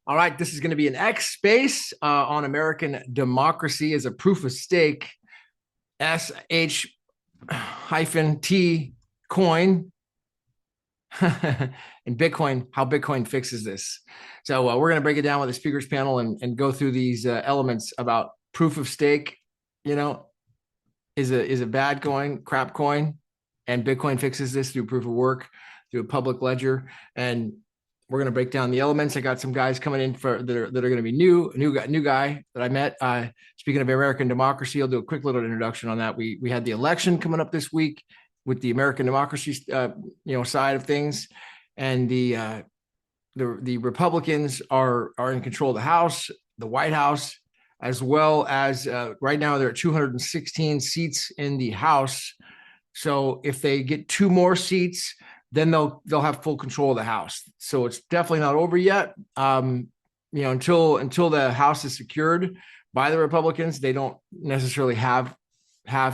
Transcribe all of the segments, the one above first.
All right, this is going to be an XSpace on American democracy as a proof of stake. SH hyphen T coin and Bitcoin, how Bitcoin fixes this. So we're going to break it down with the speakers panel and go through these elements about proof of stake. You know, is a bad coin, crap coin, and Bitcoin fixes this through proof of work, through a public ledger, and we're going to break down the elements. I got some guys coming in that are going to be new guy that I met. Speaking of American democracy, I'll do a quick little introduction on that. We had the election coming up this week with the American democracy side of things, and the Republicans are in control of the House, the White House, as well as right now there are 216 seats in the House. So if they get two more seats, then they'll have full control of the House. So it's definitely not over yet. Until the House is secured by the Republicans, they don't necessarily have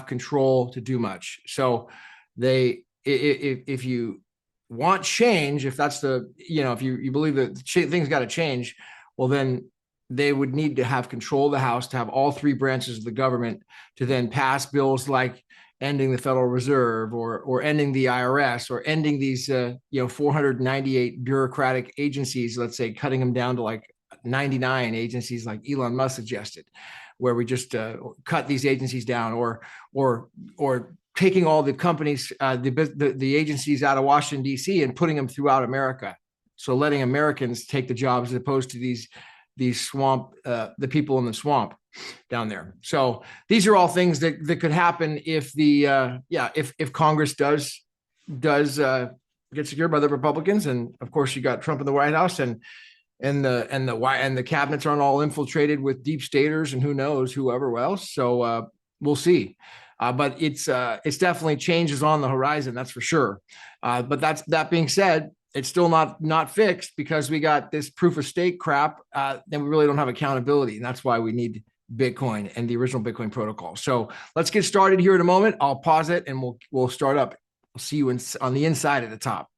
control to do much. So if you want change, if that's if you believe that things got to change, well, then they would need to have control of the House, to have all three branches of the government to then pass bills like ending the Federal Reserve or ending the IRS or ending these 498 bureaucratic agencies, let's say cutting them down to like 99 agencies like Elon Musk suggested, where we just cut these agencies down, or taking all the companies, the agencies out of Washington, D.C. and putting them throughout America. So letting Americans take the jobs as opposed to these swamp, the people in the swamp down there. So these are all things that could happen if if Congress does get secured by the Republicans. And of course you got Trump in the White House, and the cabinets aren't all infiltrated with deep staters and who knows whoever else. So we'll see. But it's definitely changes on the horizon, that's for sure. But that being said, it's still not fixed because we got this proof of stake crap. Then we really don't have accountability, and that's why we need Bitcoin and the original Bitcoin protocol. So let's get started here in a moment. I'll pause it and we'll start up. I'll see you on the inside at the top.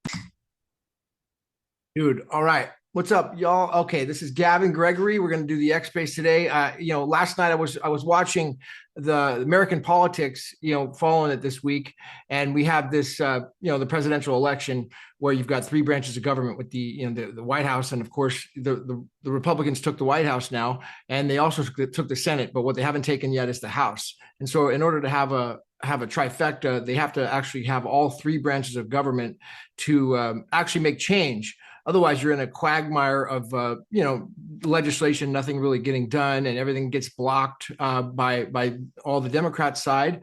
Dude, all right. What's up, y'all? Okay, this is Gavin Gregory. We're going to do the XSpace today. Last night I was watching the American politics, following it this week, and we have this, the presidential election where you've got three branches of government with the White House, and of course the Republicans took the White House now, and they also took the Senate, but what they haven't taken yet is the House. And so, in order to have a trifecta, they have to actually have all three branches of government to actually make change. Otherwise, you're in a quagmire of, legislation, nothing really getting done, and everything gets blocked by all the Democrat side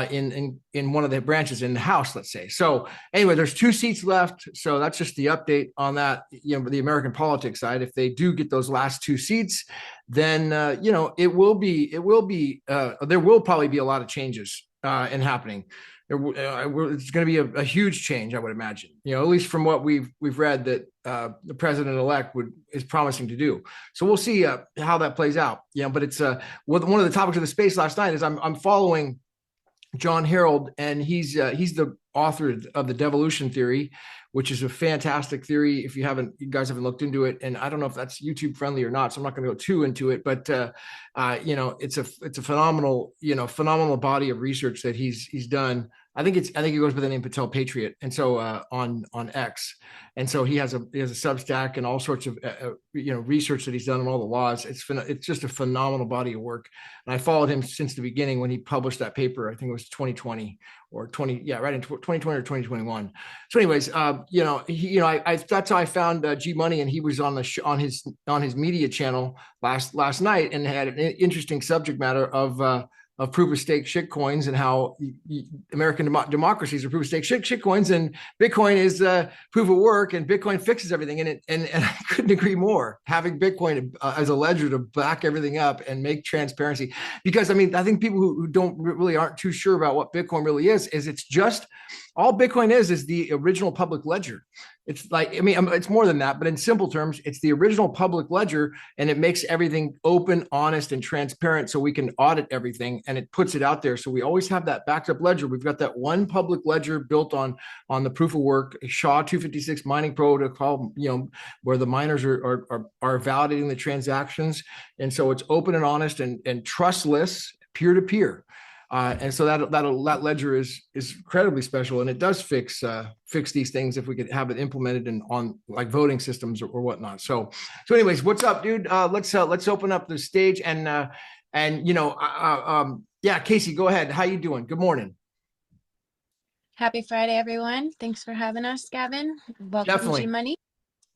in one of the branches in the House, let's say. So anyway, there's two seats left. So that's just the update on that, the American politics side. If they do get those last two seats, then, there will probably be a lot of changes in happening. It's going to be a huge change, I would imagine. At least from what we've read that the president-elect is promising to do. So we'll see how that plays out. But it's one of the topics of the space last night is I'm following John Harold, and he's the author of the devolution theory, which is a fantastic theory. If you guys haven't looked into it, and I don't know if that's YouTube friendly or not, so I'm not going to go too into it. But it's a phenomenal body of research that he's done. I think he goes by the name Patel Patriot, and so on X, and so he has a Substack and all sorts of research that he's done on all the laws. It's just a phenomenal body of work, and I followed him since the beginning when he published that paper. I think it was 2020 or 2020 or 2021. So, anyways, that's how I found Gmoney, and he was on his media channel last night and had an interesting subject matter of proof of stake shit coins, and how American democracies are proof of stake shit coins, and Bitcoin is proof of work, and Bitcoin fixes everything. And I couldn't agree more. Having Bitcoin as a ledger to back everything up and make transparency, because I think people who aren't too sure about what Bitcoin really is it's just all Bitcoin is the original public ledger. It's like, I mean, it's more than that, but in simple terms, it's the original public ledger, and it makes everything open, honest, and transparent so we can audit everything, and it puts it out there. So we always have that backed up ledger. We've got that one public ledger built on the proof of work SHA-256 mining protocol, where the miners are validating the transactions. And so it's open and honest and trustless, peer-to-peer. And so that ledger is incredibly special, and it does fix these things if we could have it implemented on like voting systems or whatnot. So anyways, what's up, dude? Let's open up the stage yeah, Casey, go ahead. How you doing? Good morning. Happy Friday, everyone. Thanks for having us, Gavin. Welcome Definitely. to Gmoney.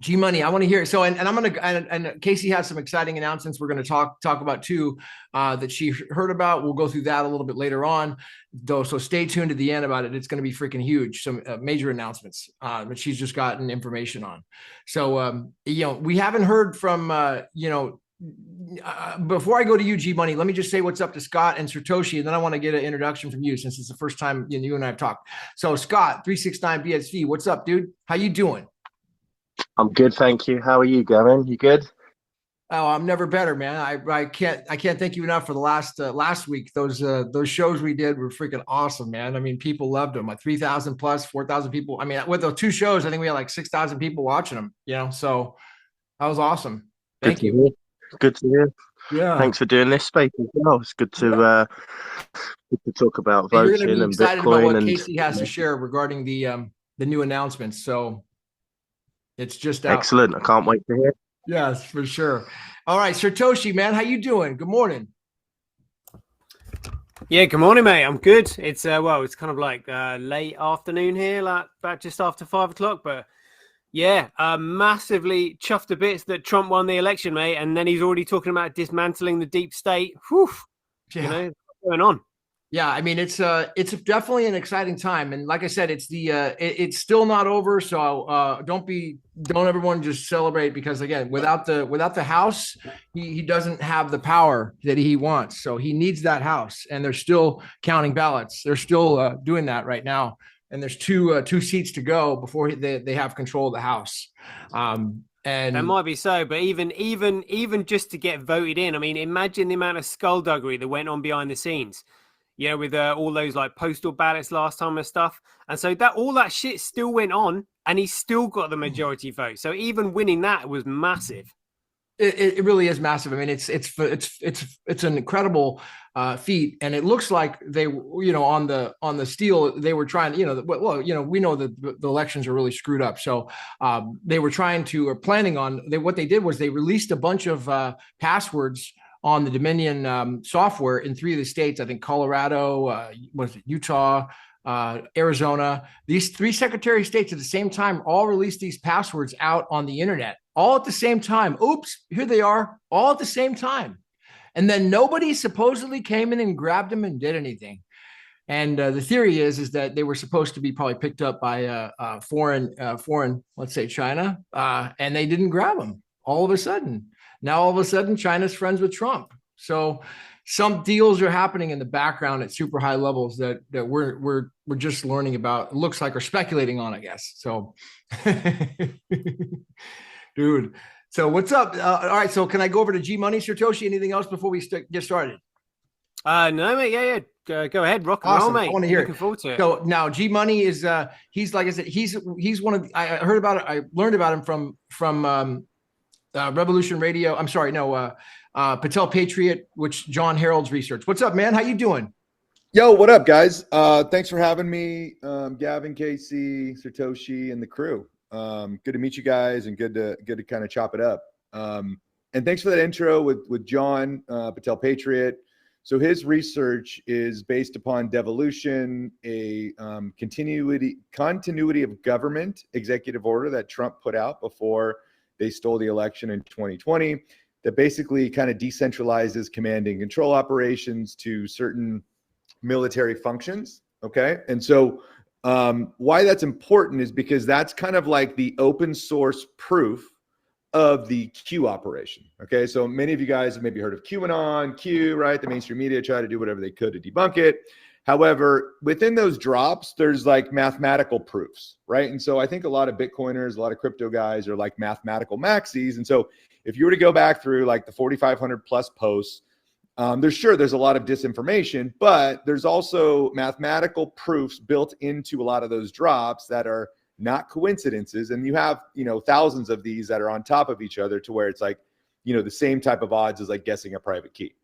Gmoney, I want to hear. So, and I'm going to, and Casey has some exciting announcements we're going to talk about too, that she heard about. We'll go through that a little bit later on, though. So stay tuned to the end about it. It's going to be freaking huge. Some major announcements that she's just gotten information on. So, we haven't heard from, before I go to you, Gmoney, let me just say what's up to Scott and Satoshi, and then I want to get an introduction from you since it's the first time you and I have talked. So Scott, 369 BSV, what's up, dude? How you doing? I'm good, thank you. How are you, Gavin? You good? Oh, I'm never better, man. I can't thank you enough for the last week. Those shows we did were freaking awesome, man. I mean, people loved them. Like 3,000 plus, 4,000 people. I mean, with the two shows, I think we had like 6,000 people watching them. So that was awesome. Thank you. Good to hear. Yeah. Thanks for doing this space as well. It's good to talk about voting and Bitcoin. You're going to be excited about what Casey has to share regarding the new announcements. So. It's just out. Excellent. I can't wait to hear. Yes, for sure. All right, Satoshi, man, how you doing? Good morning. Yeah, good morning, mate. I'm good. It's it's kind of like late afternoon here, like about just after 5 o'clock. But yeah, massively chuffed to bits that Trump won the election, mate. And then he's already talking about dismantling the deep state. Whew. Yeah. What's going on? Yeah, I mean, it's definitely an exciting time, and like I said, it's still not over. So don't everyone just celebrate, because again, without the House, he doesn't have the power that he wants. So he needs that House, and they're still counting ballots. They're still doing that right now, and there's two seats to go before they have control of the House. And that might be so, but even just to get voted in, I mean, imagine the amount of skullduggery that went on behind the scenes. With all those like postal ballots last time and stuff. And so all that shit still went on, and he still got the majority vote. So even winning that was massive. It really is massive. I mean, it's an incredible feat, and it looks like they, on the steel, they were trying, we know that the elections are really screwed up. So they were planning on, what they did was they released a bunch of passwords on the Dominion software in 3 of the states. I think Colorado, Utah, Arizona. These 3 Secretary of States at the same time all released these passwords out on the internet, all at the same time. Oops, here they are, all at the same time. And then nobody supposedly came in and grabbed them and did anything. And the theory is that they were supposed to be probably picked up by foreign, let's say China, and they didn't grab them all of a sudden. Now, all of a sudden, China's friends with Trump. So some deals are happening in the background at super high levels that we're just learning about. It looks like, or speculating on, I guess. So, dude. So what's up? All right. So can I go over to Gmoney, Satoshi? Anything else before we get started? No, mate. Yeah. Go ahead. Rock and roll, mate. I want to hear Looking forward to it. So now Gmoney is he's, like I said, he's one of, I heard about it. I learned about him from Revolution Radio. I'm sorry, no, Patel Patriot, which John Harold's research. What's up, man? How you doing? Yo, what up, guys? Thanks for having me, Gavin, Casey, Satoshi, and the crew. Good to meet you guys, and good to kind of chop it up. And thanks for that intro with John, Patel Patriot. So his research is based upon devolution, a continuity of government executive order that Trump put out before they stole the election in 2020, that basically kind of decentralizes command and control operations to certain military functions. Okay. And so why that's important is because that's kind of like the open source proof of the Q operation. Okay. So many of you guys have maybe heard of QAnon, Q, right? The mainstream media tried to do whatever they could to debunk it. However, within those drops, there's like mathematical proofs, right? And so I think a lot of Bitcoiners, a lot of crypto guys are like mathematical maxis. And so if you were to go back through like the 4,500 plus posts, there's a lot of disinformation, but there's also mathematical proofs built into a lot of those drops that are not coincidences. And you have, thousands of these that are on top of each other to where it's like, the same type of odds as like guessing a private key.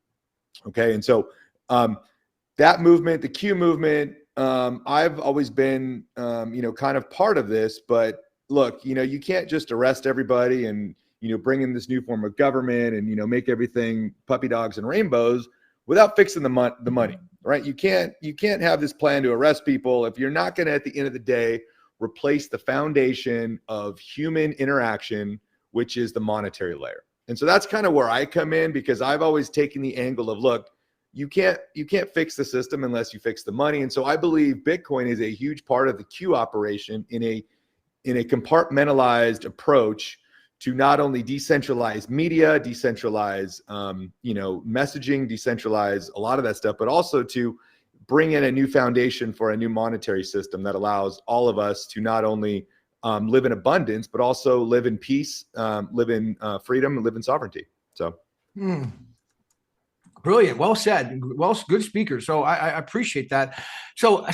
Okay. And so, that movement, the Q movement, I've always been, kind of part of this, but look, you can't just arrest everybody and, bring in this new form of government and, make everything puppy dogs and rainbows without fixing the money, right? You can't have this plan to arrest people if you're not going to, at the end of the day, replace the foundation of human interaction, which is the monetary layer. And so that's kind of where I come in, because I've always taken the angle of, look, you can't fix the system unless you fix the money. And so I believe Bitcoin is a huge part of the Q operation in a compartmentalized approach to not only decentralize media, decentralize messaging, decentralize a lot of that stuff, but also to bring in a new foundation for a new monetary system that allows all of us to not only live in abundance, but also live in peace, live in freedom, and live in sovereignty. So. Brilliant. Well said. Good speaker. So I appreciate that. So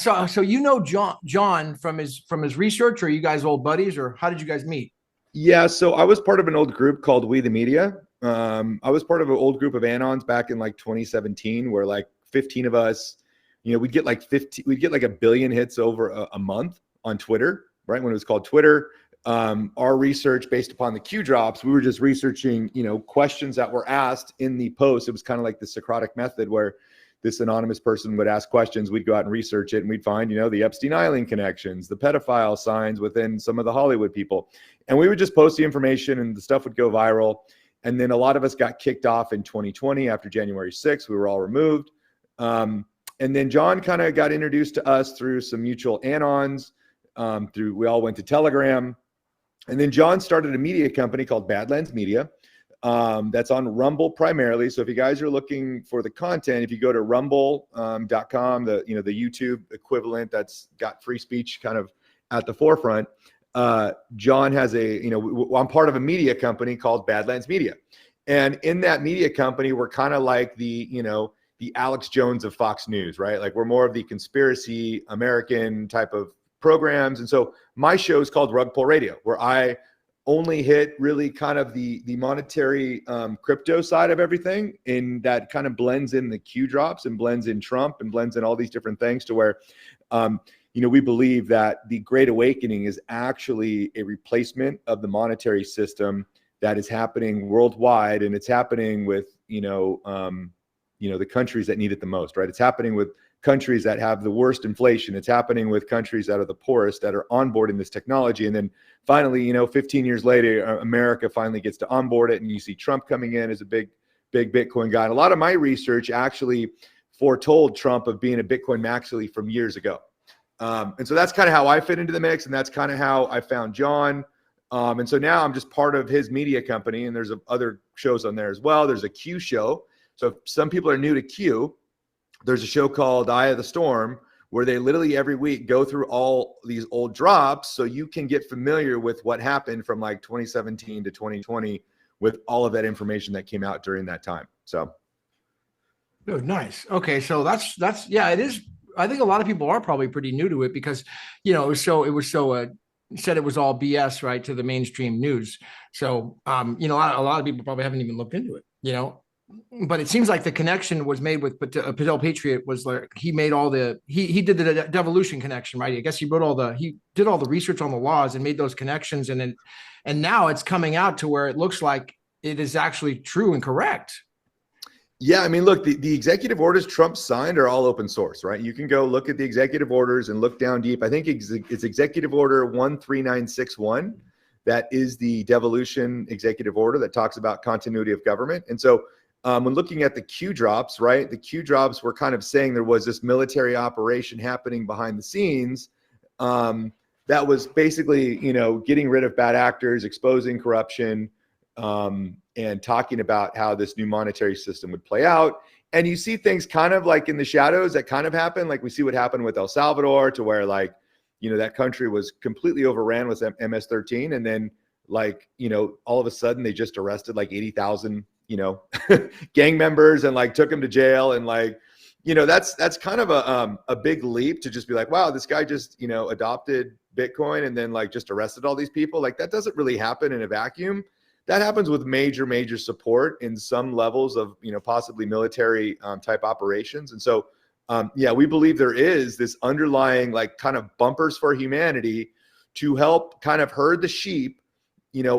John from his research, or are you guys old buddies, or how did you guys meet? Yeah. So I was part of an old group called We the Media. I was part of an old group of Anons back in like 2017, where like 15 of us, we'd get like 1 billion hits over a month on Twitter, right? When it was called Twitter. Our research based upon the Q drops, we were just researching, questions that were asked in the post. It was kind of like the Socratic method, where this anonymous person would ask questions. We'd go out and research it, and we'd find, the Epstein Island connections, the pedophile signs within some of the Hollywood people. And we would just post the information, and the stuff would go viral. And then a lot of us got kicked off in 2020 after January 6th. We were all removed. And then John kind of got introduced to us through some mutual Anons. We all went to Telegram. And then John started a media company called Badlands Media. That's on Rumble primarily. So if you guys are looking for the content, if you go to rumble.com, the YouTube equivalent that's got free speech kind of at the forefront, John has I'm part of a media company called Badlands Media. And in that media company, we're kind of like the Alex Jones of Fox News, right? Like, we're more of the conspiracy American type of programs. And so my show is called Rug Pull Radio, where I only hit really kind of the monetary crypto side of everything, and that kind of blends in the Q drops and blends in Trump and blends in all these different things, to where we believe that the Great Awakening is actually a replacement of the monetary system that is happening worldwide, and it's happening with the countries that need it the most, right? It's happening with countries that have the worst inflation. It's happening with countries that are the poorest, that are onboarding this technology. And then finally, 15 years later, America finally gets to onboard it. And you see Trump coming in as a big Bitcoin guy. And a lot of my research actually foretold Trump of being a Bitcoin maxi from years ago. And so that's kind of how I fit into the mix. And that's kind of how I found John. And so now I'm just part of his media company, and there's other shows on there as well. There's a Q show. So if some people are new to Q, there's a show called Eye of the Storm, where they literally every week go through all these old drops, so you can get familiar with what happened from like 2017 to 2020 with all of that information that came out during that time. So. Oh, nice. Okay. So that's, yeah, it is. I think a lot of people are probably pretty new to it, because, it was so said it was all BS, right, to the mainstream news. So, a lot of people probably haven't even looked into it, but it seems like the connection was made with Patel Patriot. Was like he made all he did the devolution connection, right? I guess he did all the research on the laws and made those connections, and now it's coming out to where it looks like it is actually true and correct. Yeah, I mean, look, the executive orders Trump signed are all open source, right? You can go look at the executive orders and look down deep. I think it's Executive Order 13961. That is the devolution executive order that talks about continuity of government. And so when looking at the Q drops, right, the Q drops were kind of saying there was this military operation happening behind the scenes that was basically, getting rid of bad actors, exposing corruption, and talking about how this new monetary system would play out. And you see things kind of like in the shadows that kind of happen. Like we see what happened with El Salvador, to where like, that country was completely overran with MS-13. And then like, all of a sudden they just arrested like 80,000, gang members and like took them to jail. And like, that's kind of a big leap to just be like, wow, this guy just, adopted Bitcoin and then like just arrested all these people. Like that doesn't really happen in a vacuum. That happens with major support in some levels of, possibly military type operations. And so, we believe there is this underlying like kind of bumpers for humanity to help kind of herd the sheep,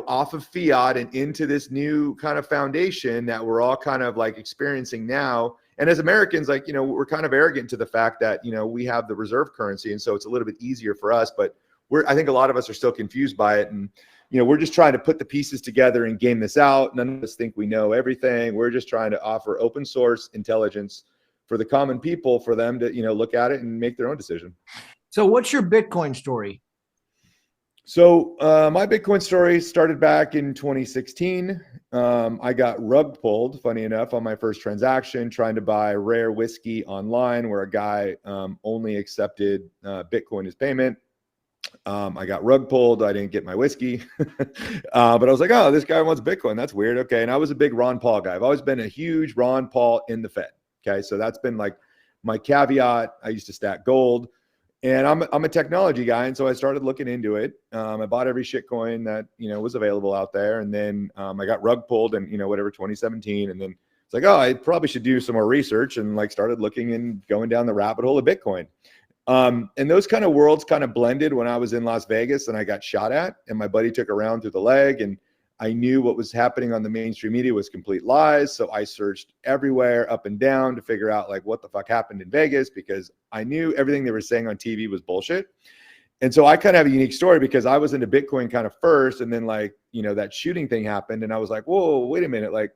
off of fiat and into this new kind of foundation that we're all kind of like experiencing now. And as Americans, like, we're kind of arrogant to the fact that, we have the reserve currency. And so it's a little bit easier for us, but I think a lot of us are still confused by it. And, we're just trying to put the pieces together and game this out. None of us think we know everything. We're just trying to offer open source intelligence for the common people, for them to, look at it and make their own decision. So what's your Bitcoin story? So my Bitcoin story started back in 2016. I got rug pulled, funny enough, on my first transaction, trying to buy rare whiskey online, where a guy only accepted Bitcoin as payment. I got rug pulled. I didn't get my whiskey, but I was like, oh, this guy wants Bitcoin. That's weird. Okay. And I was a big Ron Paul guy. I've always been a huge Ron Paul in the Fed. Okay. So that's been like my caveat. I used to stack gold, and I'm a technology guy. And so I started looking into it. I bought every shitcoin that, was available out there. And then I got rug pulled in, 2017. And then it's like, oh, I probably should do some more research, and like started looking and going down the rabbit hole of Bitcoin. And those kind of worlds kind of blended when I was in Las Vegas and I got shot at, and my buddy took a round through the leg, and I knew what was happening on the mainstream media was complete lies. So I searched everywhere up and down to figure out like what the fuck happened in Vegas, because I knew everything they were saying on TV was bullshit. And so I kind of have a unique story, because I was into Bitcoin kind of first, and then like, that shooting thing happened, and I was like, whoa, wait a minute. Like,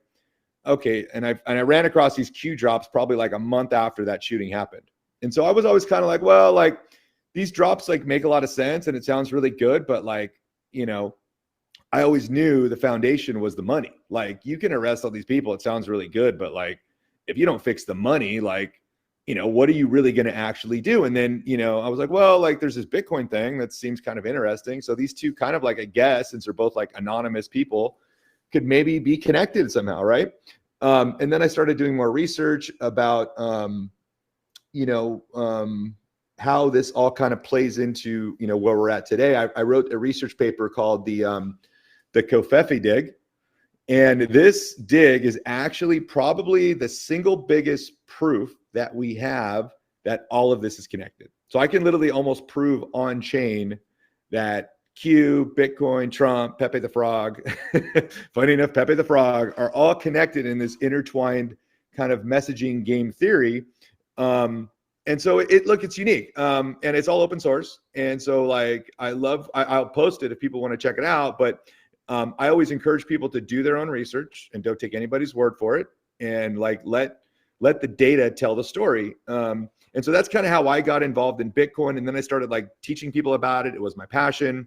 okay. And I ran across these Q drops probably like a month after that shooting happened. And so I was always kind of like, well, like these drops like make a lot of sense and it sounds really good, but like, I always knew the foundation was the money. Like you can arrest all these people. It sounds really good, but like, if you don't fix the money, like, what are you really going to actually do? And then, I was like, well, like there's this Bitcoin thing that seems kind of interesting. So these two kind of like, I guess, since they're both like anonymous people, could maybe be connected somehow. Right. And then I started doing more research about, how this all kind of plays into, where we're at today. I wrote a research paper called the Covfefe dig. And this dig is actually probably the single biggest proof that we have that all of this is connected. So I can literally almost prove on chain that Q, Bitcoin, Trump, Pepe the Frog, funny enough, Pepe the Frog are all connected in this intertwined kind of messaging game theory. And so it's unique. And it's all open source. And so like, I'll post it if people want to check it out, but I always encourage people to do their own research and don't take anybody's word for it. And like, let the data tell the story. And so that's kind of how I got involved in Bitcoin. And then I started like teaching people about it. It was my passion.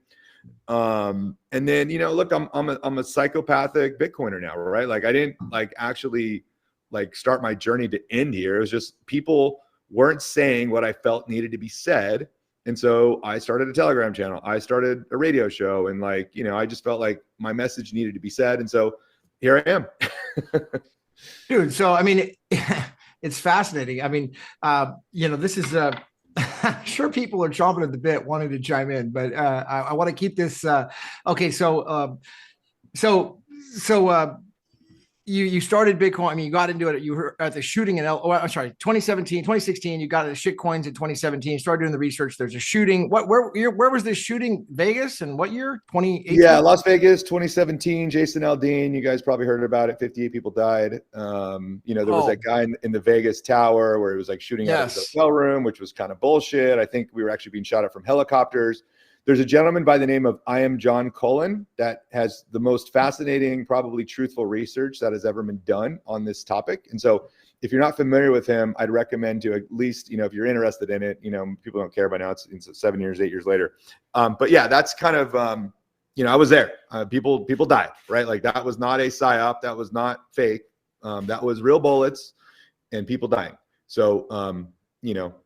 And then, look, I'm a psychopathic Bitcoiner now, right? Like I didn't like actually like start my journey to end here. It was just people weren't saying what I felt needed to be said. And so I started a Telegram channel. I started a radio show, and like, I just felt like my message needed to be said. And so here I am. Dude. So, I mean, it's fascinating. I mean, this is, I'm sure people are chomping at the bit wanting to chime in, but I want to keep this. Okay. So, you started Bitcoin. I mean, you got into it. You were at the shooting in 2016, you got the shit coins in 2017. You started doing the research. There's a shooting. Where was this shooting? Vegas? And what year? 2018? Yeah, Las Vegas, 2017. Jason Aldean. You guys probably heard about it. 58 people died. There was that guy in the Vegas tower where he was like shooting out of his hotel room, which was kind of bullshit. I think we were actually being shot at from helicopters. There's a gentleman by the name of I Am John Cullen that has the most fascinating, probably truthful research that has ever been done on this topic. And so if you're not familiar with him, I'd recommend to at least, if you're interested in it, people don't care by now. It's 7 years, 8 years later. But yeah, that's kind of I was there. People died, right? Like that was not a psyop. That was not fake. That was real bullets and people dying. So,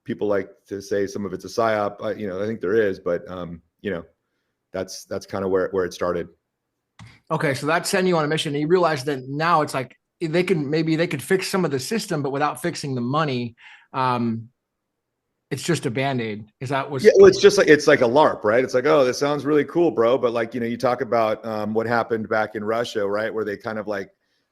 people like to say some of it's a psyop. I think there is, but that's kind of where it started. Okay, so that's sending you on a mission, and you realize that now it's like they could fix some of the system, but without fixing the money. It's just a Band-Aid. Is that what? Yeah, well, it's like a LARP, right? It's like, oh, this sounds really cool, bro. But like, you talk about what happened back in Russia, right? Where they kind of like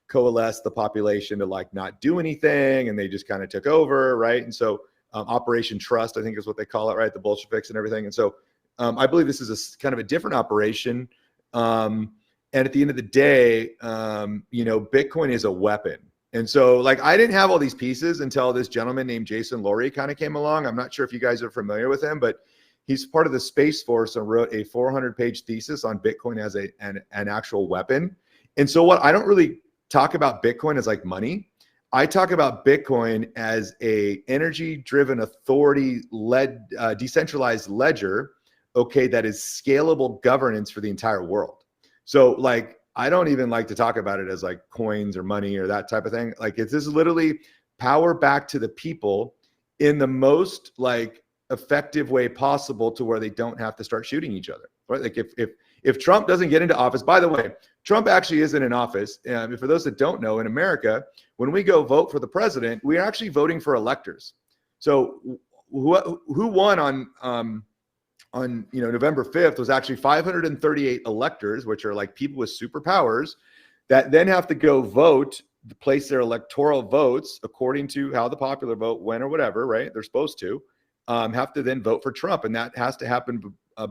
coalesced the population to like not do anything, and they just kind of took over, right? And so Operation Trust, I think is what they call it, right? The Bolsheviks and everything. And so I believe this is a kind of a different operation. And at the end of the day, Bitcoin is a weapon. And so like, I didn't have all these pieces until this gentleman named Jason Laurie kind of came along. I'm not sure if you guys are familiar with him, but he's part of the Space Force and wrote a 400-page thesis on Bitcoin as an actual weapon. And so what I don't really talk about Bitcoin as like money. I talk about Bitcoin as a energy-driven, authority-led, decentralized ledger, okay, that is scalable governance for the entire world. So like, I don't even like to talk about it as like coins or money or that type of thing. Like this is literally power back to the people in the most like effective way possible to where they don't have to start shooting each other, right? Like if Trump doesn't get into office, by the way, Trump actually isn't in office. For those that don't know, in America, when we go vote for the president, we are actually voting for electors. So who won on November 5th was actually 538 electors, which are like people with superpowers that then have to go vote, place their electoral votes according to how the popular vote went or whatever, right? They're supposed to have to then vote for Trump. And that has to happen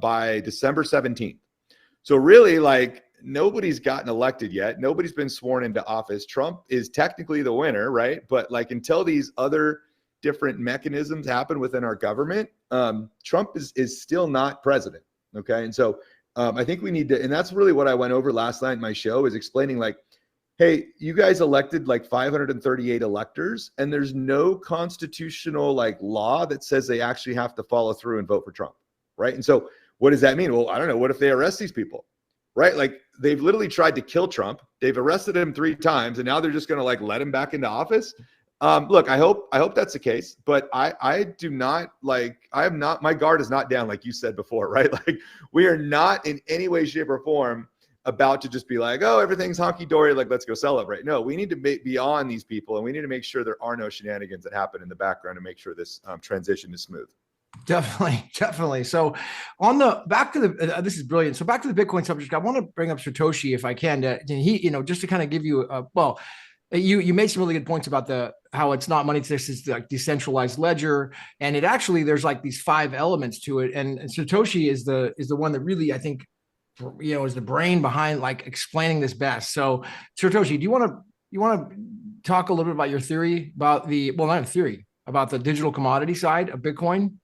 by December 17th. So really like nobody's gotten elected yet. Nobody's been sworn into office. Trump is technically the winner, right? But like until these other different mechanisms happen within our government, Trump is still not president. Okay. And so I think we need to, and that's really what I went over last night in my show, is explaining like, hey, you guys elected like 538 electors, and there's no constitutional like law that says they actually have to follow through and vote for Trump. Right. And so what does that mean? Well, I don't know. What if they arrest these people? Right. Like they've literally tried to kill Trump. They've arrested him 3 times, and now they're just going to like let him back into office. Look, I hope that's the case, but I do not like, my guard is not down. Like you said before, right? Like we are not in any way, shape or form about to just be like, oh, everything's honky dory. Like, let's go celebrate. No, we need to be on these people, and we need to make sure there are no shenanigans that happen in the background to make sure this transition is smooth. Definitely. So back to the, this is brilliant. So back to the Bitcoin subject, I want to bring up Satoshi if I can, just to kind of give you you made some really good points about how it's not money. This is like decentralized ledger, and it actually there's like these 5 elements to it. And Satoshi is the one that really I think is the brain behind like explaining this best. So Satoshi, do you want to talk a little bit about your theory about about the digital commodity side of Bitcoin?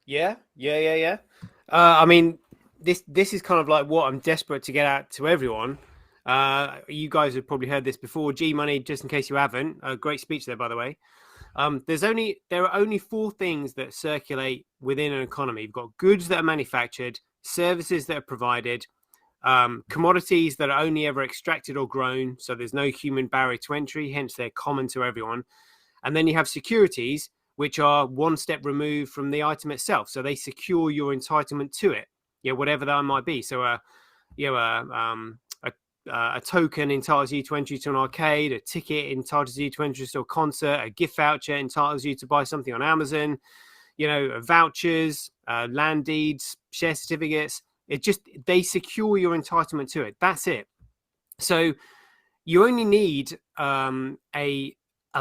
Yeah. I mean, this is kind of like what I'm desperate to get out to everyone. You guys have probably heard this before. Gmoney, just in case you haven't, a great speech there, by the way. There are only 4 things that circulate within an economy. You've got goods that are manufactured, services that are provided, commodities that are only ever extracted or grown. So there's no human barrier to entry, hence they're common to everyone. And then you have securities, which are one step removed from the item itself. So they secure your entitlement to it, whatever that might be. So a token entitles you to entry to an arcade, a ticket entitles you to entry to a concert, a gift voucher entitles you to buy something on Amazon, vouchers, land deeds, share certificates. They secure your entitlement to it. That's it. So you only need a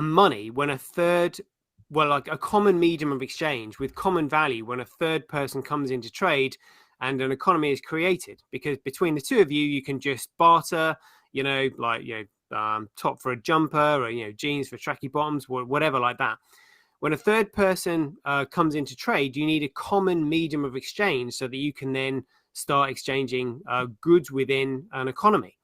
money when a common medium of exchange with common value when a third person comes into trade and an economy is created, because between the two of you can just barter, top for a jumper or jeans for tracky bottoms, whatever like that. When a third person comes into trade, you need a common medium of exchange so that you can then start exchanging goods within an economy.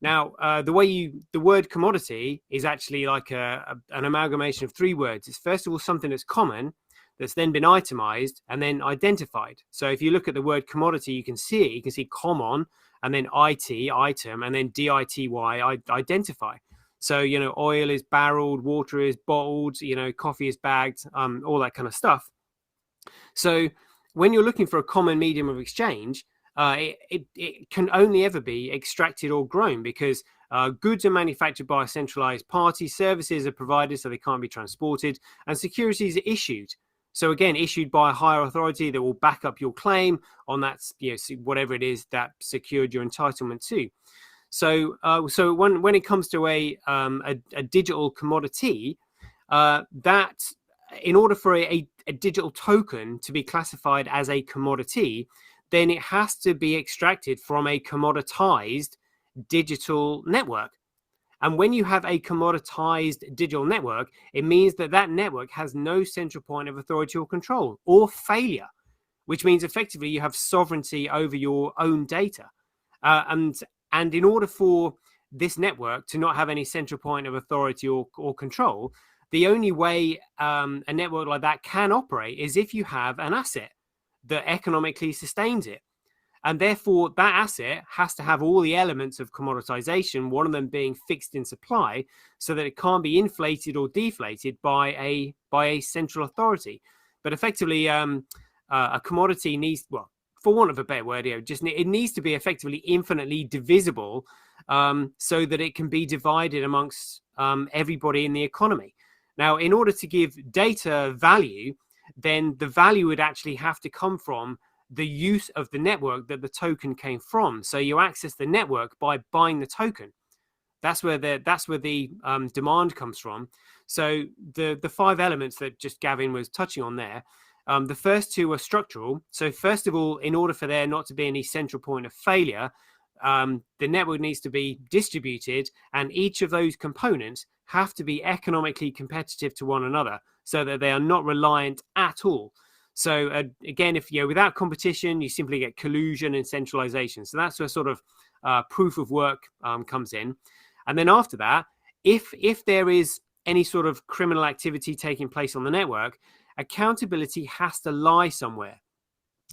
Now, the word commodity is actually like an amalgamation of 3 words. It's first of all something that's common. that's then been itemized and then identified. So if you look at the word commodity, you can see common, and then IT, item, and then DITY, identify. So, oil is barreled, water is bottled, coffee is bagged, all that kind of stuff. So when you're looking for a common medium of exchange, it can only ever be extracted or grown, because goods are manufactured by a centralized party, services are provided so they can't be transported, and securities are issued. So again, issued by a higher authority that will back up your claim on that, whatever it is that secured your entitlement to. So, when it comes to a digital commodity, that in order for a digital token to be classified as a commodity, then it has to be extracted from a commoditized digital network. And when you have a commoditized digital network, it means that that network has no central point of authority or control, or failure, which means effectively you have sovereignty over your own data. And in order for this network to not have any central point of authority or control, the only way a network like that can operate is if you have an asset that economically sustains it. And therefore, that asset has to have all the elements of commoditization, one of them being fixed in supply, so that it can't be inflated or deflated by a central authority. But effectively, a commodity needs, well, for want of a better word, it needs to be effectively infinitely divisible, so that it can be divided amongst everybody in the economy. Now, in order to give data value, then the value would actually have to come from the use of the network that the token came from. So you access the network by buying the token. That's where the demand comes from. So the five elements that just Gavin was touching on there, the first two are structural. So first of all, in order for there not to be any central point of failure, the network needs to be distributed, and each of those components have to be economically competitive to one another, so that they are not reliant at all. So again, if without competition, you simply get collusion and centralization. So that's where sort of proof of work comes in. And then after that, if there is any sort of criminal activity taking place on the network, accountability has to lie somewhere.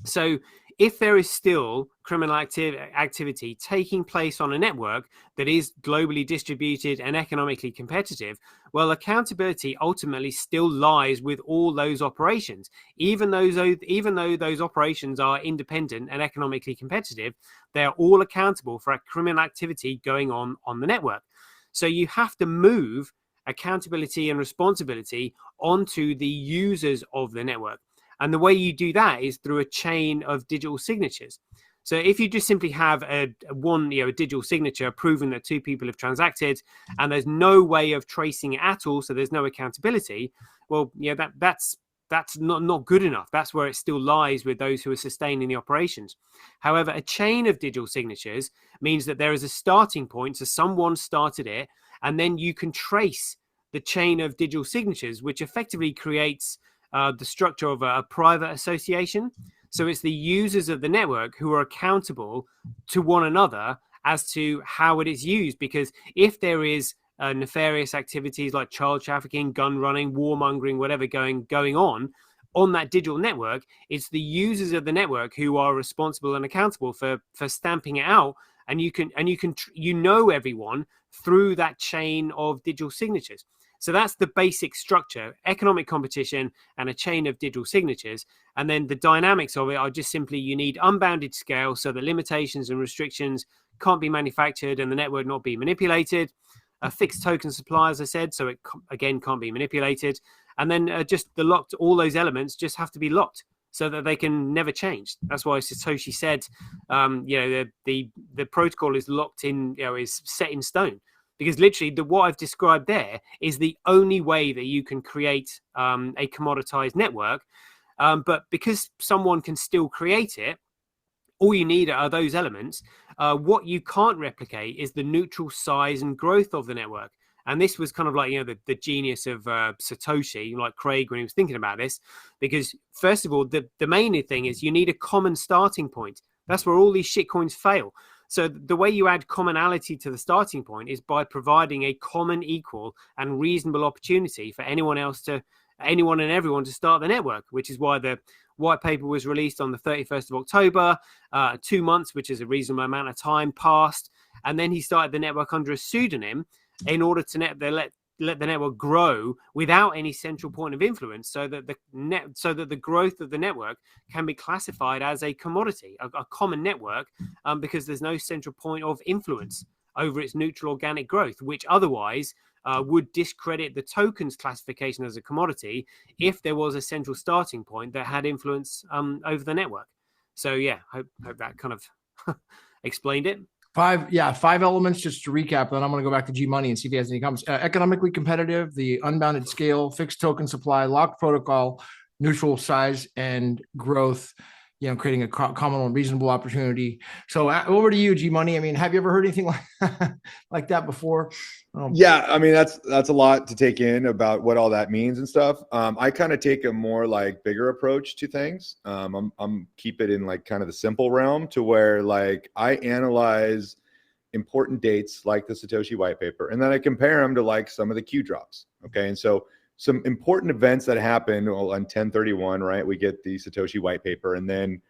So if there is still criminal activity taking place on a network that is globally distributed and economically competitive, well, accountability ultimately still lies with all those operations. Even though those operations are independent and economically competitive, they are all accountable for a criminal activity going on the network. So you have to move accountability and responsibility onto the users of the network. And the way you do that is through a chain of digital signatures. So if you just simply have a digital signature proving that two people have transacted, and there's no way of tracing it at all, so there's no accountability, well, that's not good enough. That's where it still lies with those who are sustaining the operations. However, a chain of digital signatures means that there is a starting point, so someone started it, and then you can trace the chain of digital signatures, which effectively creates the structure of a private association. So it's the users of the network who are accountable to one another as to how it is used. Because if there is nefarious activities like child trafficking, gun running, warmongering, whatever going on that digital network, it's the users of the network who are responsible and accountable for stamping it out. And you can everyone through that chain of digital signatures. So that's the basic structure: economic competition and a chain of digital signatures. And then the dynamics of it are just simply, you need unbounded scale, so the limitations and restrictions can't be manufactured and the network not be manipulated. A fixed token supply, as I said, so it again can't be manipulated. And then just all those elements just have to be locked so that they can never change. That's why Satoshi said, the protocol is locked in, is set in stone. Because literally, what I've described there is the only way that you can create a commoditized network. But because someone can still create it, all you need are those elements. What you can't replicate is the neutral size and growth of the network. And this was kind of like, the genius of Satoshi, like Craig, when he was thinking about this. Because first of all, the main thing is you need a common starting point. That's where all these shitcoins fail. So the way you add commonality to the starting point is by providing a common, equal, and reasonable opportunity for anyone else to anyone and everyone to start the network, which is why the white paper was released on the 31st of October. 2 months, which is a reasonable amount of time, passed, and then he started the network under a pseudonym in order to let the network grow without any central point of influence, so that the growth of the network can be classified as a commodity, a common network, because there's no central point of influence over its neutral organic growth, which otherwise would discredit the token's classification as a commodity if there was a central starting point that had influence over the network. So yeah, hope that kind of explained it. Five elements just to recap. Then I'm going to go back to Gmoney and see if he has any comments. Economically competitive, the unbounded scale, fixed token supply, locked protocol, neutral size and growth. Creating a common and reasonable opportunity. So over to you, Gmoney. I mean, have you ever heard anything like that before? Yeah, I mean, that's a lot to take in about what all that means and stuff. I kind of take a more like bigger approach to things. I'm keep it in like kind of the simple realm, to where like I analyze important dates like the Satoshi white paper, and then I compare them to like some of the Q drops. Okay, and so some important events that happen on 1031, right? We get the Satoshi white paper, and then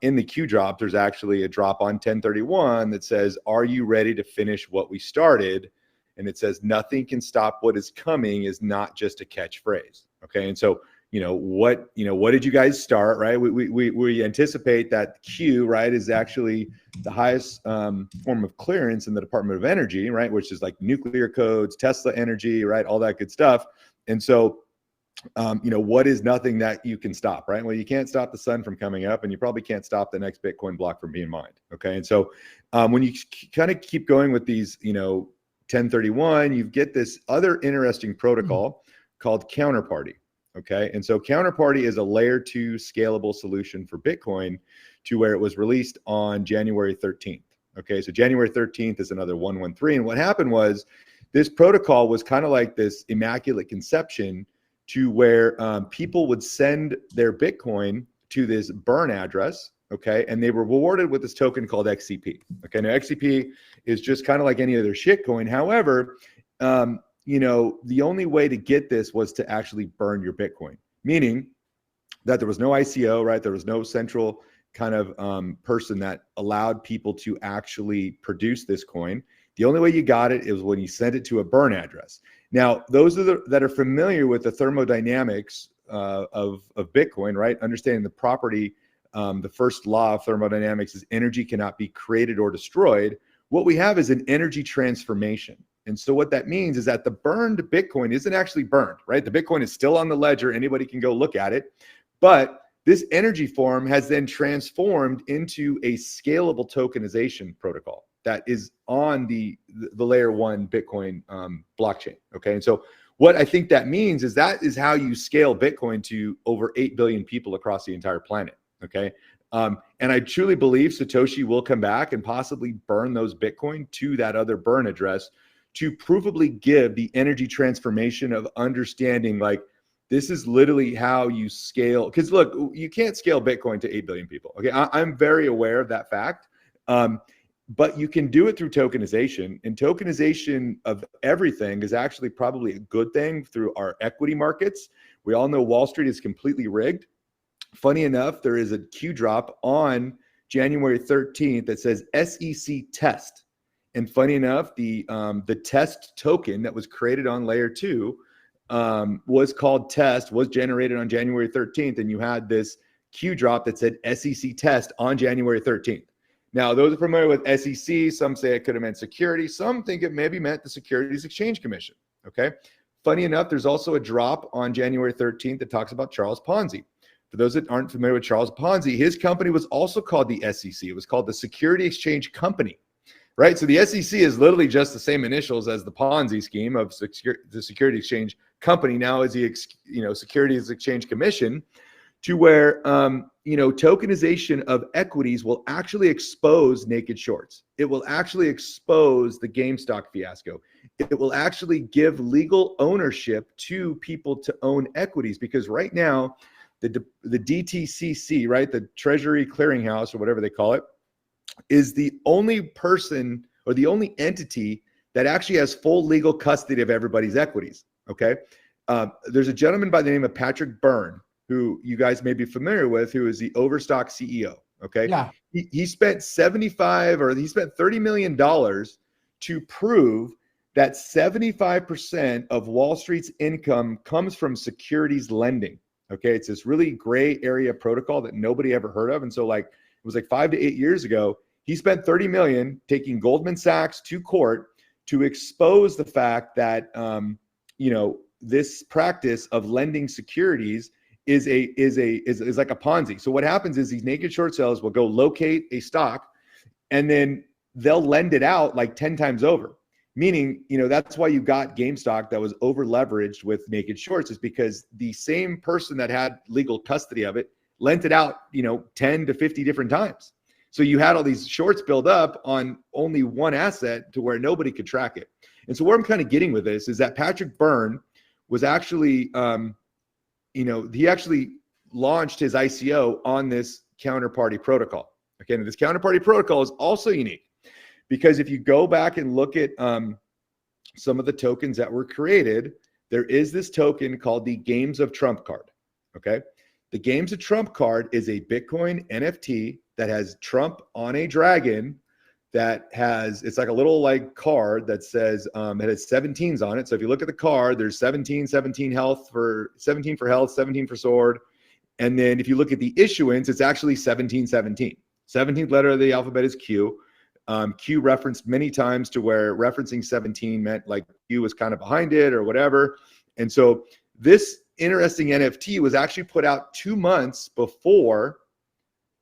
in the Q drop, there's actually a drop on 1031 that says, "Are you ready to finish what we started?" And it says, "Nothing can stop what is coming" is not just a catchphrase. Okay, and so what did you guys start, right? We anticipate that Q, right, is actually the highest form of clearance in the Department of Energy, right, which is like nuclear codes, Tesla energy, right, all that good stuff. And so, what is nothing that you can stop, right? Well, you can't stop the sun from coming up, and you probably can't stop the next Bitcoin block from being mined. Okay, and so when you kind of keep going with these, 1031, you get this other interesting protocol called Counterparty. Okay, and so Counterparty is a layer 2 scalable solution for Bitcoin, to where it was released on January 13th. Okay, so January 13th is another 113, and what happened was, this protocol was kind of like this immaculate conception, to where people would send their Bitcoin to this burn address, okay, and they were rewarded with this token called XCP. Okay, now XCP is just kind of like any other shitcoin. However, the only way to get this was to actually burn your Bitcoin, meaning that there was no ICO, right? There was no central kind of person that allowed people to actually produce this coin. The only way you got it is when you sent it to a burn address. Now, those that are familiar with the thermodynamics of Bitcoin, right? Understanding the property, the first law of thermodynamics is energy cannot be created or destroyed. What we have is an energy transformation. And so what that means is that the burned Bitcoin isn't actually burned, right? The Bitcoin is still on the ledger. Anybody can go look at it. But this energy form has then transformed into a scalable tokenization protocol that is on the layer 1 Bitcoin blockchain. Okay, and so what I think that means is that is how you scale Bitcoin to over 8 billion people across the entire planet. Okay, and I truly believe Satoshi will come back and possibly burn those Bitcoin to that other burn address, to provably give the energy transformation of understanding, like, this is literally how you scale. Because look, you can't scale Bitcoin to 8 billion people. Okay, I'm very aware of that fact. But you can do it through tokenization, and tokenization of everything is actually probably a good thing through our equity markets. We all know Wall Street is completely rigged. Funny enough, there is a Q drop on January 13th that says SEC test. And funny enough, the test token that was created on layer 2 was called test, was generated on January 13th. And you had this Q drop that said SEC test on January 13th. Now, those are familiar with SEC, some say it could have meant security. Some think it maybe meant the Securities Exchange Commission. Okay. Funny enough, there's also a drop on January 13th that talks about Charles Ponzi. For those that aren't familiar with Charles Ponzi, his company was also called the SEC. It was called the Security Exchange Company, right? So the SEC is literally just the same initials as the Ponzi scheme of the Security Exchange Company. Now is the Securities Exchange Commission, to where tokenization of equities will actually expose naked shorts. It will actually expose the GameStop fiasco. It will actually give legal ownership to people to own equities, because right now the DTCC, right, the Treasury Clearinghouse or whatever they call it, is the only person or the only entity that actually has full legal custody of everybody's equities. Okay. there's a gentleman by the name of Patrick Byrne, who you guys may be familiar with, who is the Overstock CEO. Okay. Yeah. He spent $30 million to prove that 75% of Wall Street's income comes from securities lending. Okay. It's this really gray area protocol that nobody ever heard of. And so it was 5 to 8 years ago, he spent 30 million taking Goldman Sachs to court to expose the fact that, this practice of lending securities is like a Ponzi. So what happens is these naked short sellers will go locate a stock and then they'll lend it out 10 times over. Meaning, that's why you got GameStop that was over leveraged with naked shorts, is because the same person that had legal custody of it lent it out, 10 to 50 different times. So you had all these shorts build up on only one asset to where nobody could track it. And so where I'm kind of getting with this is that Patrick Byrne was actually, he actually launched his ICO on this counterparty protocol. Okay, and this counterparty protocol is also unique because if you go back and look at some of the tokens that were created, there is this token called the Games of Trump card. Okay, the Games of Trump card is a Bitcoin NFT that has Trump on a dragon. It's like a little card that says it has 17s on it. So if you look at the card, there's 17 health for 17 for health, 17 for sword. And then if you look at the issuance, it's actually 1717. 17th letter of the alphabet is Q. Q referenced many times to where referencing 17 meant Q was kind of behind it or whatever. And so this interesting NFT was actually put out 2 months before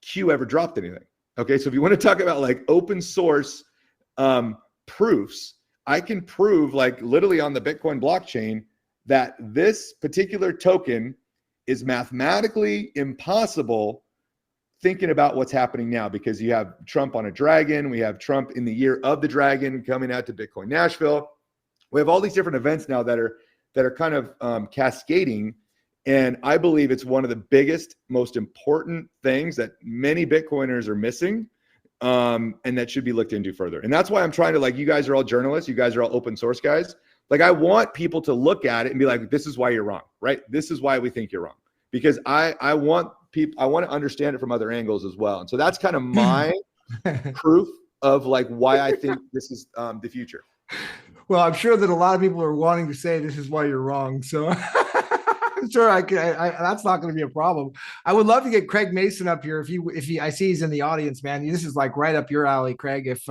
Q ever dropped anything. Okay, so if you want to talk about open source proofs, I can prove literally on the Bitcoin blockchain that this particular token is mathematically impossible thinking about what's happening now, because you have Trump on a dragon. We have Trump in the year of the dragon coming out to Bitcoin Nashville. We have all these different events now that are kind of cascading. And I believe it's one of the biggest, most important things that many Bitcoiners are missing, and that should be looked into further. And that's why I'm trying to, you guys are all journalists. You guys are all open source guys. I want people to look at it and be like, this is why you're wrong, right? This is why we think you're wrong. Because I want to understand it from other angles as well. And so that's kind of my proof of why I think this is the future. Well, I'm sure that a lot of people are wanting to say this is why you're wrong. So sure, that's not going to be a problem. I would love to get Craig Mason up here. If he, I see he's in the audience, man. This is right up your alley, Craig. If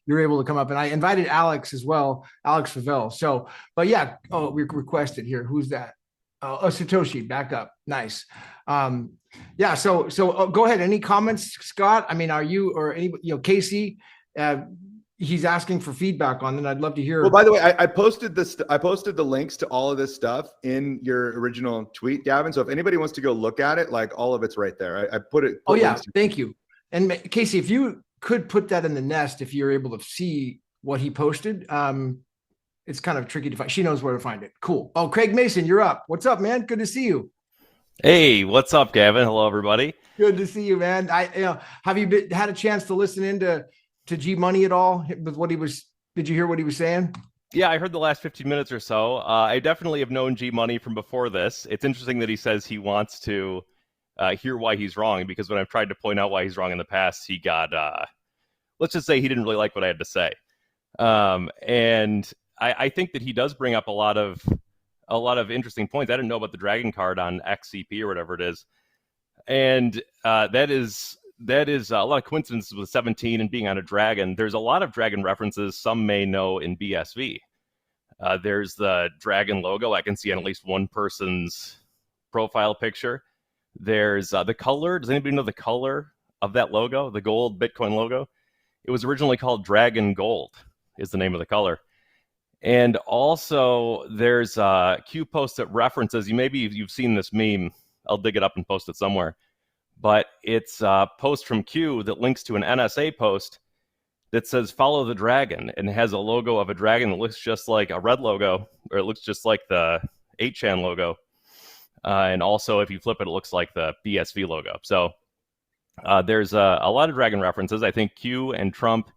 you're able to come up, and I invited Alex as well, Alex Favell. So, but yeah, we requested here. Who's that? Satoshi, back up. Nice. Yeah. So go ahead. Any comments, Scott? I mean, are you or anybody? Casey? He's asking for feedback on it. I'd love to hear. Well, by the way, I posted this. I posted the links to all of this stuff in your original tweet, Gavin. So if anybody wants to go look at it, all of it's right there. I put it. Oh yeah, thank you. And Casey, if you could put that in the nest, if you're able to see what he posted, it's kind of tricky to find. She knows where to find it. Cool. Oh, Craig Mason, you're up. What's up, man? Good to see you. Hey, what's up, Gavin? Hello, everybody. Good to see you, man. Have you had a chance to listen into Gmoney at all with what he was? Did you hear what he was saying? Yeah, I heard the last 15 minutes or so. I definitely have known Gmoney from before this. It's interesting that he says he wants to hear why he's wrong, because when I've tried to point out why he's wrong in the past, he got, let's just say he didn't really like what I had to say. And I think that he does bring up a lot of interesting points. I didn't know about the dragon card on XCP or whatever it is. And that is a lot of coincidences with 17 and being on a dragon. There's a lot of dragon references some may know in BSV. There's the dragon logo. I can see on at least one person's profile picture. There's the color. Does anybody know the color of that logo, the gold Bitcoin logo? It was originally called Dragon Gold is the name of the color. And also there's Q post that references, you've seen this meme. I'll dig it up and post it somewhere. But it's a post from Q that links to an NSA post that says follow the dragon and has a logo of a dragon that looks just like a red logo, or it looks just like the 8chan logo. And also if you flip it, it looks like the BSV logo. So there's a lot of dragon references. I think Q and Trump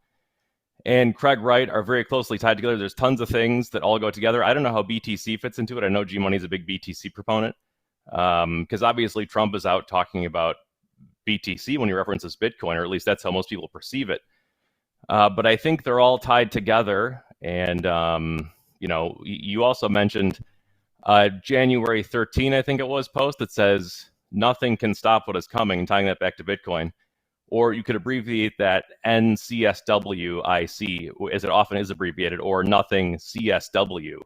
and Craig Wright are very closely tied together. There's tons of things that all go together. I don't know how BTC fits into it. I know Gmoney is a big BTC proponent because obviously Trump is out talking about BTC when he references Bitcoin, or at least that's how most people perceive it. But I think they're all tied together. And, you also mentioned January 13, I think it was, post that says nothing can stop what is coming, and tying that back to Bitcoin. Or you could abbreviate that NCSWIC, as it often is abbreviated, or nothing CSW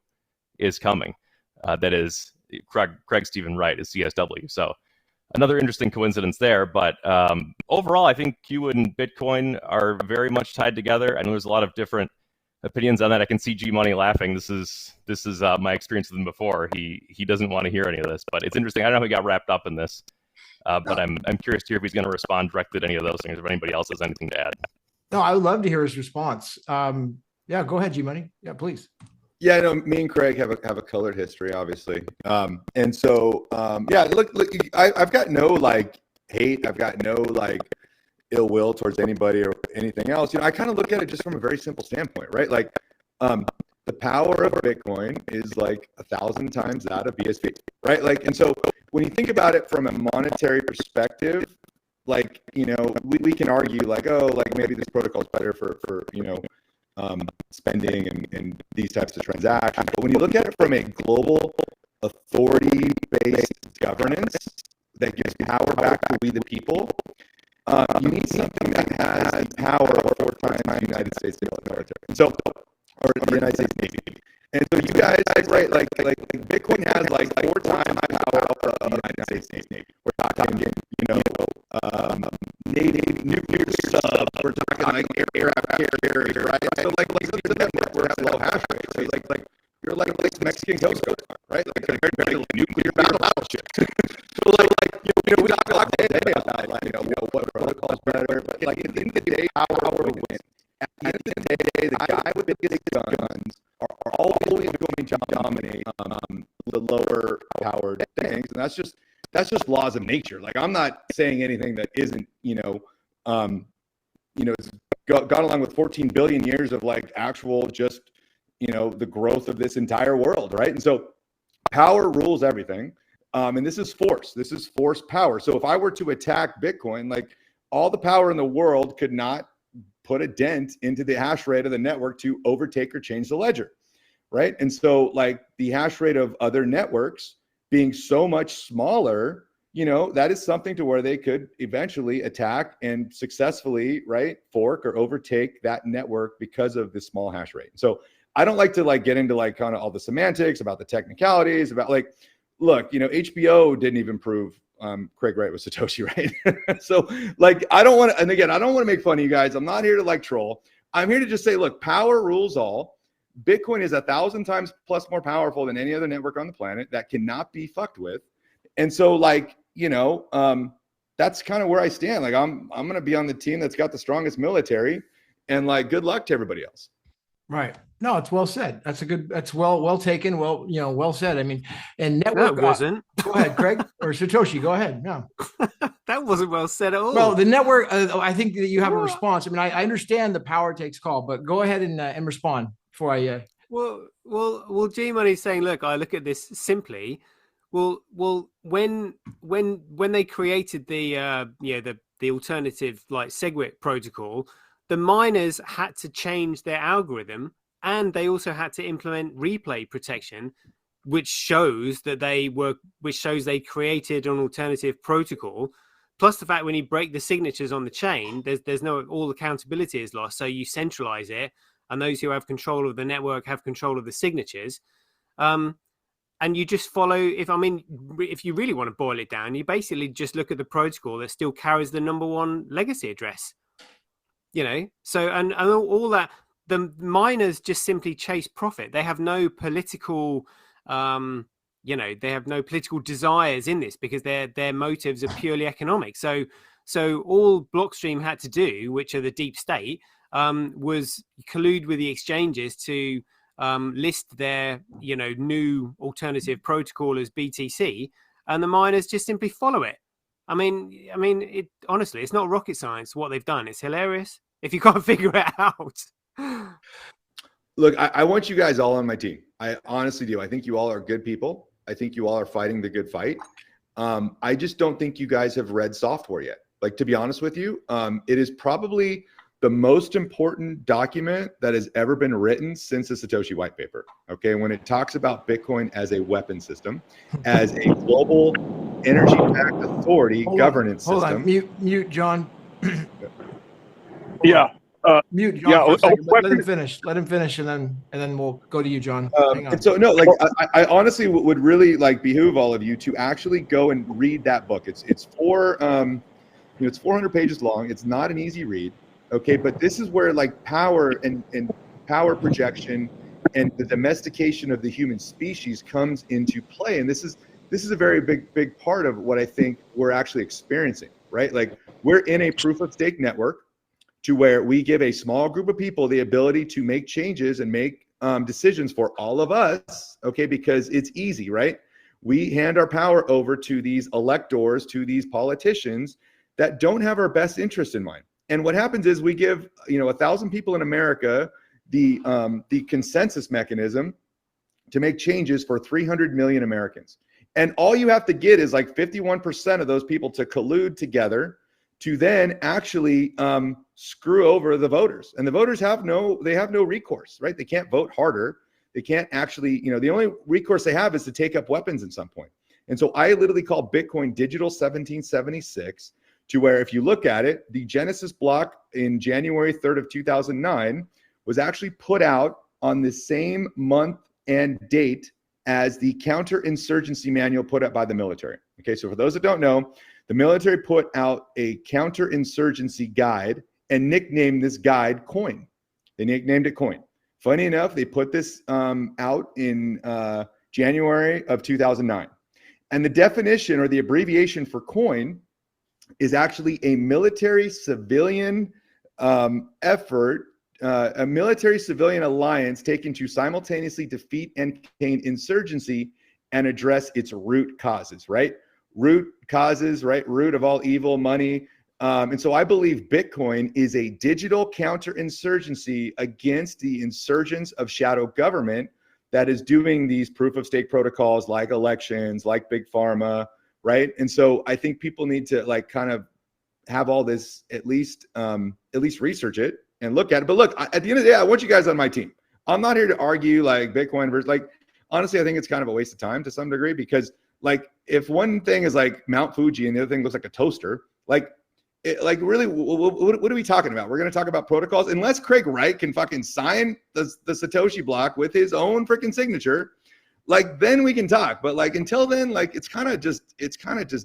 is coming. That is Craig Stephen Wright is CSW. So another interesting coincidence there. But overall, I think Q and Bitcoin are very much tied together. I know there's a lot of different opinions on that. I can see Gmoney laughing. This is my experience with him before. He doesn't want to hear any of this, but it's interesting. I don't know how he got wrapped up in this. But I'm curious to hear if he's going to respond directly to any of those things, or if anybody else has anything to add. No, I would love to hear his response. Yeah, go ahead, Gmoney. Yeah, please. Yeah, no, me and Craig have a colored history, obviously. And so, look, I've got no hate. I've got no ill will towards anybody or anything else. I kind of look at it just from a very simple standpoint, right? The power of Bitcoin is 1,000 times that of BSV, right? And so when you think about it from a monetary perspective, we can argue maybe this protocol is better for spending and these types of transactions. But when you look at it from a global authority-based governance that gives power back to we the people, you need something that has the power of 4 times the United States military. And so, or the United States Navy. And so you guys, right, Bitcoin has 4 times the power of the United States Navy. We're talking, Navy nuclear subs. We're talking aircraft carriers, right? So these are the networks where it has low hash rate. So you're like Mexican Coast Guard, right? Compared to nuclear battleship. So we talk a lot today about what protocol is better, but at the end of the day, power wins. At the end of the day, the guy with the biggest guns are always going to dominate the lower powered things, and that's just laws of nature. I'm not saying anything that isn't it's gone along with 14 billion years of actual just the growth of this entire world, right? And so power rules everything, and this is force. This is force power. So if I were to attack Bitcoin, all the power in the world could not put a dent into the hash rate of the network to overtake or change the ledger, right? And so the hash rate of other networks being so much smaller, that is something to where they could eventually attack and successfully, right, fork or overtake that network because of the small hash rate. So I don't like to get into kind of all the semantics about the technicalities about look, HBO didn't even prove Craig Wright was Satoshi, right? So I don't want to, and again, I don't want to make fun of you guys. I'm not here to troll. I'm here to just say, look, power rules all. Bitcoin is 1,000 times plus more powerful than any other network on the planet that cannot be fucked with. And so that's kind of where I stand. I'm going to be on the team that's got the strongest military, and good luck to everybody else. Right. No, it's well said. That's well taken. Well said. I mean, and network wasn't. Go ahead, Craig or Satoshi. Go ahead. No, that wasn't well said at all. Well, the network. I think that you have a response. I mean, I understand the power takes call, but go ahead and respond before I. Well, Gmoney's saying, look, I look at this simply. Well, when they created the alternative SegWit protocol, the miners had to change their algorithm, and they also had to implement replay protection, which shows they created an alternative protocol. Plus the fact when you break the signatures on the chain, there's no, all accountability is lost. So you centralize it, and those who have control of the network have control of the signatures. And you just follow, if you really want to boil it down, you basically just look at the protocol that still carries the number 1 legacy address. So and all that, the miners just simply chase profit. They have no political they have no political desires in this, because their motives are purely economic. So all Blockstream had to do, which are the deep state, was collude with the exchanges to list their new alternative protocol as BTC, and the miners just simply follow it. I mean, honestly, it's not rocket science what they've done. It's hilarious if you can't figure it out. Look, I want you guys all on my team. I honestly do. I think you all are good people. I think you all are fighting the good fight. I just don't think you guys have read software yet. Like, to be honest with you, it is probably the most important document that has ever been written since the Satoshi white paper. Okay. When it talks about Bitcoin as a weapon system, as a global energy backed authority governance system. Mute, John. Yeah. Mute John for a second. Let him finish. Let him finish, and then we'll go to you, John. Hang on. And so, no, like, I honestly would really like behoove all of you to actually go and read that book. It's 400 pages long. It's not an easy read. Okay, but this is where like power and power projection and the domestication of the human species comes into play. And this is a very big part of what I think we're actually experiencing, right? Like, we're in a proof of stake network to where we give a small group of people the ability to make changes and make decisions for all of us, okay, because it's easy, right? We hand our power over to these electors, to these politicians that don't have our best interest in mind. And what happens is we give 1,000 people in America the consensus mechanism to make changes for 300 million Americans. And all you have to get is like 51% of those people to collude together to then actually screw over the voters. And the voters have no recourse, right? They can't vote harder. They can't actually, the only recourse they have is to take up weapons at some point. And so I literally call Bitcoin Digital 1776, to where if you look at it, the Genesis block in January 3rd of 2009 was actually put out on the same month and date as the counterinsurgency manual put out by the military. Okay, so for those that don't know, the military put out a counterinsurgency guide and nicknamed this guide Coin. They nicknamed it Coin. Funny enough, they put this out in January of 2009. And the definition or the abbreviation for Coin is actually a military civilian effort, a military civilian alliance taken to simultaneously defeat and contain insurgency and address its root causes, right? Root causes, right? Root of all evil, money. And so I believe Bitcoin is a digital counterinsurgency against the insurgents of shadow government that is doing these proof of stake protocols like elections, like Big Pharma, right? And so I think people need to like kind of have all this at least research it and look at it. But look, at the end of the day, I want you guys on my team. I'm not here to argue like Bitcoin versus like, honestly, I think it's kind of a waste of time to some degree, because like if one thing is like Mount Fuji and the other thing looks like a toaster, really, what are we talking about? We're going to talk about protocols unless Craig Wright can fucking sign the Satoshi block with his own freaking signature. Like, then we can talk, but like until then, like it's kind of just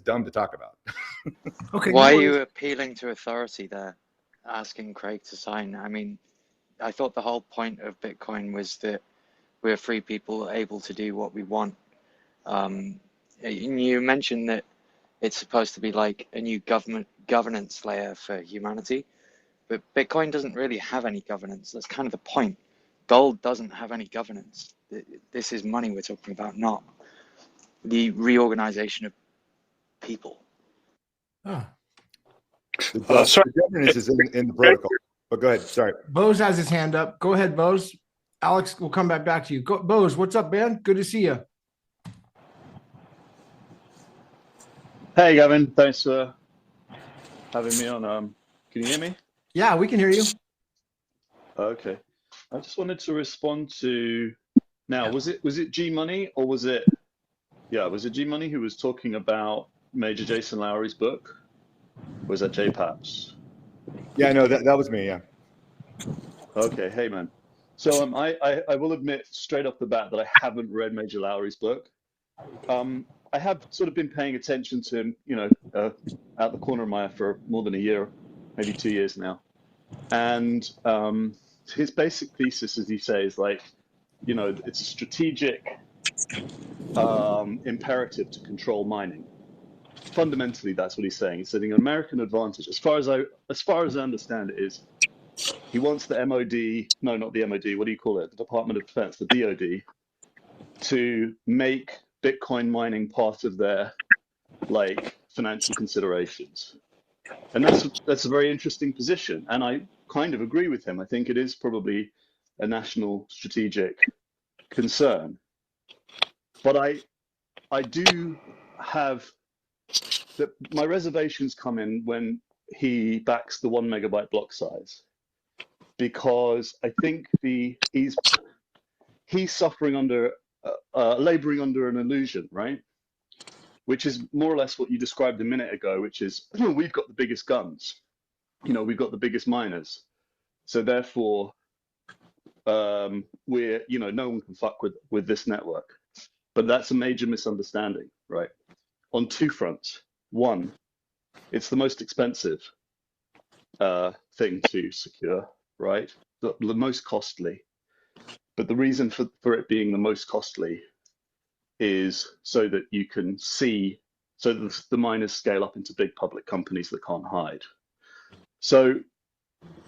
dumb to talk about. Okay. Why are you appealing to authority there, asking Craig to sign? I mean, I thought the whole point of Bitcoin was that we're free people able to do what we want. You mentioned that it's supposed to be like a new governance layer for humanity, but Bitcoin doesn't really have any governance. That's kind of the point. Gold doesn't have any governance. This is money we're talking about, not the reorganization of people. The governance is in the protocol. But go ahead. Sorry. Bose has his hand up. Go ahead, Bose. Alex, we'll come back to you. Bose, what's up, man? Good to see you. Hey, Gavin. Thanks for having me on. Can you hear me? Yeah, we can hear you. Okay. I just wanted to respond to now. Was it Gmoney or was it Gmoney who was talking about Major Jason Lowery's book? Or was that JPaps? Yeah, no, that was me. Yeah. Okay. Hey, man. So I will admit straight off the bat that I haven't read Major Lowery's book. I have sort of been paying attention to him, out the corner of my eye for more than a year, maybe 2 years now. And his basic thesis, as he says, like, it's a strategic imperative to control mining. Fundamentally, that's what he's saying. He's saying an American advantage, as far as I understand it, is he wants the MOD, no, not the MOD, what do you call it? The Department of Defense, the DOD, to make Bitcoin mining part of their like financial considerations. And that's a very interesting position. And kind of agree with him. I think it is probably a national strategic concern. But I do have my reservations come in when he backs the 1 megabyte block size, because I think he's suffering under laboring under an illusion, right? Which is more or less what you described a minute ago, which is we've got the biggest guns, we've got the biggest miners, so therefore we're no one can fuck with this network. But that's a major misunderstanding, right? On two fronts. One, it's the most expensive thing to secure, right? The most costly. But the reason for it being the most costly is so that you can see, so that the miners scale up into big public companies that can't hide. So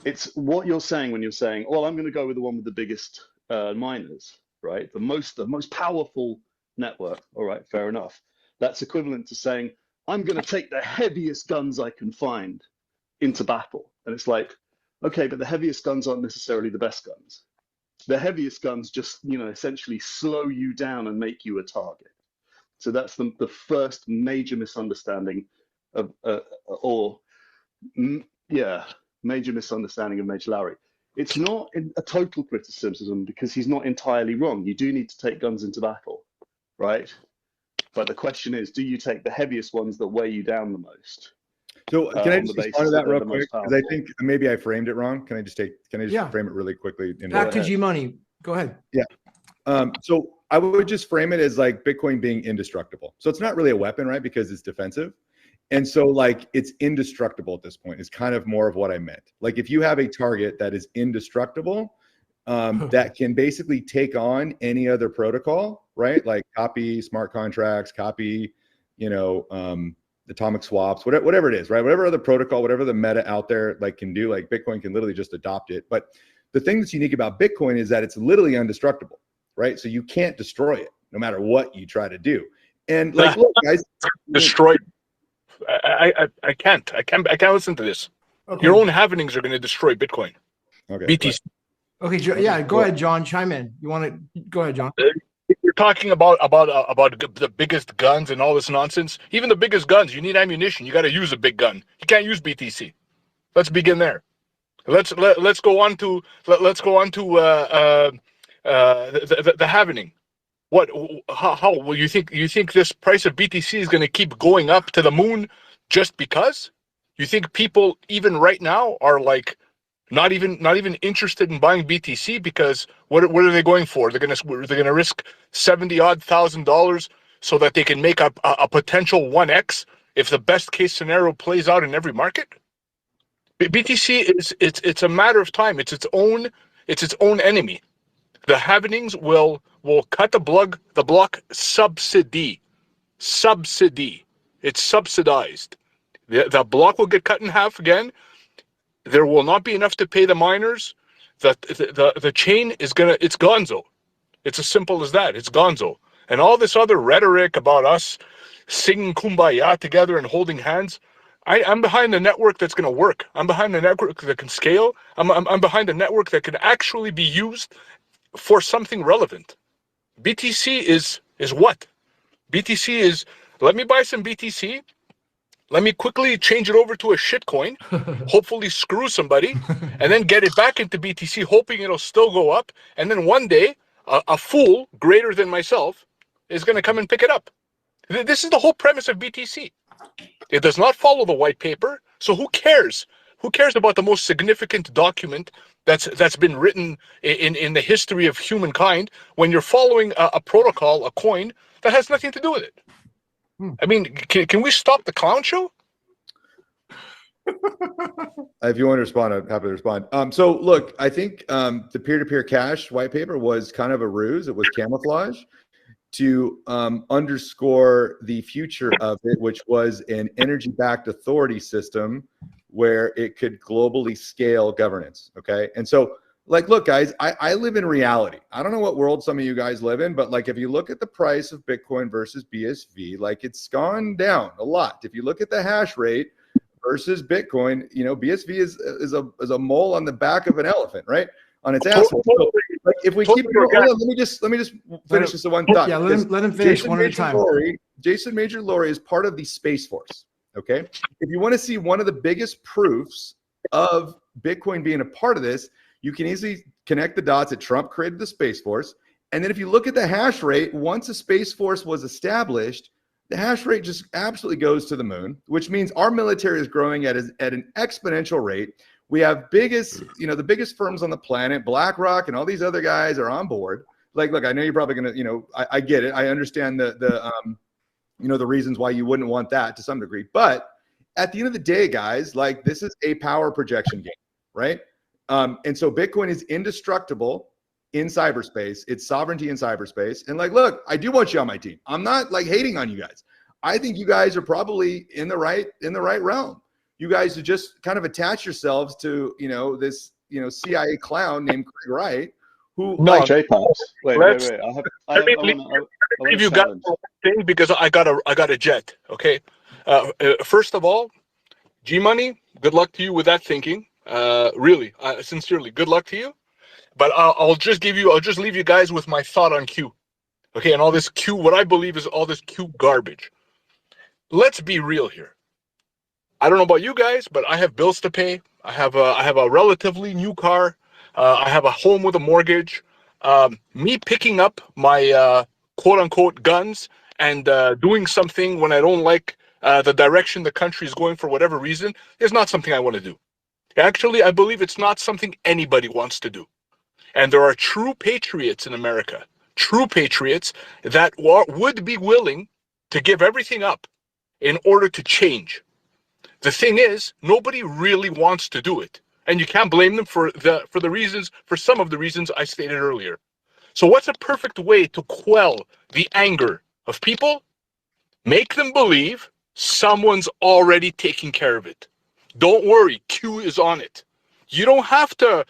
it's what you're saying when you're saying, well, I'm going to go with the one with the biggest miners, right? The most powerful network. All right, fair enough. That's equivalent to saying, I'm going to take the heaviest guns I can find into battle. And it's like, okay, but the heaviest guns aren't necessarily the best guns. The heaviest guns just, essentially slow you down and make you a target. So that's the first major misunderstanding of, major misunderstanding of Major Lowry. It's not a total criticism, because he's not entirely wrong. You do need to take guns into battle, right? But the question is, do you take the heaviest ones that weigh you down the most? So can I just respond to that real quick? Because I powerful? think maybe I framed it wrong. Can I just Yeah. frame it really quickly? Back to Gmoney. Go ahead. Yeah. So I would just frame it as like Bitcoin being indestructible. So it's not really a weapon, right? Because it's defensive. And so like it's indestructible at this point is kind of more of what I meant. Like if you have a target that is indestructible, that can basically take on any other protocol, right? Like copy smart contracts, copy, atomic swaps, whatever it is, right? Whatever other protocol, whatever the meta out there like can do, like Bitcoin can literally just adopt it. But the thing that's unique about Bitcoin is that it's literally indestructible, right? So you can't destroy it no matter what you try to do. And like, look, guys, destroy. I can't listen to this. Okay. Your own happenings are going to destroy Bitcoin. Okay. BTC. Okay. Yeah. Go ahead, John. Chime in. You want to go ahead, John? You're talking about the biggest guns and all this nonsense. Even the biggest guns, you need ammunition. You got to use a big gun. You can't use BTC. Let's begin there. Let's go on to the halvening. What? How? Well, you think this price of BTC is going to keep going up to the moon just because? You think people even right now are like not even interested in buying BTC because what are they going for? They're gonna risk $70,000 so that they can make up a potential 1x if the best case scenario plays out in every market. BTC it's a matter of time. It's its own enemy. The halvenings will cut the block subsidy. It's subsidized. The block will get cut in half again. There will not be enough to pay the miners. The chain it's gonzo. It's as simple as that. It's gonzo. And all this other rhetoric about us singing kumbaya together and holding hands. I'm behind the network that's going to work. I'm behind the network that can scale. I'm behind the network that can actually be used for something relevant. BTC is what? BTC is, let me buy some BTC. Let me quickly change it over to a shit coin, hopefully screw somebody, and then get it back into BTC, hoping it'll still go up. And then one day, a fool greater than myself is going to come and pick it up. This is the whole premise of BTC. It does not follow the white paper, so who cares? Who cares about the most significant document that's been written in the history of humankind when you're following a protocol, a coin, that has nothing to do with it? I mean, can we stop the clown show? If you want to respond, I'm happy to respond. So look, I think the peer-to-peer cash white paper was kind of a ruse. It was camouflage to underscore the future of it, which was an energy-backed authority system where it could globally scale governance. Okay. And so like, look, guys, I live in reality. I don't know what world some of you guys live in, but like, if you look at the price of Bitcoin versus BSV, like it's gone down a lot. If you look at the hash rate versus Bitcoin, BSV is a mole on the back of an elephant, right? On its asshole. So, like, if we keep going, hold on, let me just finish this one thought. Yeah, let him finish one at a time. Jason Major Laurie is part of the Space Force. Okay, if you want to see one of the biggest proofs of Bitcoin being a part of this, you can easily connect the dots that Trump created the Space Force. And then if you look at the hash rate, once a Space Force was established, the hash rate just absolutely goes to the moon, which means our military is growing at an exponential rate. We have the biggest firms on the planet, BlackRock and all these other guys are on board. Like, look, I know you're probably going to, I get it. I understand the reasons why you wouldn't want that to some degree. But at the end of the day, guys, like, this is a power projection game, right? And so Bitcoin is indestructible in cyberspace. It's sovereignty in cyberspace. And like, look, I do want you on my team. I'm not like hating on you guys. I think you guys are probably in the right realm. You guys should just kind of attach yourselves to, this, CIA clown named Craig Wright, who Wait. I leave you got one thing because I got a jet. Okay. First of all, Gmoney, good luck to you with that thinking. Really, sincerely, good luck to you. But I'll just leave you guys with my thought on Q. Okay, and all this Q, what I believe is all this Q garbage. Let's be real here. I don't know about you guys, but I have bills to pay. I have a relatively new car. I have a home with a mortgage. Me picking up my quote unquote guns and doing something when I don't like the direction the country is going for whatever reason is not something I want to do. Actually, I believe it's not something anybody wants to do. And there are true patriots in America, true patriots that would be willing to give everything up in order to change. The thing is, nobody really wants to do it. And you can't blame them for some of the reasons I stated earlier. So what's a perfect way to quell the anger of people? Make them believe someone's already taking care of it. Don't worry, Q is on it. You don't have to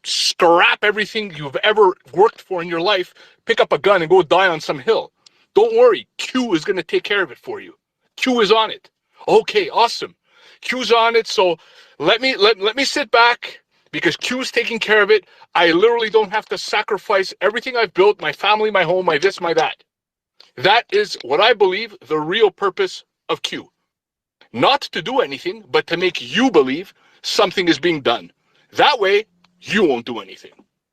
scrap everything you've ever worked for in your life, pick up a gun and go die on some hill. Don't worry, Q is going to take care of it for you. Q is on it. Okay, awesome. Q's on it, so let me sit back because Q's taking care of it. I literally don't have to sacrifice everything I've built, my family, my home, my this, my that. That is what I believe the real purpose of Q. Not to do anything, but to make you believe something is being done. That way, you won't do anything.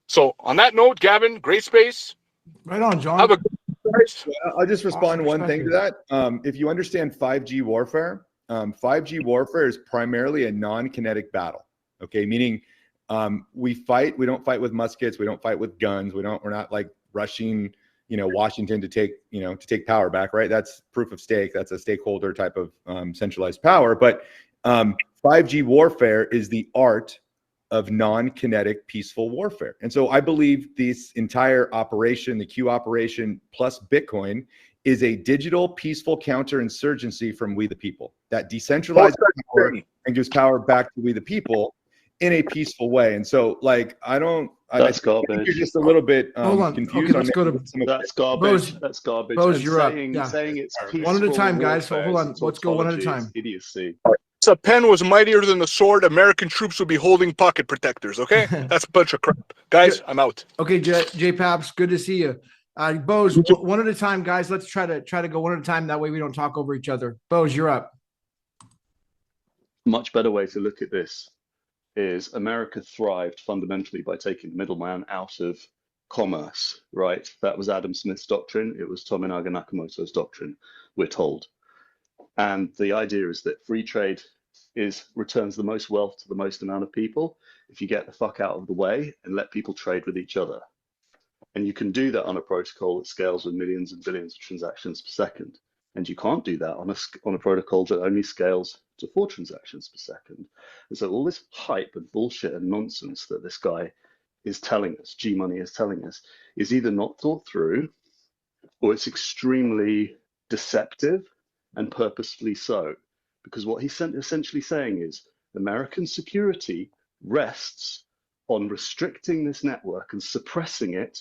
So on that note, Gavin, great space. Right on, John. Have a I'll just respond one thing to that. If you understand 5G warfare, 5G warfare is primarily a non-kinetic battle. Okay, meaning we don't fight with muskets, we don't fight with guns, we're not like rushing, Washington to take power back, right? That's proof of stake. That's a stakeholder type of centralized power. But 5G warfare is the art of non-kinetic peaceful warfare. And so I believe this entire operation, the Q operation plus Bitcoin, is a digital peaceful counterinsurgency from we the people that decentralizes power and gives power back to we the people in a peaceful way. And so, like, I think you're just a little bit confused. Okay, let's go to that's garbage. That's garbage. Bose, you're up. Saying it's peaceful one at a time, guys. So hold on. Let's go one at a time. Idiocy. A pen was mightier than the sword, American troops would be holding pocket protectors. Okay, that's a bunch of crap, guys. I'm out. Okay, J Paps, good to see you. Bose, one at a time, guys. Let's try to go one at a time. That way we don't talk over each other. Bose, you're up. Much better way to look at this is America thrived fundamentally by taking the middleman out of commerce. Right, that was Adam Smith's doctrine. It was Tominaga Nakamoto's doctrine, we're told. And the idea is that free trade returns the most wealth to the most amount of people if you get the fuck out of the way and let people trade with each other. And you can do that on a protocol that scales with millions and billions of transactions per second. And you can't do that on a protocol that only scales to 4 transactions per second. And so all this hype and bullshit and nonsense that this guy is telling us, Gmoney is telling us, is either not thought through or it's extremely deceptive and purposefully so. Because what he's essentially saying is American security rests on restricting this network and suppressing it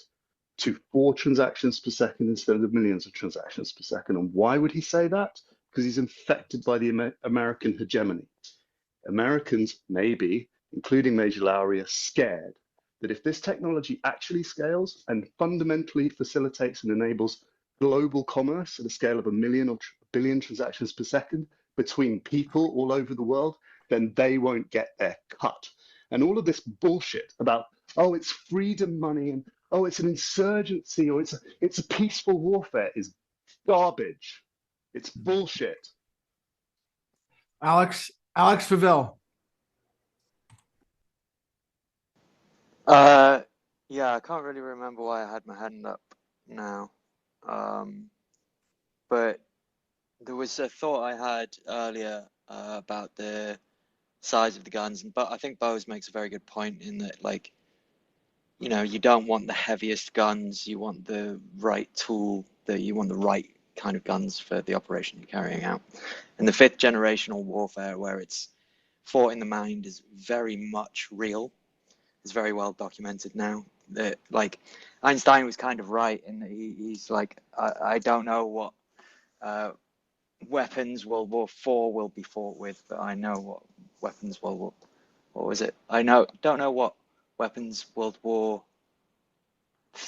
to 4 transactions per second instead of millions of transactions per second. And why would he say that? Because he's infected by the American hegemony. Americans, maybe, including Major Lowry, are scared that if this technology actually scales and fundamentally facilitates and enables global commerce at a scale of 1 million or a billion transactions per second between people all over the world, then they won't get their cut. And all of this bullshit about, oh, it's freedom money and oh, it's an insurgency or it's a peaceful warfare is garbage. It's bullshit. Alex Favell. Yeah, I can't really remember why I had my hand up now. But there was a thought I had earlier about the size of the guns, but I think Bose makes a very good point in that, like, you know, you don't want the heaviest guns, you want the right tool, you want the right kind of guns for the operation you're carrying out. And the 5th generational warfare, where it's fought in the mind, is very much real. It's very well documented now. That, like, Einstein was kind of right in that he's like, I don't know what weapons World War IV will be fought with, but I know what weapons what was it? Don't know what weapons World War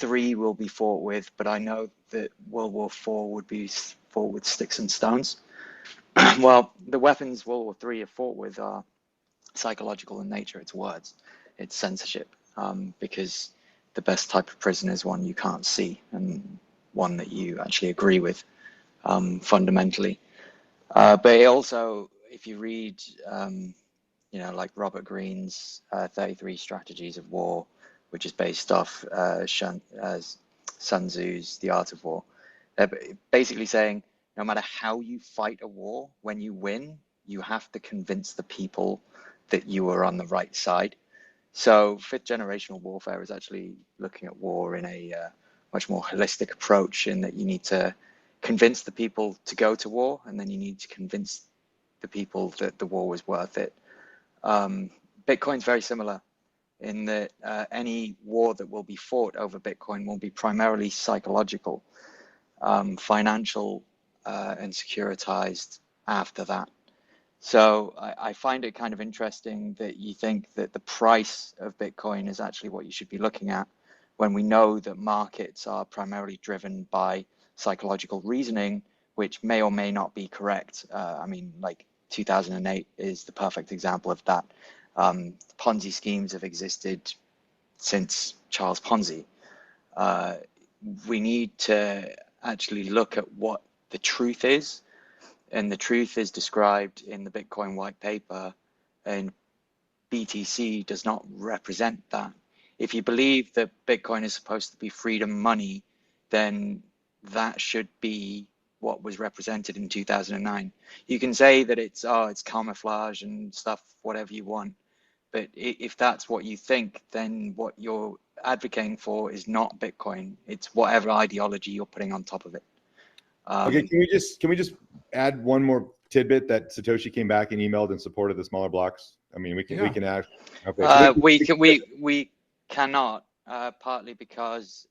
III will be fought with, but I know that World War IV would be fought with sticks and stones. Well, the weapons World War III are fought with are psychological in nature. It's words, it's censorship, because the best type of prison is one you can't see and one that you actually agree with fundamentally. But it also, if you read, you know, like Robert Greene's 33 Strategies of War, which is based off Sun Tzu's The Art of War, they're basically saying no matter how you fight a war, when you win, you have to convince the people that you are on the right side. So 5th generational warfare is actually looking at war in a much more holistic approach, in that you need to convince the people to go to war, and then you need to convince the people that the war was worth it. Bitcoin's very similar in that any war that will be fought over Bitcoin will be primarily psychological, financial, and securitized after that. So I find it kind of interesting that you think that the price of Bitcoin is actually what you should be looking at, when we know that markets are primarily driven by psychological reasoning, which may or may not be correct. I mean, like 2008 is the perfect example of that. Ponzi schemes have existed since Charles Ponzi. We need to actually look at what the truth is, and the truth is described in the Bitcoin white paper, and BTC does not represent that. If you believe that Bitcoin is supposed to be freedom money, then that should be what was represented in 2009. You can say that it's camouflage and stuff, whatever you want, but if that's what you think, then what you're advocating for is not Bitcoin. It's whatever ideology you're putting on top of it. Okay, can we just add one more tidbit that Satoshi came back and emailed in support of the smaller blocks? I mean, we can add. Okay, we cannot, partly because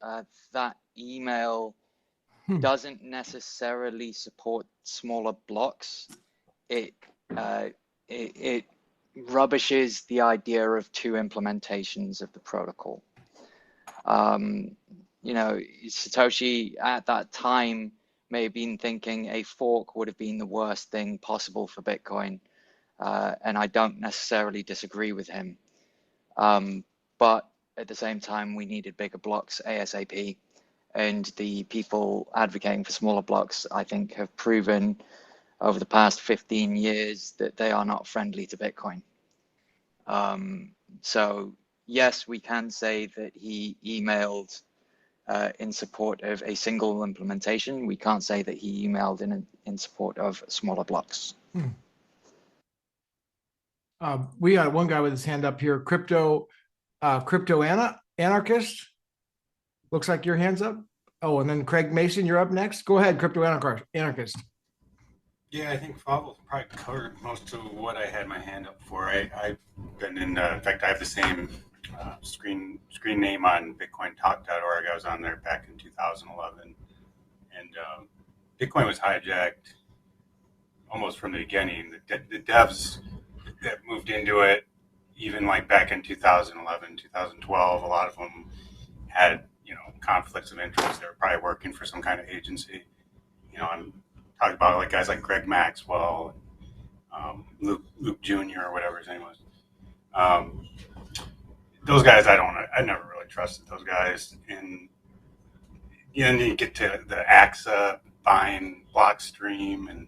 that email doesn't necessarily support smaller blocks. It rubbishes the idea of 2 implementations of the protocol. You know, Satoshi at that time may have been thinking a fork would have been the worst thing possible for Bitcoin, and I don't necessarily disagree with him. But at the same time, we needed bigger blocks ASAP, and the people advocating for smaller blocks, I think, have proven over the past 15 years that they are not friendly to Bitcoin. So yes, we can say that he emailed in support of a single implementation. We can't say that he emailed in support of smaller blocks. We got one guy with his hand up here. Crypto anarchist. Looks like your hand's up. Oh, and then Craig Mason, you're up next. Go ahead, crypto anarchist. Yeah, I think Pavel probably covered most of what I had my hand up for. I've been in fact, I have the same screen name on bitcointalk.org. I was on there back in 2011, and Bitcoin was hijacked almost from the beginning. The devs that moved into it, even like back in 2011, 2012, a lot of them had, conflicts of interest. They were probably working for some kind of agency. I'm talking about like guys like Greg Maxwell, Luke Jr. or whatever his name was. Those guys, I never really trusted those guys. And then you get to the AXA buying Blockstream and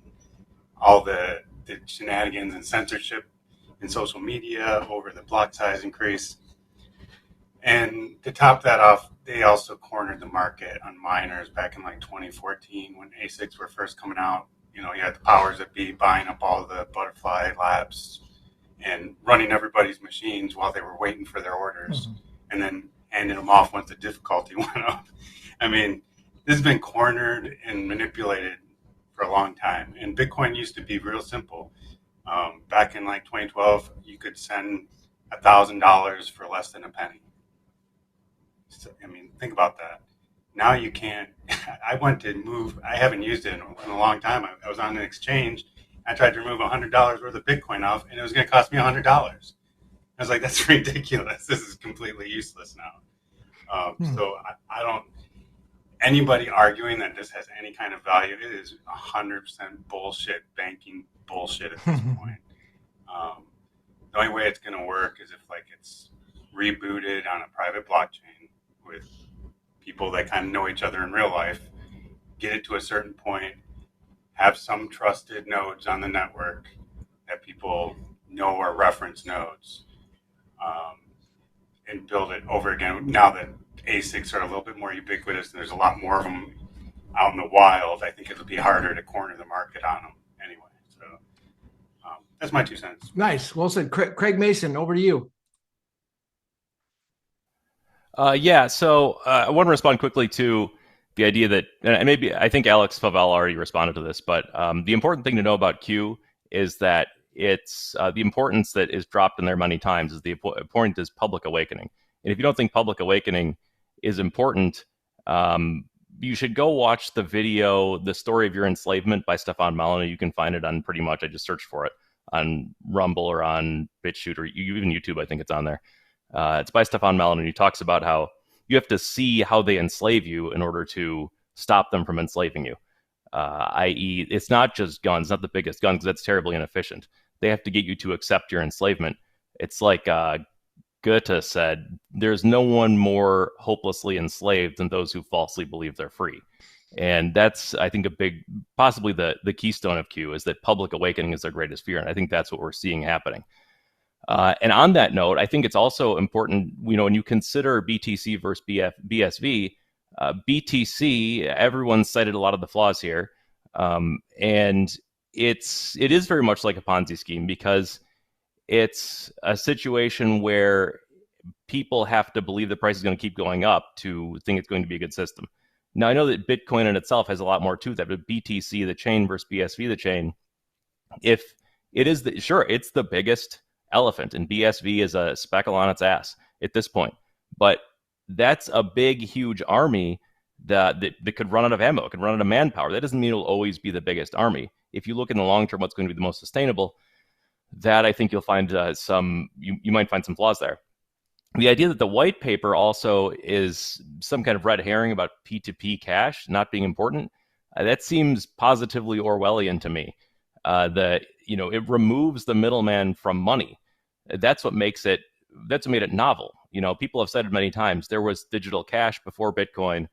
all the shenanigans and censorship in social media over the block size increase. And to top that off, they also cornered the market on miners back in like 2014 when ASICs were first coming out. You had the powers that be buying up all the Butterfly Labs and running everybody's machines while they were waiting for their orders, and then handing them off once the difficulty went up. I mean, this has been cornered and manipulated for a long time. And Bitcoin used to be real simple. Back in like 2012, you could send $1,000 for less than a penny. So, I mean, think about that. Now you can't. I went to move. I haven't used it in a long time. I was on an exchange. I tried to remove $100 worth of Bitcoin off, and it was going to cost me $100. I was like, that's ridiculous. This is completely useless now. So I don't. Anybody arguing that this has any kind of value, it is 100% bullshit, banking bullshit at this point. The only way it's going to work is if like it's rebooted on a private blockchain with people that kind of know each other in real life, get it to a certain point, have some trusted nodes on the network that people know are reference nodes, and build it over again. Now that ASICs are a little bit more ubiquitous and there's a lot more of them out in the wild, I think it'll be harder to corner the market on them anyway. So that's my 2 cents. Nice. Well said. Craig Mason, over to you. So I want to respond quickly to the idea that, and maybe I think Alex Favel already responded to this, but the important thing to know about Q is that it's the importance that is dropped in there many times is the point is public awakening. And if you don't think public awakening is important, you should go watch the video, The Story of Your Enslavement by Stefan Molyneux. You can find it on pretty much, I just searched for it on Rumble or on BitChute or even YouTube. I think it's on there. It's by Stefan Molyneux. He talks about how you have to see how they enslave you in order to stop them from enslaving you. I.e., it's not just guns, not the biggest guns, because that's terribly inefficient. They have to get you to accept your enslavement. It's like Goethe said, there's no one more hopelessly enslaved than those who falsely believe they're free. And that's, I think, a big, possibly the keystone of Q is that public awakening is their greatest fear. And I think that's what we're seeing happening. And on that note, I think it's also important, when you consider BTC versus BSV, BTC, everyone cited a lot of the flaws here. And it is very much like a Ponzi scheme because it's a situation where people have to believe the price is going to keep going up to think it's going to be a good system. Now, I know that Bitcoin in itself has a lot more to that, but BTC, the chain, versus BSV, the chain, if it is, it's the biggest elephant, and BSV is a speckle on its ass at this point. But that's a big, huge army that could run out of ammo, could run out of manpower. That doesn't mean it'll always be the biggest army. If you look in the long term, what's going to be the most sustainable, that I think you'll find you might find some flaws there. The idea that the white paper also is some kind of red herring about P2P cash not being important, that seems positively Orwellian to me. It removes the middleman from money. That's what made it novel. People have said it many times. There was digital cash before Bitcoin.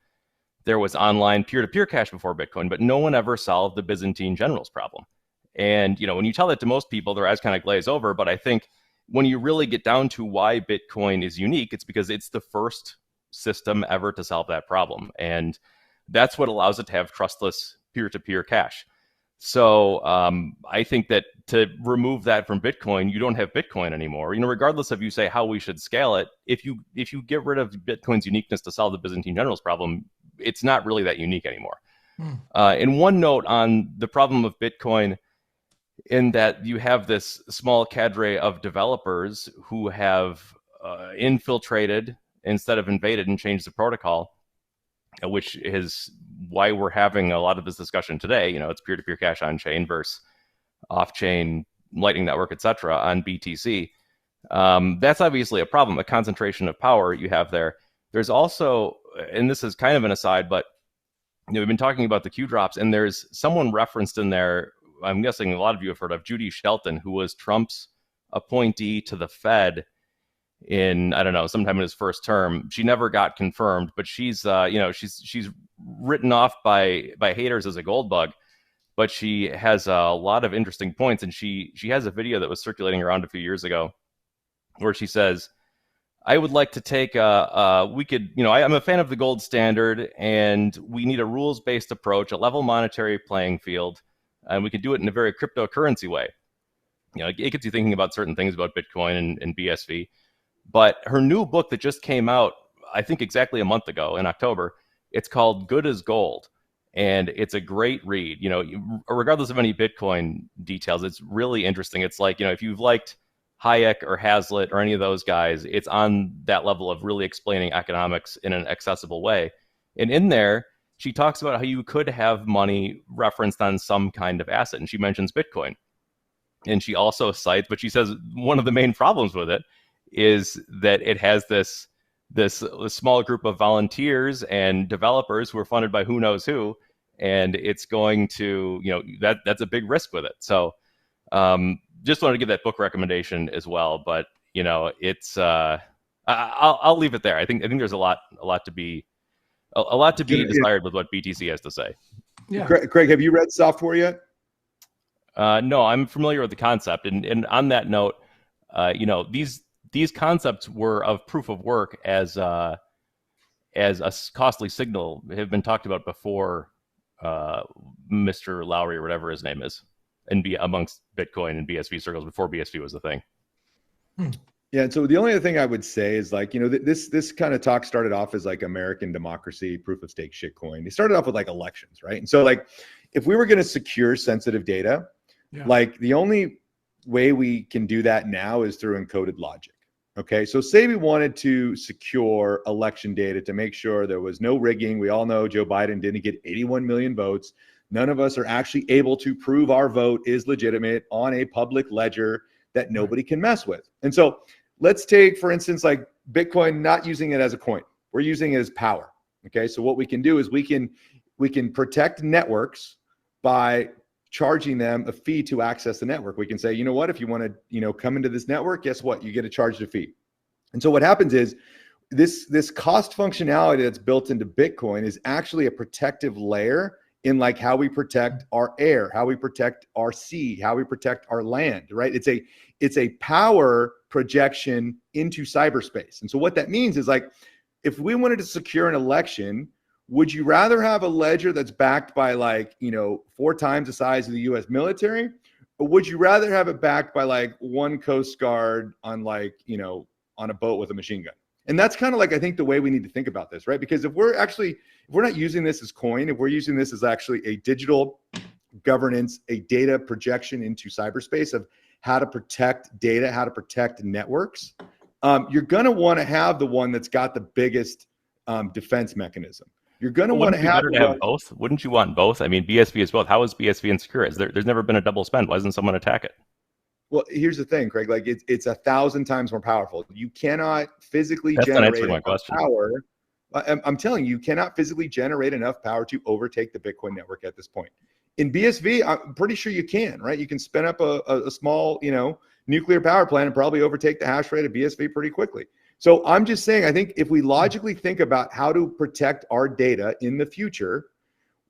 There was online peer-to-peer cash before Bitcoin, but no one ever solved the Byzantine generals problem. And, when you tell that to most people, their eyes kind of glaze over. But I think when you really get down to why Bitcoin is unique, it's because it's the first system ever to solve that problem. And that's what allows it to have trustless peer-to-peer cash. So I think that to remove that from Bitcoin, you don't have Bitcoin anymore. Regardless of you say how we should scale it, if you get rid of Bitcoin's uniqueness to solve the Byzantine generals problem, it's not really that unique anymore. And one note on the problem of Bitcoin, in that you have this small cadre of developers who have infiltrated instead of invaded and changed the protocol, which is why we're having a lot of this discussion today. It's peer-to-peer cash on-chain versus off-chain Lightning Network, etc., on BTC. That's obviously a problem, a concentration of power you have there. There's also, and this is kind of an aside, but we've been talking about the Q drops, and there's someone referenced in there, I'm guessing a lot of you have heard of, Judy Shelton, who was Trump's appointee to the Fed in, I don't know, sometime in his first term. She never got confirmed, but she's she's written off by haters as a gold bug, but she has a lot of interesting points. And she has a video that was circulating around a few years ago where she says, I would like to take I'm a fan of the gold standard, and we need a rules-based approach, a level monetary playing field, and we can do it in a very cryptocurrency way. It gets you thinking about certain things about Bitcoin and BSV. But her new book that just came out, I think exactly a month ago in October, it's called Good as Gold. And it's a great read. Regardless of any Bitcoin details, it's really interesting. It's like, if you've liked Hayek or Hazlitt or any of those guys, it's on that level of really explaining economics in an accessible way. And in there, she talks about how you could have money referenced on some kind of asset. And she mentions Bitcoin. And she also cites, but she says one of the main problems with it is that it has this small group of volunteers and developers who are funded by who knows who, and it's going to, that's a big risk with it. So just wanted to give that book recommendation as well. But it's I'll leave it there. I think there's a lot to be desired with what BTC has to say. Yeah, Craig, have you read Software yet? No, I'm familiar with the concept, and on that note, these concepts were of proof of work as a costly signal have been talked about before. Mr. Lowry or whatever his name is, and be amongst Bitcoin and BSV circles before BSV was a thing. Yeah, and so the only other thing I would say is this kind of talk started off as American democracy, proof of stake shitcoin. They started off with elections, right? And so if we were going to secure sensitive data, the only way we can do that now is through encoded logic. Okay, so say we wanted to secure election data to make sure there was no rigging. We all know Joe Biden didn't get 81 million votes. None of us are actually able to prove our vote is legitimate on a public ledger that nobody can mess with. And so let's take, for instance, Bitcoin, not using it as a coin. We're using it as power. Okay, so what we can do is we can protect networks by charging them a fee to access the network. We can say, if you want to, come into this network, guess what? You get to charge a fee. And so what happens is this cost functionality that's built into Bitcoin is actually a protective layer in how we protect our air, how we protect our sea, how we protect our land, right? It's a power projection into cyberspace. And so what that means is if we wanted to secure an election, would you rather have a ledger that's backed by 4 times the size of the US military? Or would you rather have it backed by one Coast Guard on on a boat with a machine gun? And that's kind of I think the way we need to think about this, right? Because if we're not using this as coin, if we're using this as actually a digital governance, a data projection into cyberspace of how to protect data, how to protect networks, you're going to want to have the one that's got the biggest defense mechanism. You're going to want to have both. Wouldn't you want both? I mean, BSV is both. How is BSV insecure? There's never been a double spend. Why doesn't someone attack it? Well, here's the thing, Craig. It's 1,000 times more powerful. You cannot physically That's generate my enough question. power. I'm telling you, you cannot physically generate enough power to overtake the Bitcoin network at this point. In BSV, I'm pretty sure you can, right? You can spin up a small, nuclear power plant and probably overtake the hash rate of BSV pretty quickly. So I'm just saying, I think if we logically think about how to protect our data in the future,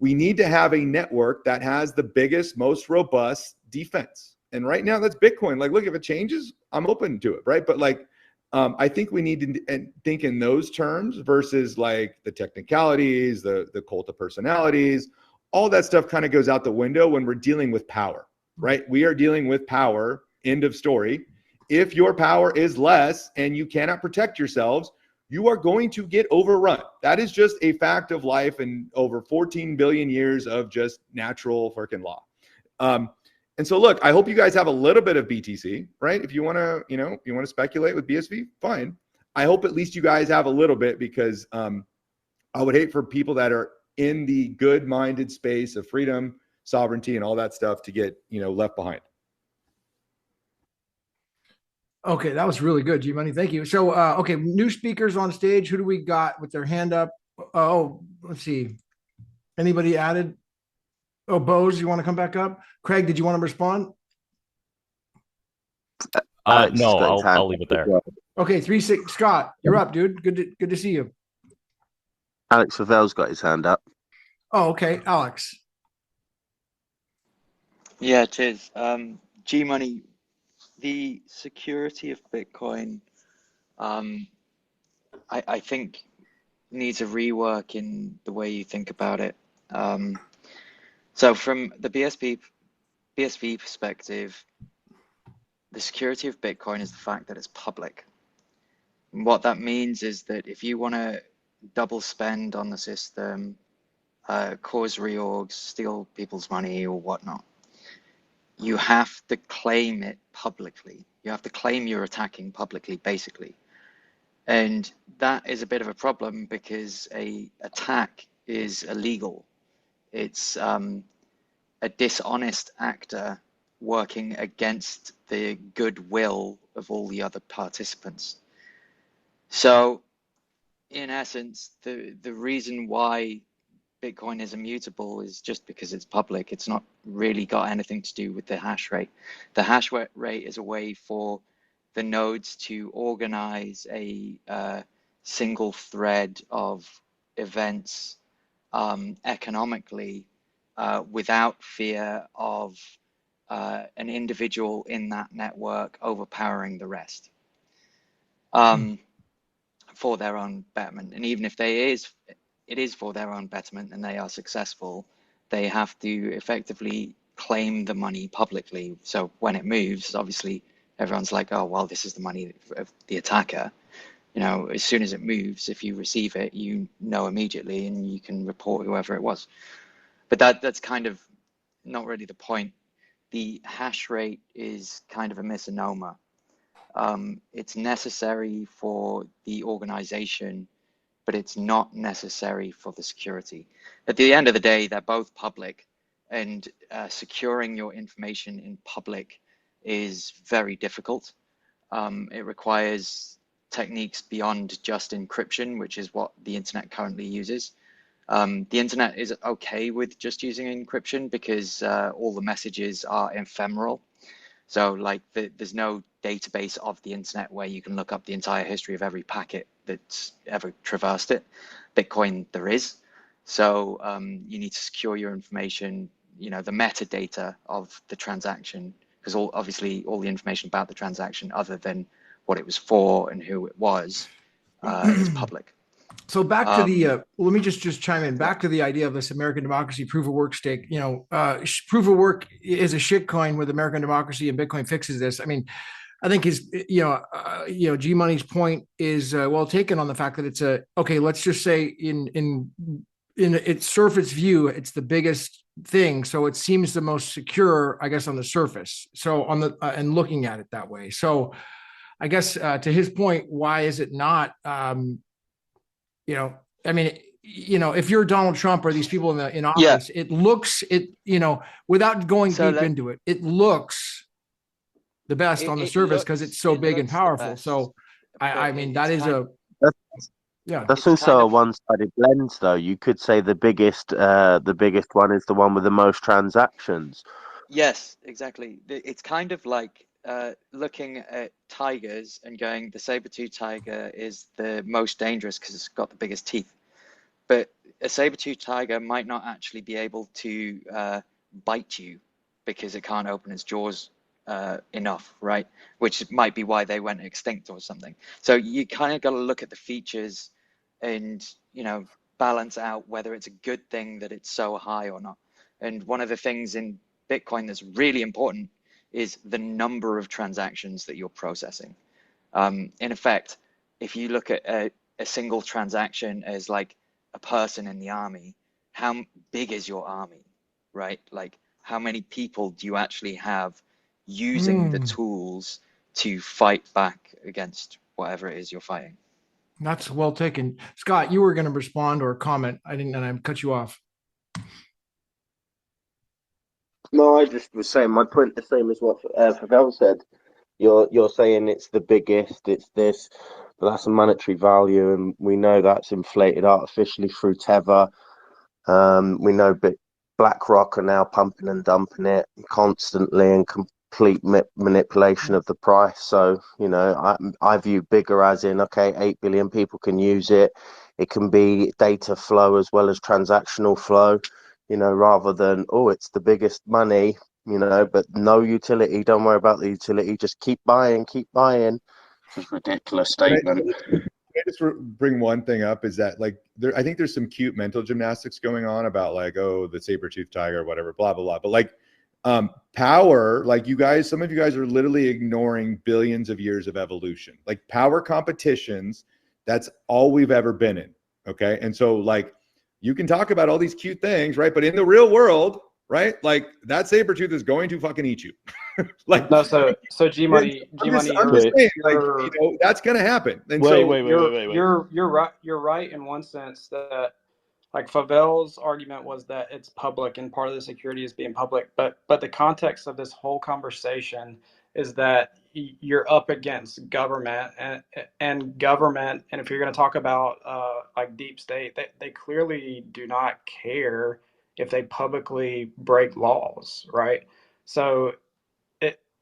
we need to have a network that has the biggest, most robust defense. And right now that's Bitcoin. Look, if it changes, I'm open to it, right? But I think we need to think in those terms versus the technicalities, the cult of personalities, all that stuff kind of goes out the window when we're dealing with power, right? We are dealing with power, end of story. If your power is less and you cannot protect yourselves, you are going to get overrun. That is just a fact of life and over 14 billion years of just natural freaking law. And so look, I hope you guys have a little bit of BTC, right? If you want to, you want to speculate with BSV, fine. I hope at least you guys have a little bit because I would hate for people that are in the good-minded space of freedom, sovereignty, and all that stuff to get, left behind. Okay, that was really good, Gmoney. Thank you. So, okay, new speakers on stage. Who do we got with their hand up? Oh, let's see. Anybody added? Oh, Bose, you want to come back up? Craig, did you want to respond? Alex has No, got his hand I'll leave it up as there. well. Okay, 3-6. Scott, you're up, dude. Good to see you. Alex Favell's got his hand up. Oh, okay, Alex. Yeah, cheers. Gmoney, the security of Bitcoin, I think needs a rework in the way you think about it. So from the BSV perspective, the security of Bitcoin is the fact that it's public. And what that means is that if you want to double spend on the system, cause reorgs, steal people's money or whatnot, you have to claim it publicly. You have to claim you're attacking publicly, basically. And that is a bit of a problem because a attack is illegal. It's a dishonest actor working against the goodwill of all the other participants. So in essence, the reason why Bitcoin is immutable is just because it's public. It's not really got anything to do with the hash rate. The hash rate is a way for the nodes to organize a single thread of events economically without fear of an individual in that network overpowering the rest for their own betterment. And even if it is for their own betterment and they are successful, they have to effectively claim the money publicly. So when it moves, obviously everyone's like, oh, well, this is the money of the attacker. You know, as soon as it moves, if you receive it, you know immediately and you can report whoever it was. But that's kind of not really the point. The hash rate is kind of a misnomer. It's necessary for the organization, but it's not necessary for the security. At the end of the day, they're both public, and securing your information in public is very difficult. It requires techniques beyond just encryption, which is what the internet currently uses. The internet is okay with just using encryption because all the messages are ephemeral. So like there's no database of the internet where you can look up the entire history of every packet that's ever traversed it. Bitcoin, there is. So you need to secure your information, you know, the metadata of the transaction, because obviously all the information about the transaction other than what it was for and who it was is public. So back to the let me just chime in. Back to the idea of this American democracy proof of work stake. You know, proof of work is a shitcoin with American democracy, and Bitcoin fixes this. I mean, I think his Gmoney's point is well taken on the fact that it's a okay. Let's just say in its surface view, it's the biggest thing, so it seems the most secure, I guess, on the surface. So on the and looking at it that way. So I guess to his point, why is it not? I mean, if you're Donald Trump or these people in office, it looks without going deep into it, it looks the best on the surface because it's so big and powerful. So I mean, that is that's also a one-sided lens, though. You could say the biggest one is the one with the most transactions. Yes, exactly. It's kind of like looking at tigers and going, the saber-tooth tiger is the most dangerous because it's got the biggest teeth. But a saber-tooth tiger might not actually be able to bite you because it can't open its jaws enough, right? Which might be why they went extinct or something. So you kind of got to look at the features and, balance out whether it's a good thing that it's so high or not. And one of the things in Bitcoin that's really important is the number of transactions that you're processing. In effect, if you look at a single transaction as like a person in the army, how big is your army, right? Like how many people do you actually have using the tools to fight back against whatever it is you're fighting? That's well taken. Scott, you were going to respond or comment. I didn't, and I cut you off. No, I just was saying my point, the same as what Pavel said. You're saying it's the biggest, it's this, but that's a monetary value, and we know that's inflated artificially through Tether. We know BlackRock are now pumping and dumping it constantly, and complete manipulation of the price. So, I view bigger as in, okay, 8 billion people can use it. It can be data flow as well as transactional flow, rather than, oh, it's the biggest money, but no utility. Don't worry about the utility. Just keep buying, keep buying. Just ridiculous statement. I just bring one thing up is that I think there's some cute mental gymnastics going on about the saber-toothed tiger, whatever, blah, blah, blah. But power, some of you guys are literally ignoring billions of years of evolution. Power competitions, that's all we've ever been in. Okay. And so you can talk about all these cute things, right? But in the real world, right? That saber-tooth is going to fucking eat you. No, so Gmoney, I'm just saying, that's gonna happen. And wait. You're right. You're right in one sense that Favel's argument was that it's public and part of the security is being public. But the context of this whole conversation is that you're up against government and government. And if you're going to talk about deep state, they clearly do not care if they publicly break laws, right? So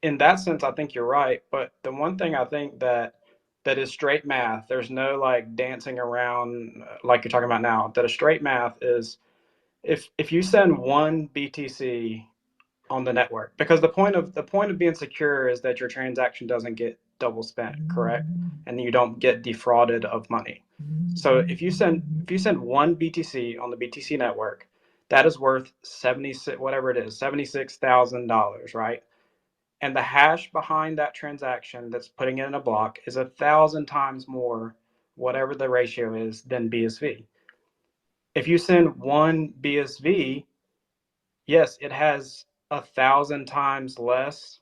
in that sense, I think you're right. But the one thing I think that is straight math, there's no dancing around like you're talking about now. That a straight math is if you send one BTC on the network, because the point of being secure is that your transaction doesn't get double spent, correct? And you don't get defrauded of money. So if you send one BTC on the BTC network, that is worth $76,000, right? And the hash behind that transaction that's putting it in a block is 1,000 times more, whatever the ratio is, than BSV. If you send one BSV, yes, it has 1,000 times less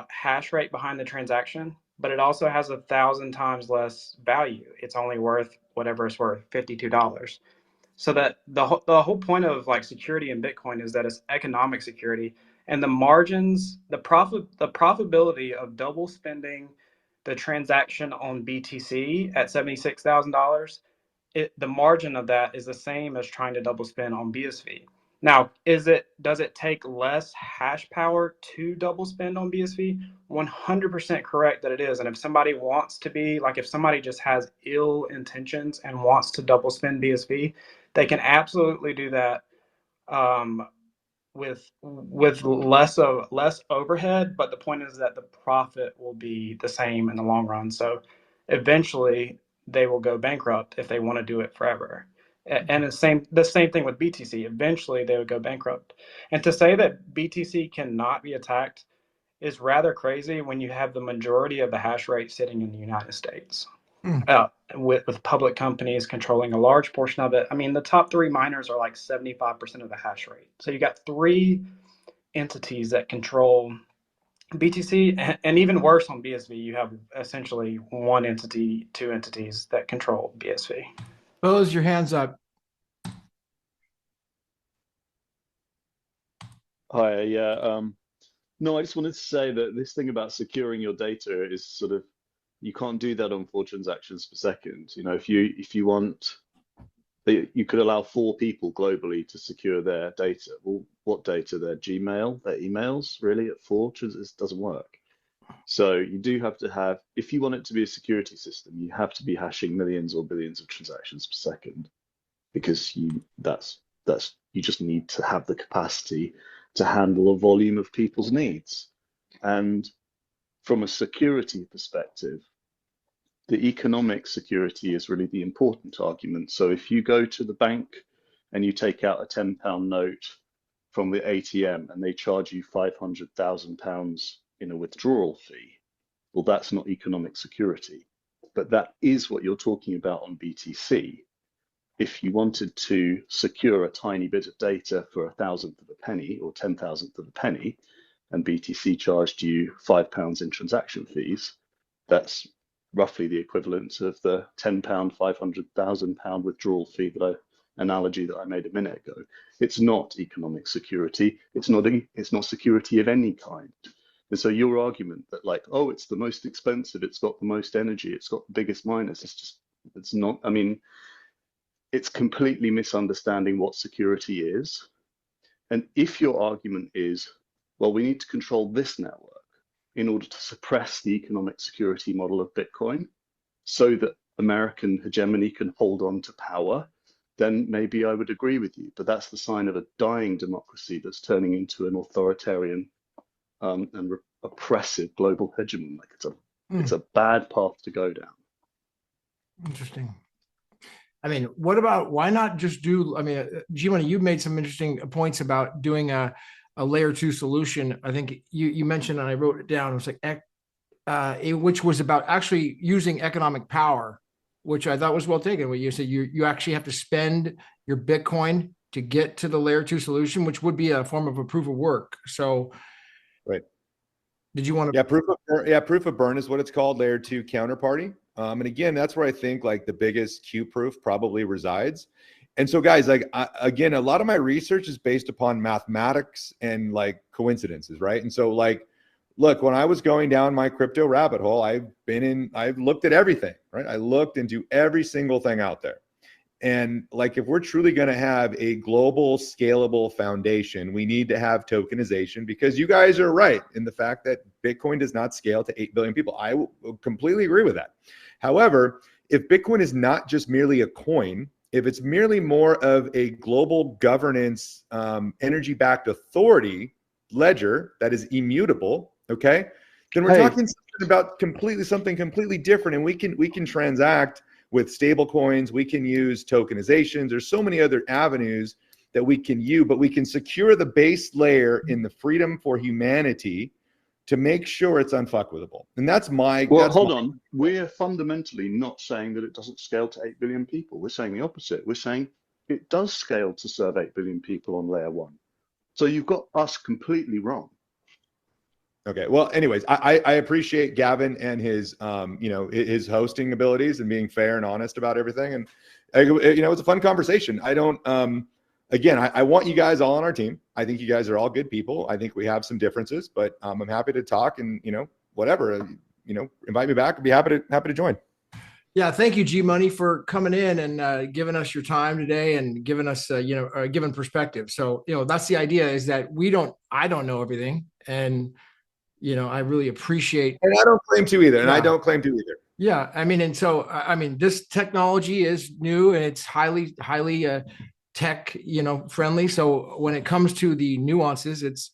hash rate behind the transaction, but it also has 1,000 times less value. It's only worth whatever it's worth, $52. So that the whole point of security in Bitcoin is that it's economic security, and the margins, the profitability of double spending the transaction on BTC at $76,000, the margin of that is the same as trying to double spend on BSV. Now, does it take less hash power to double spend on BSV? 100% correct that it is. And if somebody wants to be if somebody just has ill intentions and wants to double spend BSV, they can absolutely do that with less overhead. But the point is that the profit will be the same in the long run. So eventually they will go bankrupt if they want to do it forever. And the same thing with BTC. Eventually they would go bankrupt. And to say that BTC cannot be attacked is rather crazy when you have the majority of the hash rate sitting in the United States. With public companies controlling a large portion of it. I mean, the top 3 miners are 75% of the hash rate. So you got 3 entities that control BTC, and even worse on BSV, you have essentially 1 entity, 2 entities that control BSV. Pose your hands up. Hi, yeah. No, I just wanted to say that this thing about securing your data is sort of, you can't do that on 4 transactions per second. If you want, you could allow 4 people globally to secure their data. Well, what data? Their Gmail, their emails, really at 4? It doesn't work. So you do have to have, if you want it to be a security system, you have to be hashing millions or billions of transactions per second, because you just need to have the capacity to handle a volume of people's needs. And from a security perspective, the economic security is really the important argument. So if you go to the bank and you take out a £10 note from the ATM and they charge you £500,000 in a withdrawal fee, well, that's not economic security. But that is what you're talking about on BTC. If you wanted to secure a tiny bit of data for 1,000th of a penny or 10,000th of a penny, and BTC charged you £5 in transaction fees, that's roughly the equivalent of the £10, £500,000 withdrawal fee analogy that I made a minute ago. It's not economic security. It's not security of any kind. And so your argument that like, oh, it's the most expensive, it's got the most energy, it's got the biggest miners, it's not, I mean, it's completely misunderstanding what security is. And if your argument is, well, we need to control this network in order to suppress the economic security model of Bitcoin so that American hegemony can hold on to power, then maybe I would agree with you. But that's the sign of a dying democracy that's turning into an authoritarian and oppressive global hegemon. Like it's a bad path to go down. Interesting. I mean, what about, why not just do, I mean, Gmoney, you made some interesting points about doing a layer 2 solution. I think you mentioned, and I wrote it down, it was like, which was about actually using economic power, which I thought was well taken. Where you said you actually have to spend your Bitcoin to get to the layer 2 solution, which would be a form of a proof of work. So, right. Did you want to? Proof of burn is what it's called, layer 2 counterparty. And again, that's where I think like the biggest Q proof probably resides. And so guys, like, again, a lot of my research is based upon mathematics and like coincidences, right? And so like, look, when I was going down my crypto rabbit hole, I've looked at everything, right? I looked into every single thing out there. And like, if we're truly going to have a global scalable foundation, we need to have tokenization, because you guys are right in the fact that Bitcoin does not scale to 8 billion people. I completely agree with that. However, if Bitcoin is not just merely a coin, if it's merely more of a global governance, energy-backed authority ledger that is immutable, okay, then we're talking about something completely different, and we can transact with stable coins. We can use tokenizations. There's so many other avenues that we can use, but we can secure the base layer in the freedom for humanity to make sure it's unfuckwithable. And that's my— hold on. We're fundamentally not saying that it doesn't scale to 8 billion people. We're saying the opposite. We're saying it does scale to serve 8 billion people on layer 1. So you've got us completely wrong. Okay. Well, anyways, I appreciate Gavin and his, his hosting abilities and being fair and honest about everything. And, it's a fun conversation. I don't, again, I want you guys all on our team. I think you guys are all good people. I think we have some differences, but I'm happy to talk and, whatever, invite me back. I'd be happy to join. Yeah. Thank you, Gmoney, for coming in and giving us your time today and giving us, a given perspective. So, that's the idea, is that I don't know everything. And, I really appreciate. And I don't claim to either. And I don't claim to either. Yeah. I mean, and so, this technology is new and it's highly, tech, friendly. So when it comes to the nuances, it's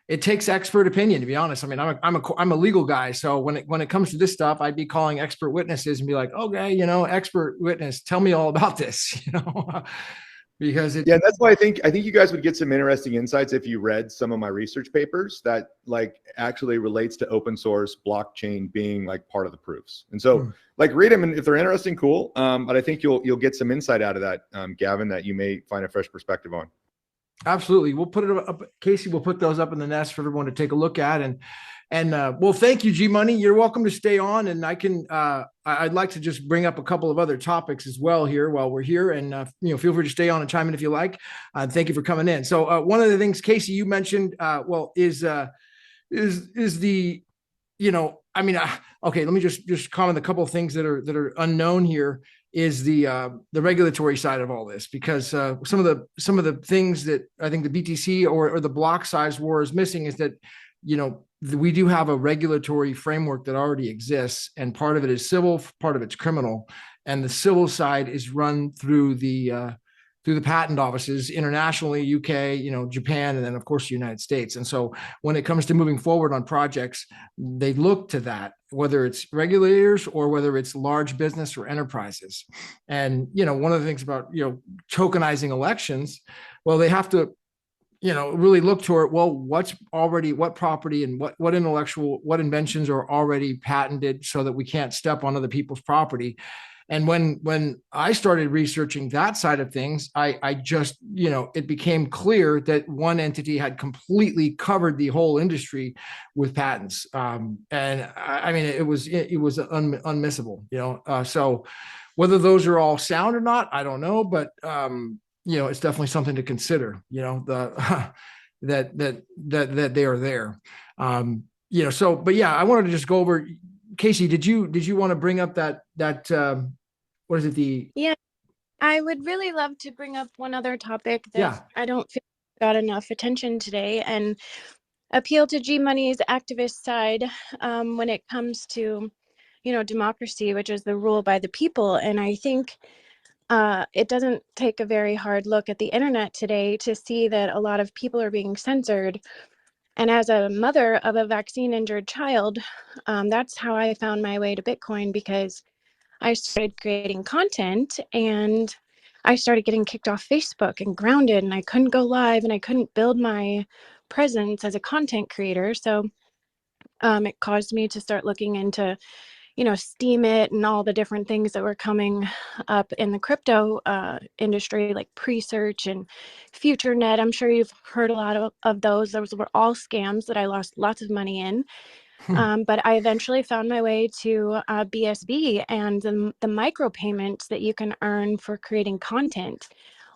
it takes expert opinion, to be honest. I mean, I'm a legal guy. So when it comes to this stuff, I'd be calling expert witnesses and be like, okay, expert witness, tell me all about this, because that's why I think you guys would get some interesting insights if you read some of my research papers that like actually relates to open source blockchain being like part of the proofs. And so like read them, and if they're interesting, cool. But I think you'll get some insight out of that, Gavin, that you may find a fresh perspective on. Absolutely. We'll put it up. Casey will put those up in the nest for everyone to take a look at. And well, thank you, Gmoney. You're welcome to stay on, and I'd like to just bring up a couple of other topics as well here while we're here, and feel free to stay on and chime in if you like. Thank you for coming in. So one of the things, Casey, you mentioned, is the, okay, let me just comment a couple of things that are unknown here. Is the regulatory side of all this, because some of the things that I think the BTC or the block size war is missing is that, we do have a regulatory framework that already exists, and part of it is civil, part of it's criminal, and the civil side is run through the patent offices internationally, UK, Japan, and then of course the United States. And so when it comes to moving forward on projects, they look to that, whether it's regulators or whether it's large business or enterprises. And, one of the things about, tokenizing elections, well, they have to, really look toward, well, what property and what inventions are already patented so that we can't step on other people's property. And when I started researching that side of things, I just, it became clear that one entity had completely covered the whole industry with patents. And I mean, it was unmissable, so whether those are all sound or not, I don't know, but, it's definitely something to consider. that they are there. So, but yeah, I wanted to just go over. Casey, did you want to bring up that what is it? Yeah, I would really love to bring up one other topic that Yeah. I don't feel got enough attention today, and appeal to Gmoney's activist side when it comes to, democracy, which is the rule by the people. And I think it doesn't take a very hard look at the internet today to see that a lot of people are being censored. And as a mother of a vaccine injured child, that's how I found my way to Bitcoin, because I started creating content and I started getting kicked off Facebook and grounded, and I couldn't go live and I couldn't build my presence as a content creator. So it caused me to start looking into, Steam It and all the different things that were coming up in the crypto industry, like Presearch and FutureNet. I'm sure you've heard a lot of those. Those were all scams that I lost lots of money in. But I eventually found my way to BSB and the micropayments that you can earn for creating content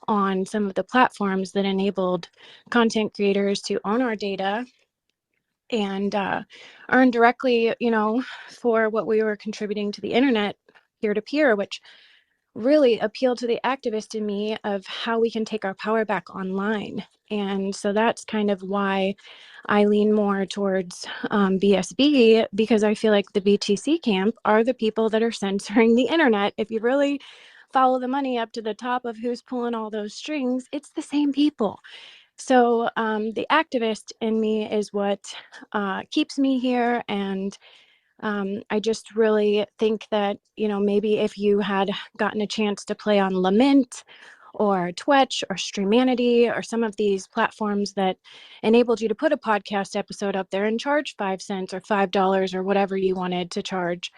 on some of the platforms that enabled content creators to own our data and earn directly, for what we were contributing to the internet peer to peer, which really appealed to the activist in me of how we can take our power back online. And so that's kind of why I lean more towards BSB, because I feel like the BTC camp are the people that are censoring the internet. If you really follow the money up to the top of who's pulling all those strings, it's the same people. So the activist in me is what keeps me here. And I just really think that, maybe if you had gotten a chance to play on Lament or Twitch or Streamanity or some of these platforms that enabled you to put a podcast episode up there and charge 5 cents or $5 or whatever you wanted to charge,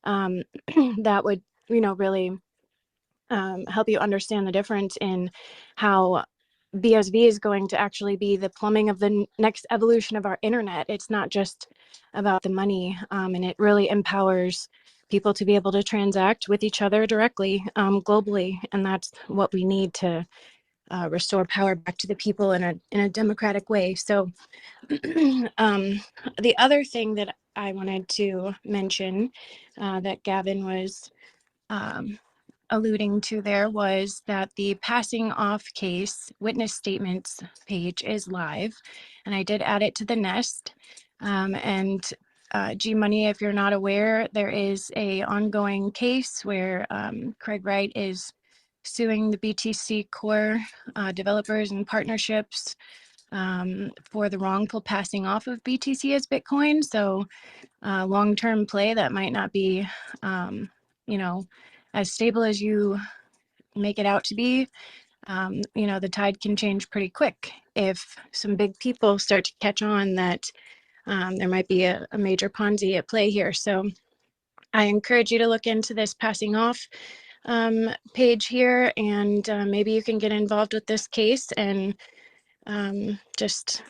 that would, really help you understand the difference in how BSV is going to actually be the plumbing of the next evolution of our internet. It's not just about the money, and it really empowers people to be able to transact with each other directly, globally, and that's what we need to restore power back to the people in a democratic way. So, the other thing that I wanted to mention that Gavin was alluding to there was that the passing off case witness statements page is live, and I did add it to the nest. And Gmoney, if you're not aware, there is a ongoing case where Craig Wright is suing the BTC Core developers and partnerships for the wrongful passing off of BTC as Bitcoin. So long-term play that might not be, as stable as you make it out to be. The tide can change pretty quick if some big people start to catch on that there might be a major Ponzi at play here. So I encourage you to look into this passing off page here, and maybe you can get involved with this case. And just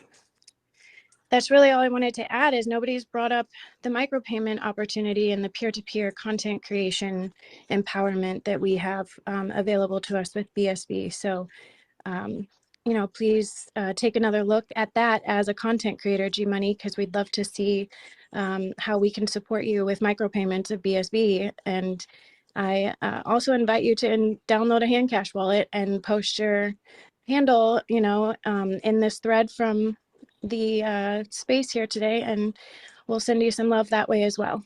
that's really all I wanted to add, is nobody's brought up the micropayment opportunity and the peer-to-peer content creation empowerment that we have available to us with BSB. So, please take another look at that as a content creator, Gmoney, because we'd love to see how we can support you with micropayments of BSB. And I also invite you to download a Handcash wallet and post your handle, in this thread from the space here today, and we'll send you some love that way as well.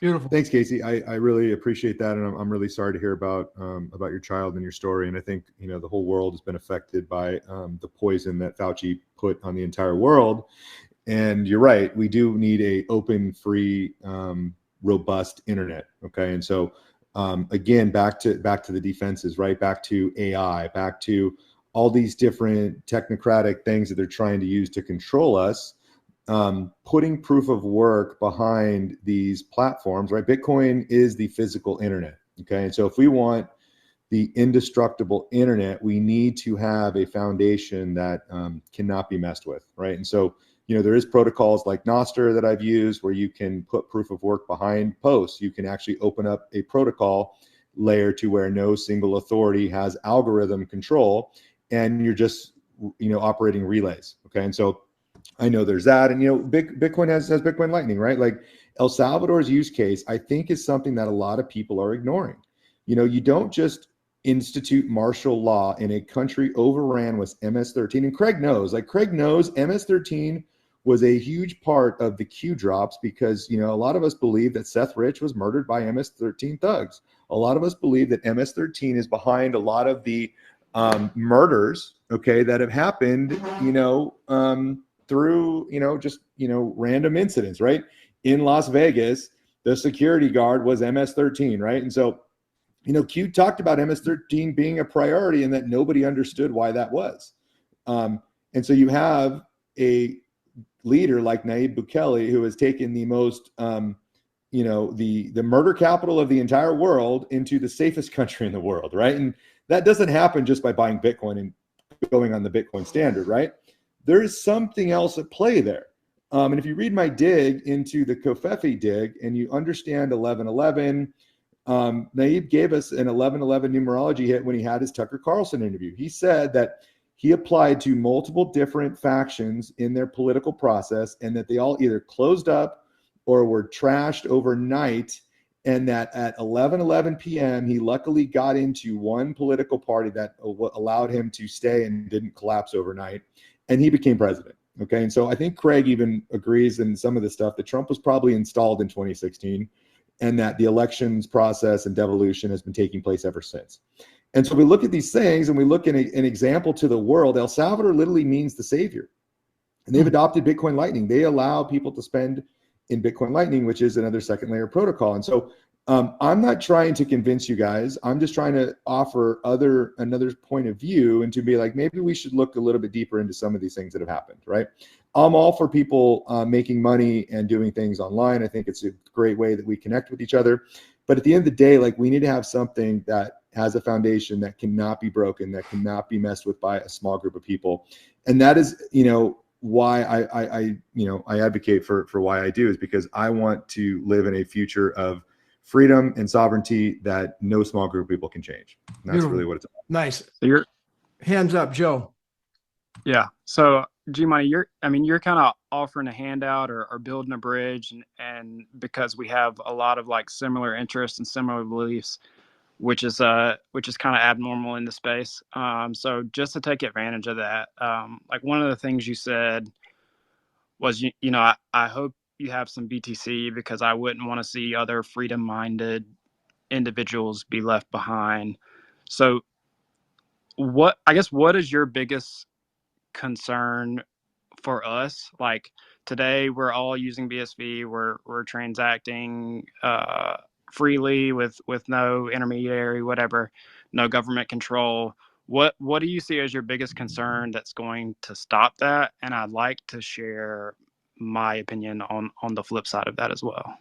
Beautiful. Thanks, Casey. I really appreciate that, and I'm really sorry to hear about your child and your story. And I think the whole world has been affected by the poison that Fauci put on the entire world. And you're right, we do need a open, free, robust internet. Okay, and so again, back to the defenses, right? Back to AI, back to all these different technocratic things that they're trying to use to control us. Putting proof of work behind these platforms, right? Bitcoin is the physical internet. Okay. And so if we want the indestructible internet, we need to have a foundation that cannot be messed with. Right. And so, there is protocols like Nostr that I've used where you can put proof of work behind posts. You can actually open up a protocol layer to where no single authority has algorithm control. And you're just operating relays. Okay. And so I know there's that. And, Bitcoin has Bitcoin Lightning, right? Like El Salvador's use case, I think, is something that a lot of people are ignoring. You don't just institute martial law in a country overran with MS-13. And Craig knows MS-13 was a huge part of the Q drops because, a lot of us believe that Seth Rich was murdered by MS-13 thugs. A lot of us believe that MS-13 is behind a lot of the murders, okay, that have happened, through, just, random incidents, right? In Las Vegas, the security guard was MS-13, right? And so, Q talked about MS-13 being a priority and that nobody understood why that was. And so you have a leader like Nayib Bukele who has taken the most, the murder capital of the entire world into the safest country in the world, right? And that doesn't happen just by buying Bitcoin and going on the Bitcoin standard, right? There is something else at play there. And if you read my dig into the Covfefe dig and you understand 1111, Nayib gave us an 1111 numerology hit when he had his Tucker Carlson interview. He said that he applied to multiple different factions in their political process and that they all either closed up or were trashed overnight, and that at 11:11 p.m. he luckily got into one political party that allowed him to stay and didn't collapse overnight, and he became president. Okay, and so I think Craig even agrees in some of the stuff that Trump was probably installed in 2016, and that the elections process and devolution has been taking place ever since. And so we look at these things and we look at an example to the world. El Salvador literally means the savior. And they've adopted Bitcoin Lightning. They allow people to spend in Bitcoin Lightning, which is another second layer protocol. And so I'm not trying to convince you guys. I'm just trying to offer another point of view and to be like, maybe we should look a little bit deeper into some of these things that have happened, right? I'm all for people making money and doing things online. I think it's a great way that we connect with each other. But at the end of the day, like, we need to have something that has a foundation that cannot be broken, that cannot be messed with by a small group of people. And that is, why I advocate for why I do, is because I want to live in a future of freedom and sovereignty that no small group of people can change. And that's Beautiful. really what it's about. Nice. So you're, Hands up, Joe. yeah. So Gmoney, you're kind of offering a handout or building a bridge, and because we have a lot of like similar interests and similar beliefs, which is kind of abnormal in the space. So just to take advantage of that, like one of the things you said was, I hope you have some BTC because I wouldn't want to see other freedom-minded individuals be left behind. So what is your biggest concern for us? Like today, we're all using BSV. We're transacting freely with no intermediary, whatever, no government control. What do you see as your biggest concern that's going to stop that? And I'd like to share my opinion on the flip side of that as well.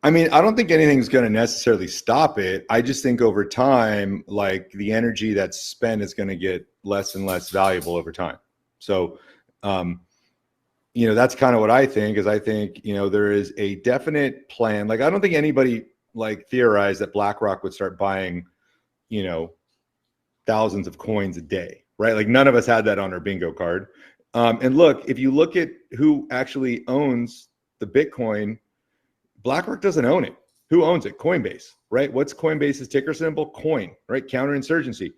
I mean, I don't think anything's going to necessarily stop it. I just think over time, like, the energy that's spent is going to get less and less valuable over time. So, that's kind of what I think, is I think, there is a definite plan. Like, I don't think anybody like theorized that BlackRock would start buying, thousands of coins a day, right? Like, none of us had that on our bingo card. And look, if you look at who actually owns the Bitcoin, BlackRock doesn't own it. Who owns it? Coinbase, right? What's Coinbase's ticker symbol? Coin, right? Counterinsurgency.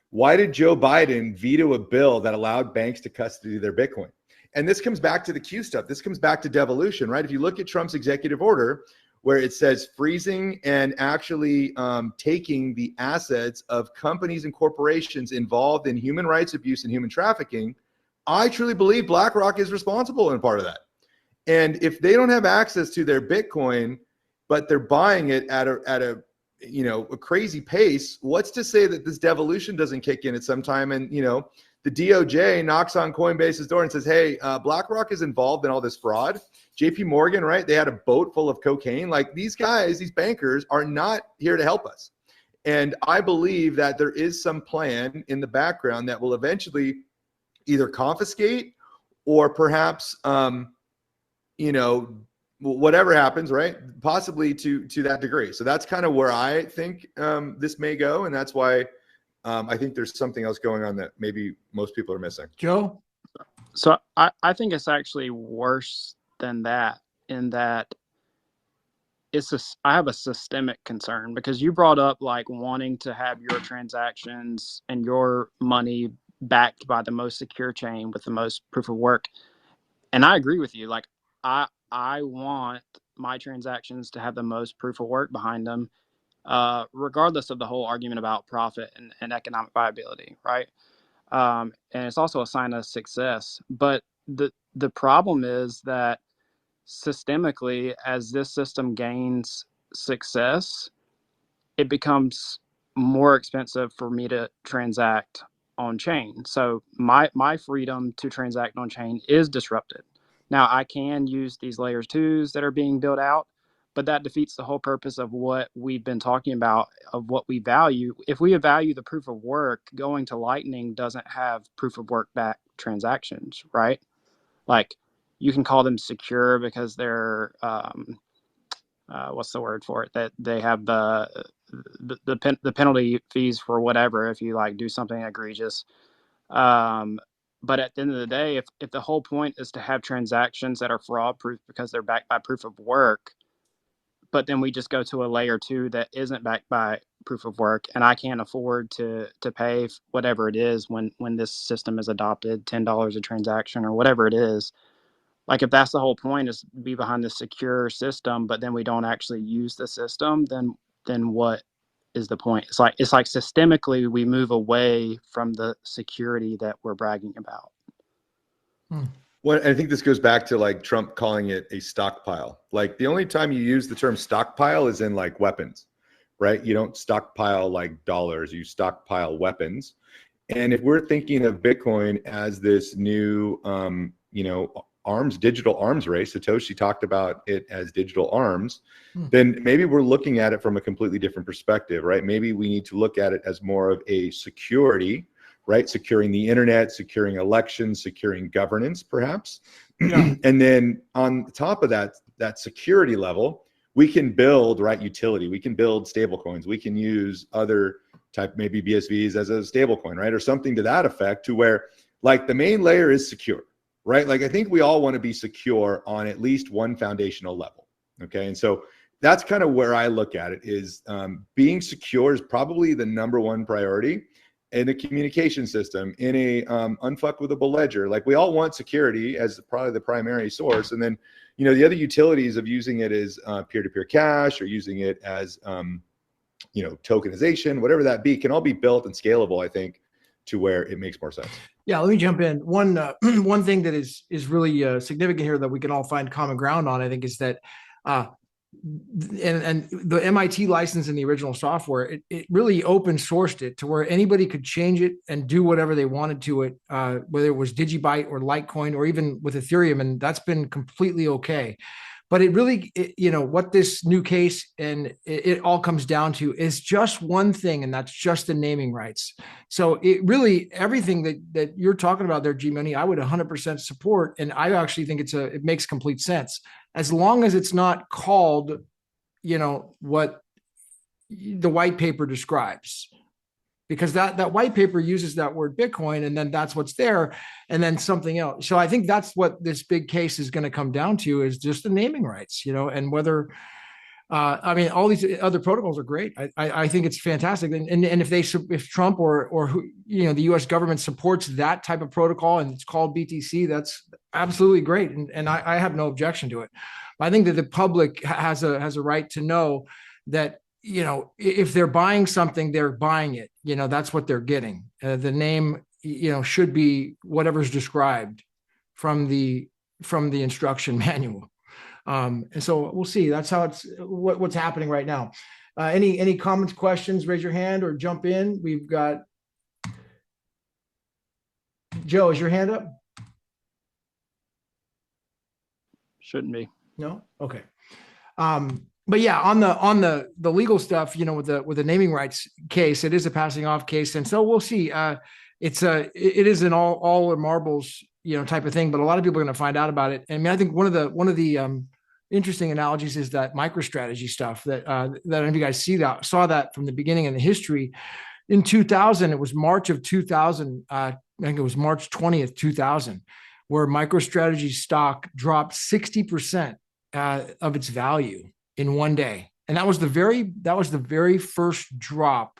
Why did Joe Biden veto a bill that allowed banks to custody their Bitcoin? And this comes back to the Q stuff. This comes back to devolution, right? If you look at Trump's executive order, where it says freezing and actually taking the assets of companies and corporations involved in human rights abuse and human trafficking, I truly believe BlackRock is responsible in part of that. And if they don't have access to their Bitcoin, but they're buying it at a crazy pace, what's to say that this devolution doesn't kick in at some time? And, the DOJ knocks on Coinbase's door and says, hey, BlackRock is involved in all this fraud. JP Morgan, right? They had a boat full of cocaine. Like, these guys, these bankers are not here to help us. And I believe that there is some plan in the background that will eventually either confiscate or perhaps, whatever happens, right? Possibly to that degree. So that's kind of where I think this may go. And that's why I think there's something else going on that maybe most people are missing. Joe? So I think it's actually worse than that, in that I have a systemic concern, because you brought up like wanting to have your transactions and your money backed by the most secure chain with the most proof of work. And I agree with you. Like I want my transactions to have the most proof of work behind them, regardless of the whole argument about profit and economic viability, right? And it's also a sign of success. But the problem is that systemically, as this system gains success, it becomes more expensive for me to transact on chain. So my freedom to transact on chain is disrupted. Now I can use these layer twos that are being built out, but that defeats the whole purpose of what we've been talking about, of what we value. If we value the proof of work, going to Lightning doesn't have proof of work back transactions, right? Like, you can call them secure because they're what's the word for it, that they have the penalty fees for whatever if you like do something egregious. But at the end of the day, if the whole point is to have transactions that are fraud proof because they're backed by proof of work, but then we just go to a layer two that isn't backed by proof of work, and I can't afford to pay whatever it is when this system is adopted, $10 a transaction or whatever it is. Like, if that's the whole point, is to be behind the secure system, but then we don't actually use the system, then what is the point? It's like systemically we move away from the security that we're bragging about. Well, I think this goes back to like Trump calling it a stockpile. Like, the only time you use the term stockpile is in like weapons, right? You don't stockpile like dollars, you stockpile weapons. And if we're thinking of Bitcoin as this new, digital arms race, Satoshi talked about it as digital arms, then maybe we're looking at it from a completely different perspective, right? Maybe we need to look at it as more of a security, right? Securing the internet, securing elections, securing governance, perhaps. Yeah. And then on top of that security level, we can build, right, utility. We can build stable coins. We can use other type, maybe BSVs as a stable coin, right? Or something to that effect, to where like the main layer is secure, right? Like, I think we all want to be secure on at least one foundational level. Okay. And so that's kind of where I look at it, is being secure is probably the number one priority in a communication system, in a unfuckable ledger. Like, we all want security as probably the primary source. And then, the other utilities of using it as peer-to-peer cash, or using it as, tokenization, whatever that be, can all be built and scalable, I think, to where it makes more sense. Yeah, let me jump in. One thing that is really significant here that we can all find common ground on, I think, is that and the MIT license in the original software, it really open sourced it to where anybody could change it and do whatever they wanted to it, whether it was Digibyte or Litecoin or even with Ethereum, and that's been completely okay. But it really, what this new case and it all comes down to is just one thing, and that's just the naming rights. So it really, everything that you're talking about there, Gmoney, I would 100% support, and I actually think it makes complete sense, as long as it's not called, what the white paper describes. Because that white paper uses that word Bitcoin, and then that's what's there, and then something else. So I think that's what this big case is going to come down to, is just the naming rights, and whether, all these other protocols are great. I think it's fantastic. And if Trump or the U.S. government supports that type of protocol and it's called BTC, that's absolutely great. And I have no objection to it. I think that the public has a right to know that, if they're buying something, they're buying it. That's what they're getting. The name, should be whatever's described from the instruction manual. And so we'll see. That's how what's happening right now. Any comments, questions? Raise your hand or jump in. We've got Joe. Is your hand up? Shouldn't be. No. Okay. But yeah, on the legal stuff, with the naming rights case, it is a passing off case, and so we'll see. It is an all or marbles, type of thing, but a lot of people are going to find out about it. I mean, I think one of the interesting analogies is that MicroStrategy stuff that I don't know if you guys saw that from the beginning in the history. in 2000, it was March of 2000. I think it was March 20th, 2000, where MicroStrategy stock dropped 60% of its value in one day. And that was the very first drop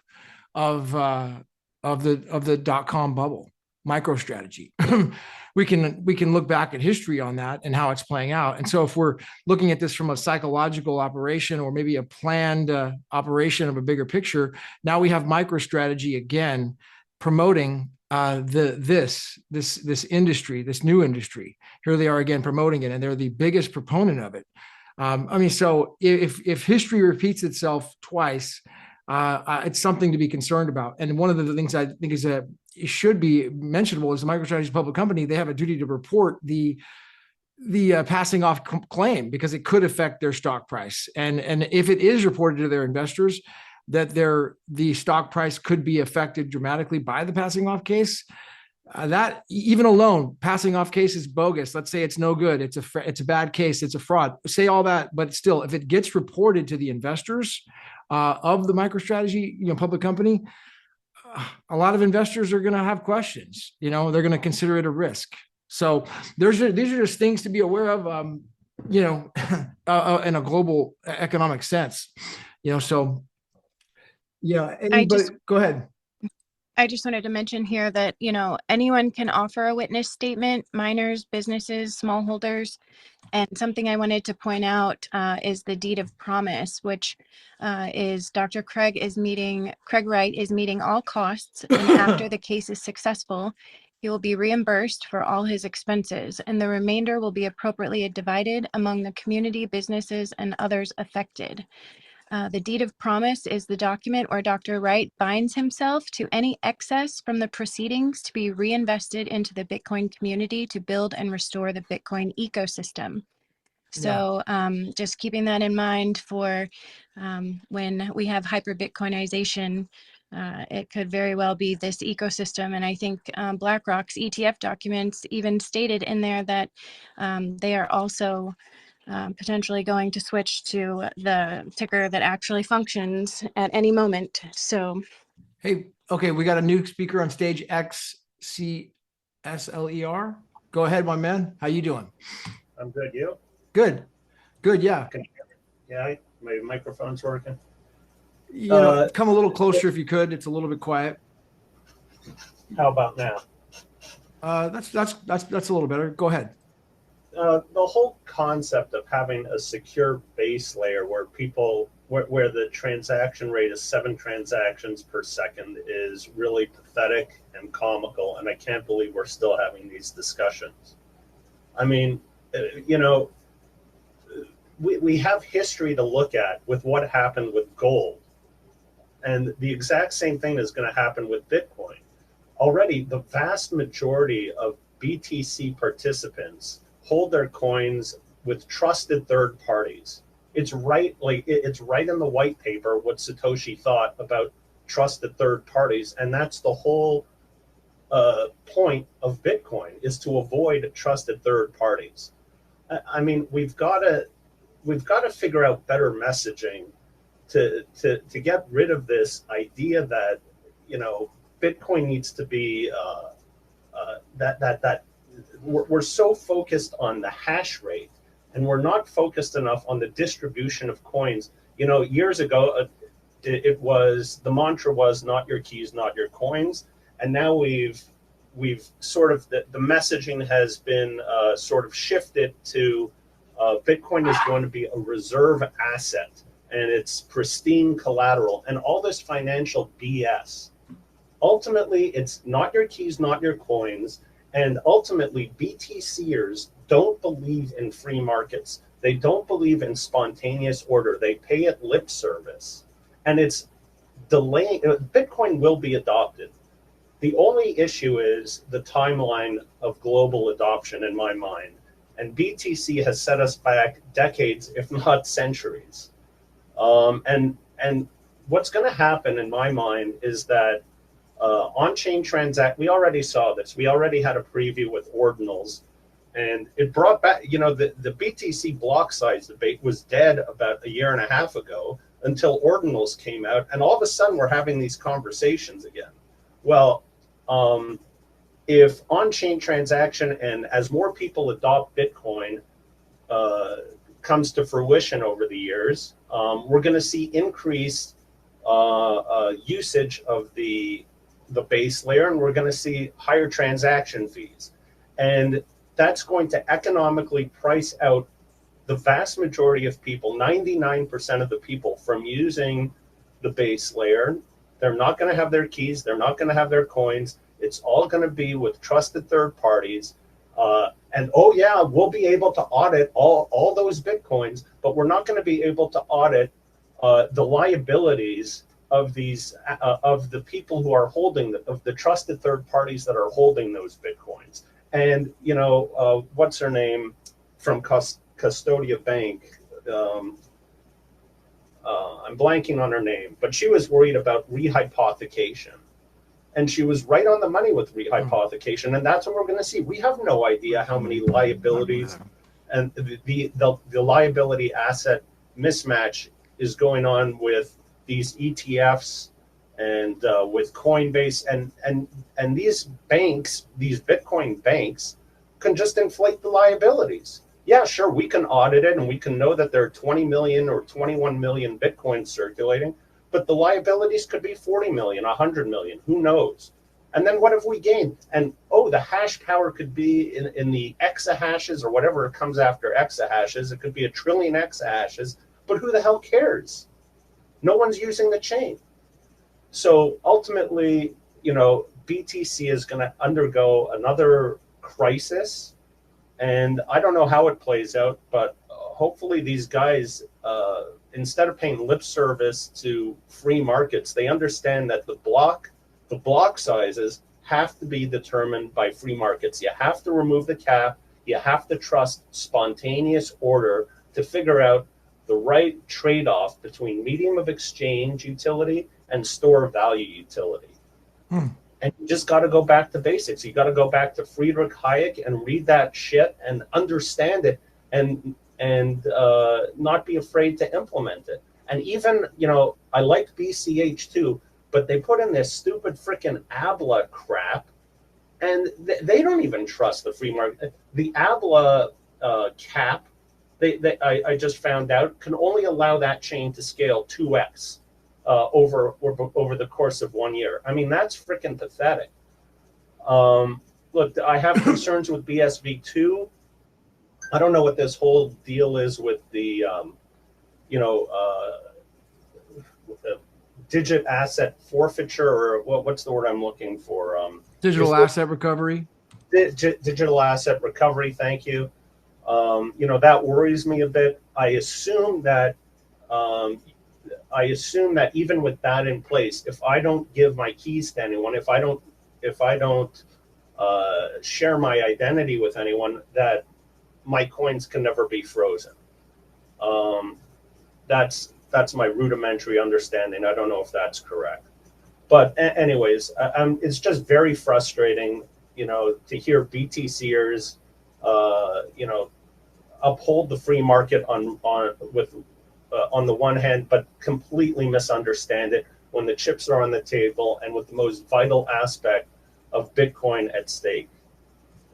of the dot-com bubble, MicroStrategy. we can look back at history on that and how it's playing out. And so if we're looking at this from a psychological operation or maybe a planned operation of a bigger picture, now we have MicroStrategy again promoting this industry, this new industry. Here they are again promoting it, and they're the biggest proponent of it. I mean, so if history repeats itself twice, it's something to be concerned about. And one of the things I think is that it should be mentionable is the MicroStrategy is a public company. They have a duty to report the passing off claim, because it could affect their stock price. And if it is reported to their investors that the stock price could be affected dramatically by the passing off case, that even alone, passing off case is bogus. Let's say it's no good. It's a bad case. It's a fraud. Say all that, but still, if it gets reported to the investors of the MicroStrategy, public company, a lot of investors are going to have questions. They're going to consider it a risk. So these are just things to be aware of, in a global economic sense. So yeah. Go ahead. I just wanted to mention here that, anyone can offer a witness statement, miners, businesses, smallholders. And something I wanted to point out is the deed of promise, which is Dr. Craig Wright is meeting all costs. And after the case is successful, he will be reimbursed for all his expenses, and the remainder will be appropriately divided among the community, businesses, and others affected. The deed of promise is the document where Dr. Wright binds himself to any excess from the proceedings to be reinvested into the Bitcoin community to build and restore the Bitcoin ecosystem. So just keeping that in mind for when we have hyper-Bitcoinization, it could very well be this ecosystem. And I think BlackRock's ETF documents even stated in there that they are also potentially going to switch to the ticker that actually functions at any moment. So, hey, okay, we got a new speaker on stage, XCSLER. Go ahead, my man. How you doing? I'm good. You? Good. Yeah. Can you hear me? Yeah, my microphone's working. Come a little closer if you could. It's a little bit quiet. How about now? That's a little better. Go ahead. The whole concept of having a secure base layer where where the transaction rate is 7 transactions per second is really pathetic and comical, and I can't believe we're still having these discussions. I mean, we have history to look at with what happened with gold, and the exact same thing is going to happen with Bitcoin. Already, the vast majority of BTC participants hold their coins with trusted third parties. It's right in the white paper what Satoshi thought about trusted third parties, and that's the whole point of Bitcoin, is to avoid trusted third parties. I mean, we've got to figure out better messaging to get rid of this idea that Bitcoin needs to be that we're so focused on the hash rate, and we're not focused enough on the distribution of coins. Years ago, the mantra was not your keys, not your coins, and now we've sort of the messaging has been sort of shifted to Bitcoin is going to be a reserve asset, and it's pristine collateral, and all this financial BS. Ultimately, it's not your keys, not your coins. And ultimately, BTCers don't believe in free markets. They don't believe in spontaneous order. They pay it lip service. And it's delaying. Bitcoin will be adopted. The only issue is the timeline of global adoption, in my mind. And BTC has set us back decades, if not centuries. And what's going to happen, in my mind, is that on-chain we already saw this. We already had a preview with ordinals, and it brought back, the BTC block size debate was dead about a year and a half ago, until ordinals came out, and all of a sudden we're having these conversations again. Well, if on-chain transaction and as more people adopt Bitcoin comes to fruition over the years, we're going to see increased usage of the base layer, and we're going to see higher transaction fees. And that's going to economically price out the vast majority of people, 99% of the people, from using the base layer. They're not going to have their keys. They're not going to have their coins. It's all going to be with trusted third parties. And oh yeah, we'll be able to audit all those Bitcoins, but we're not going to be able to audit the liabilities of these of the people who are holding of the trusted third parties that are holding those Bitcoins. And you know, what's her name from Custodia Bank? I'm blanking on her name, but she was worried about rehypothecation. And she was right on the money with rehypothecation, and that's what we're going to see. We have no idea how many liabilities and the liability asset mismatch is going on with these ETFs and with Coinbase, and these banks, these Bitcoin banks, can just inflate the liabilities. Yeah, sure, we can audit it and we can know that there are 20 million or 21 million Bitcoins circulating, but the liabilities could be 40 million, 100 million, who knows? And then what have we gained? And oh, the hash power could be in the exahashes or whatever comes after exahashes. It could be 1 trillion exahashes, but who the hell cares? No one's using the chain. So ultimately, you know, BTC is going to undergo another crisis. And I don't know how it plays out, but hopefully these guys, instead of paying lip service to free markets, they understand that the block sizes have to be determined by free markets. You have to remove the cap. You have to trust spontaneous order to figure out the right trade-off between medium of exchange utility and store value utility. And you just got to go back to basics. You got to go back to Friedrich Hayek and read that shit and understand it and not be afraid to implement it. And even, you know, I like BCH too, but they put in this stupid freaking ABLA crap, and they don't even trust the free market. The ABLA cap, I just found out, can only allow that chain to scale 2x. Over the course of 1 year. I mean, that's freaking pathetic. Look, I have concerns with BSV2. I don't know what this whole deal is with the, digit asset forfeiture, or what's the word I'm looking for? Digital asset recovery. Digital asset recovery. Thank you. That worries me a bit. I assume that even with that in place, if I don't give my keys to anyone, if I don't share my identity with anyone, that my coins can never be frozen. That's my rudimentary understanding. I don't know if that's correct, but anyways, it's just very frustrating, to hear BTCers, uphold the free market on the one hand, but completely misunderstand it when the chips are on the table and with the most vital aspect of Bitcoin at stake.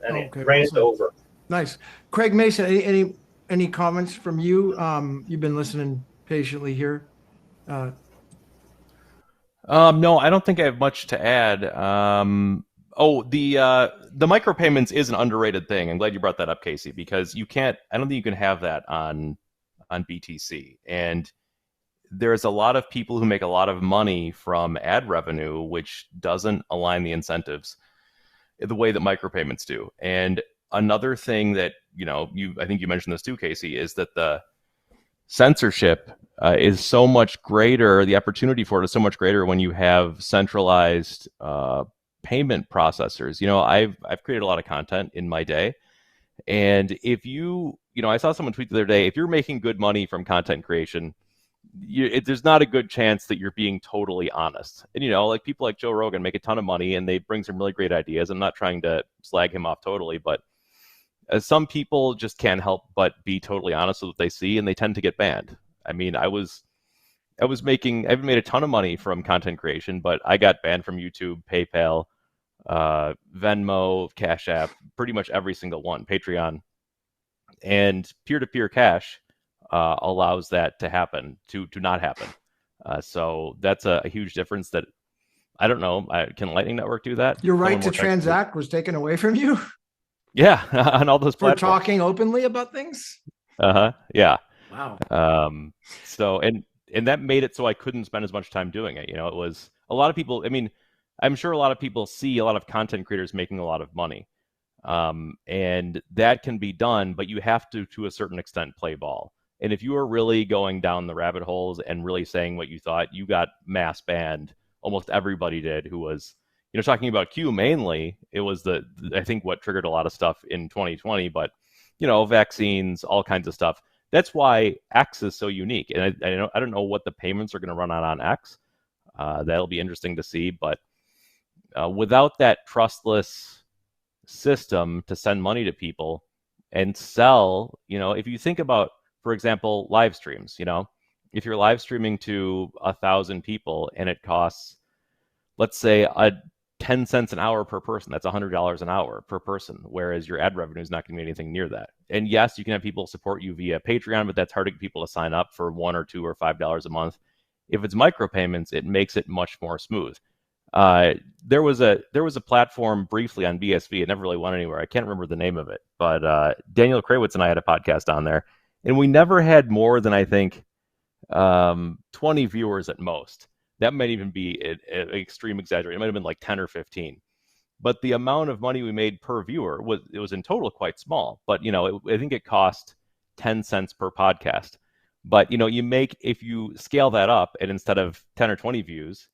And okay, rant over. Nice. Craig Mason, any comments from you? You've been listening patiently here. No, I don't think I have much to add. The micropayments is an underrated thing. I'm glad you brought that up, Casey, because I don't think you can have that on BTC. And there's a lot of people who make a lot of money from ad revenue, which doesn't align the incentives the way that micropayments do. And another thing that, I think you mentioned this too, Casey, is that the censorship is so much greater. The opportunity for it is so much greater when you have centralized payment processors. I've created a lot of content in my day. And if I saw someone tweet the other day, if you're making good money from content creation, there's not a good chance that you're being totally honest. And, like people like Joe Rogan make a ton of money and they bring some really great ideas. I'm not trying to slag him off totally, but some people just can't help but be totally honest with what they see, and they tend to get banned. I mean, I was haven't made a ton of money from content creation, but I got banned from YouTube, PayPal, Venmo, Cash App, pretty much every single one, Patreon. And peer-to-peer cash allows that to happen, to not happen. So that's a huge difference that I don't know. Can Lightning Network do that? Your right to transact was taken away from you? Yeah, on all those for platforms. talking openly about things? Yeah. Wow. So and that made it so I couldn't spend as much time doing it. You know, it was a lot of people. I mean, I'm sure a lot of people see a lot of content creators making a lot of money. And that can be done, but you have to a certain extent, play ball. And if you are really going down the rabbit holes and really saying what you thought, you got mass banned. Almost everybody did who was, you know, talking about Q mainly. It was I think what triggered a lot of stuff in 2020, but, you know, vaccines, all kinds of stuff. That's why X is so unique. And I don't know what the payments are going to run on X. That'll be interesting to see. But without that trustless system to send money to people and sell, you know, if you think about, for example, live streams, you know, if you're live streaming to 1,000 people and it costs, let's say, 10 cents an hour per person, that's $100 an hour per person, whereas your ad revenue is not going to be anything near that. And yes, you can have people support you via Patreon, but that's hard to get people to sign up for $1 or $2 or $5 a month. If it's micropayments, it makes it much more smooth. There was a platform briefly on BSV. It never really went anywhere. I can't remember the name of it, but Daniel Krawitz and I had a podcast on there, and we never had more than, I think, 20 viewers at most. That might even be an extreme exaggeration. It might have been like 10 or 15. But the amount of money we made per viewer was in total quite small. But, you know, I think it cost 10 cents per podcast. But, you know, if you scale that up and instead of 10 or 20 views,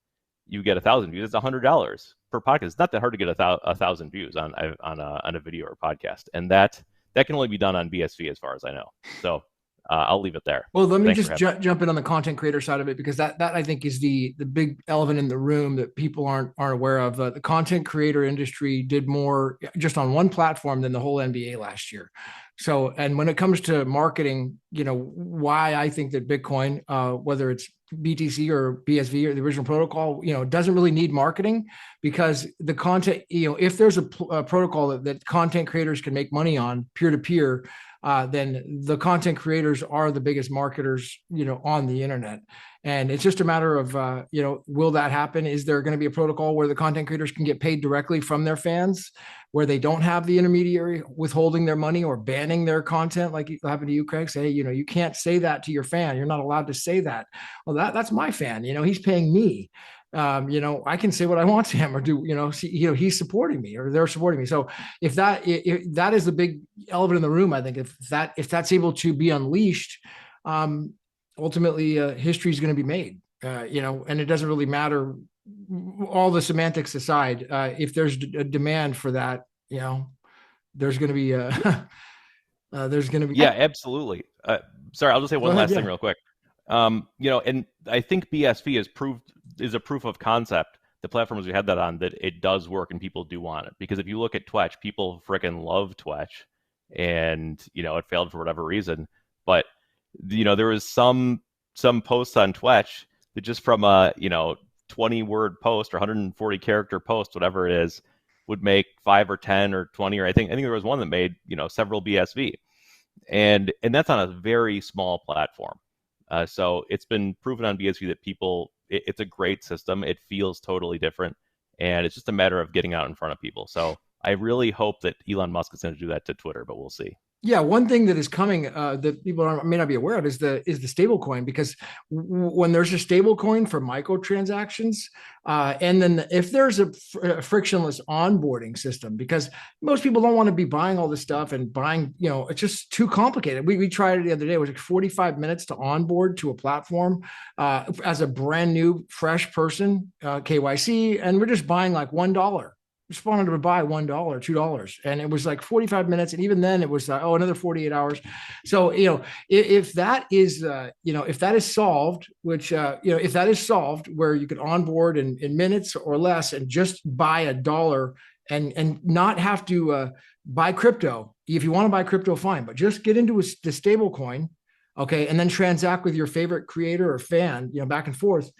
you get 1,000 views, it's $100 per podcast. It's not that hard to get 1,000 views on a video or podcast. And that can only be done on BSV as far as I know. So I'll leave it there. Well, let me just jump in on the content creator side of it, because that I think is the big elephant in the room that people aren't aware of. The content creator industry did more just on one platform than the whole NBA last year. So, and when it comes to marketing, you know, why I think that Bitcoin, whether it's BTC or BSV or the original protocol, you know, doesn't really need marketing, because the content, you know, if there's a protocol that content creators can make money on peer-to-peer, then the content creators are the biggest marketers, you know, on the internet. And it's just a matter of, you know, will that happen? Is there going to be a protocol where the content creators can get paid directly from their fans, where they don't have the intermediary withholding their money or banning their content, like it happened to you, Craig? Say, you know, you can't say that to your fan. You're not allowed to say that. Well, that's my fan. You know, he's paying me. You know, I can say what I want to him, or do, you know, see, you know, he's supporting me or they're supporting me. So if that is the big elephant in the room, I think if that's able to be unleashed, ultimately history is going to be made, you know, and it doesn't really matter, all the semantics aside, if there's a demand for that, you know, there's going to be yeah, absolutely. Sorry, I'll just say one last thing real quick. You know, and I think BSV is a proof of concept, the platforms we had that on, that it does work and people do want it. Because if you look at Twitch, people freaking love Twitch, and, you know, it failed for whatever reason. But, you know, there was some posts on Twitch that just from a, you know, 20-word post or 140 character post, whatever it is, would make 5 or 10 or 20, or I think there was one that made, you know, several BSV, and that's on a very small platform. So it's been proven on BSV that it's a great system. It feels totally different, and it's just a matter of getting out in front of people. So I really hope that Elon Musk is going to do that to Twitter, but we'll see. Yeah, one thing that is coming that people may not be aware of is the stable coin, because when there's a stable coin for microtransactions, and then if there's a frictionless onboarding system, because most people don't want to be buying all this stuff and buying, you know, it's just too complicated. We tried it the other day. It was like 45 minutes to onboard to a platform as a brand new, fresh person, KYC, and we're just buying like $1. Just wanted to buy $1, $2, and it was like 45 minutes, and even then it was another 48 hours. So, you know, if that is you know, if that is solved, which you know, if that is solved, where you could onboard in minutes or less and just buy $1 and not have to buy crypto. If you want to buy crypto, fine, but just get into the stable coin. okay, and then transact with your favorite creator or fan, back and forth.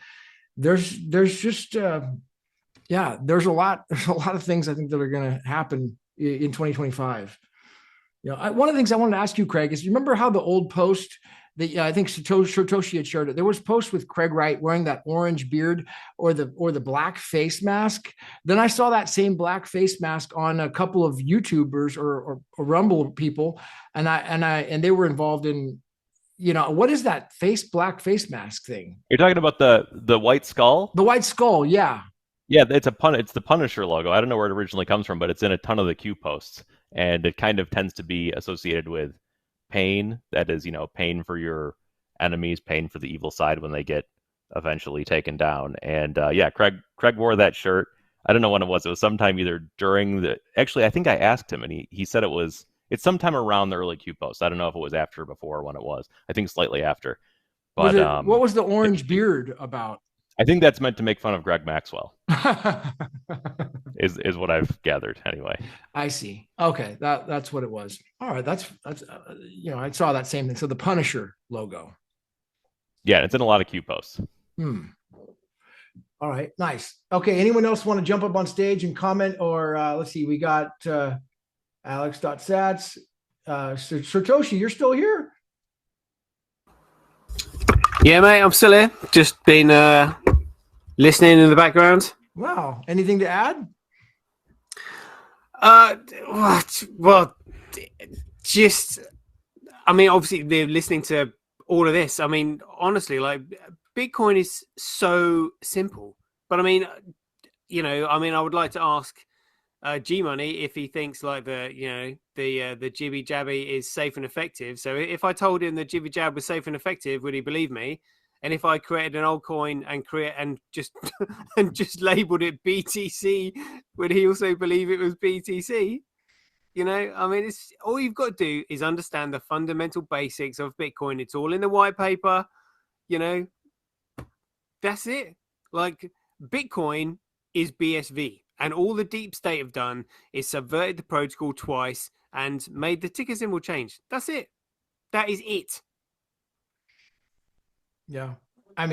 There's just there's a lot of things I think that are going to happen in 2025. One of the things I wanted to ask you, Craig, is you remember how the old post that I think Satoshi had shared it. There was posts with Craig Wright wearing that orange beard or the black face mask. Then I saw that same black face mask on a couple of YouTubers or Rumble people, and they were involved in, what is that black face mask thing? You're talking about the white skull? The white skull, yeah. Yeah, it's the Punisher logo. I don't know where it originally comes from, but it's in a ton of the Q posts, and it kind of tends to be associated with pain. That is, pain for your enemies, pain for the evil side when they get eventually taken down. And Craig wore that shirt. I don't know when it was. It was sometime either during the. Actually, I think I asked him, and he said it's sometime around the early Q posts. I don't know if it was after or before when it was. I think slightly after. But what was the orange beard about? I think that's meant to make fun of Greg Maxwell. is what I've gathered anyway. I see. Okay, that's what it was. All right, that's I saw that same thing. So the Punisher logo. Yeah, it's in a lot of Q posts. All right, nice. Okay, anyone else want to jump up on stage and comment? Or let's see, we got Alex.Sats. Satoshi, you're still here? Yeah, mate, I'm still here. Just been listening in the background. Wow. Anything to add? Well, just, obviously they're listening to all of this. Honestly, like, Bitcoin is so simple. But I would like to ask Gmoney if he thinks like the jibby jabby is safe and effective. So if I told him the jibby jab was safe and effective, would he believe me? And if I created an old coin and just and just labeled it BTC, would he also believe it was BTC? It's all you've got to do is understand the fundamental basics of Bitcoin. It's all in the white paper. That's it. Like, Bitcoin is BSV. And all the deep state have done is subverted the protocol twice and made the ticker symbol change. That's it. That is it. Yeah. I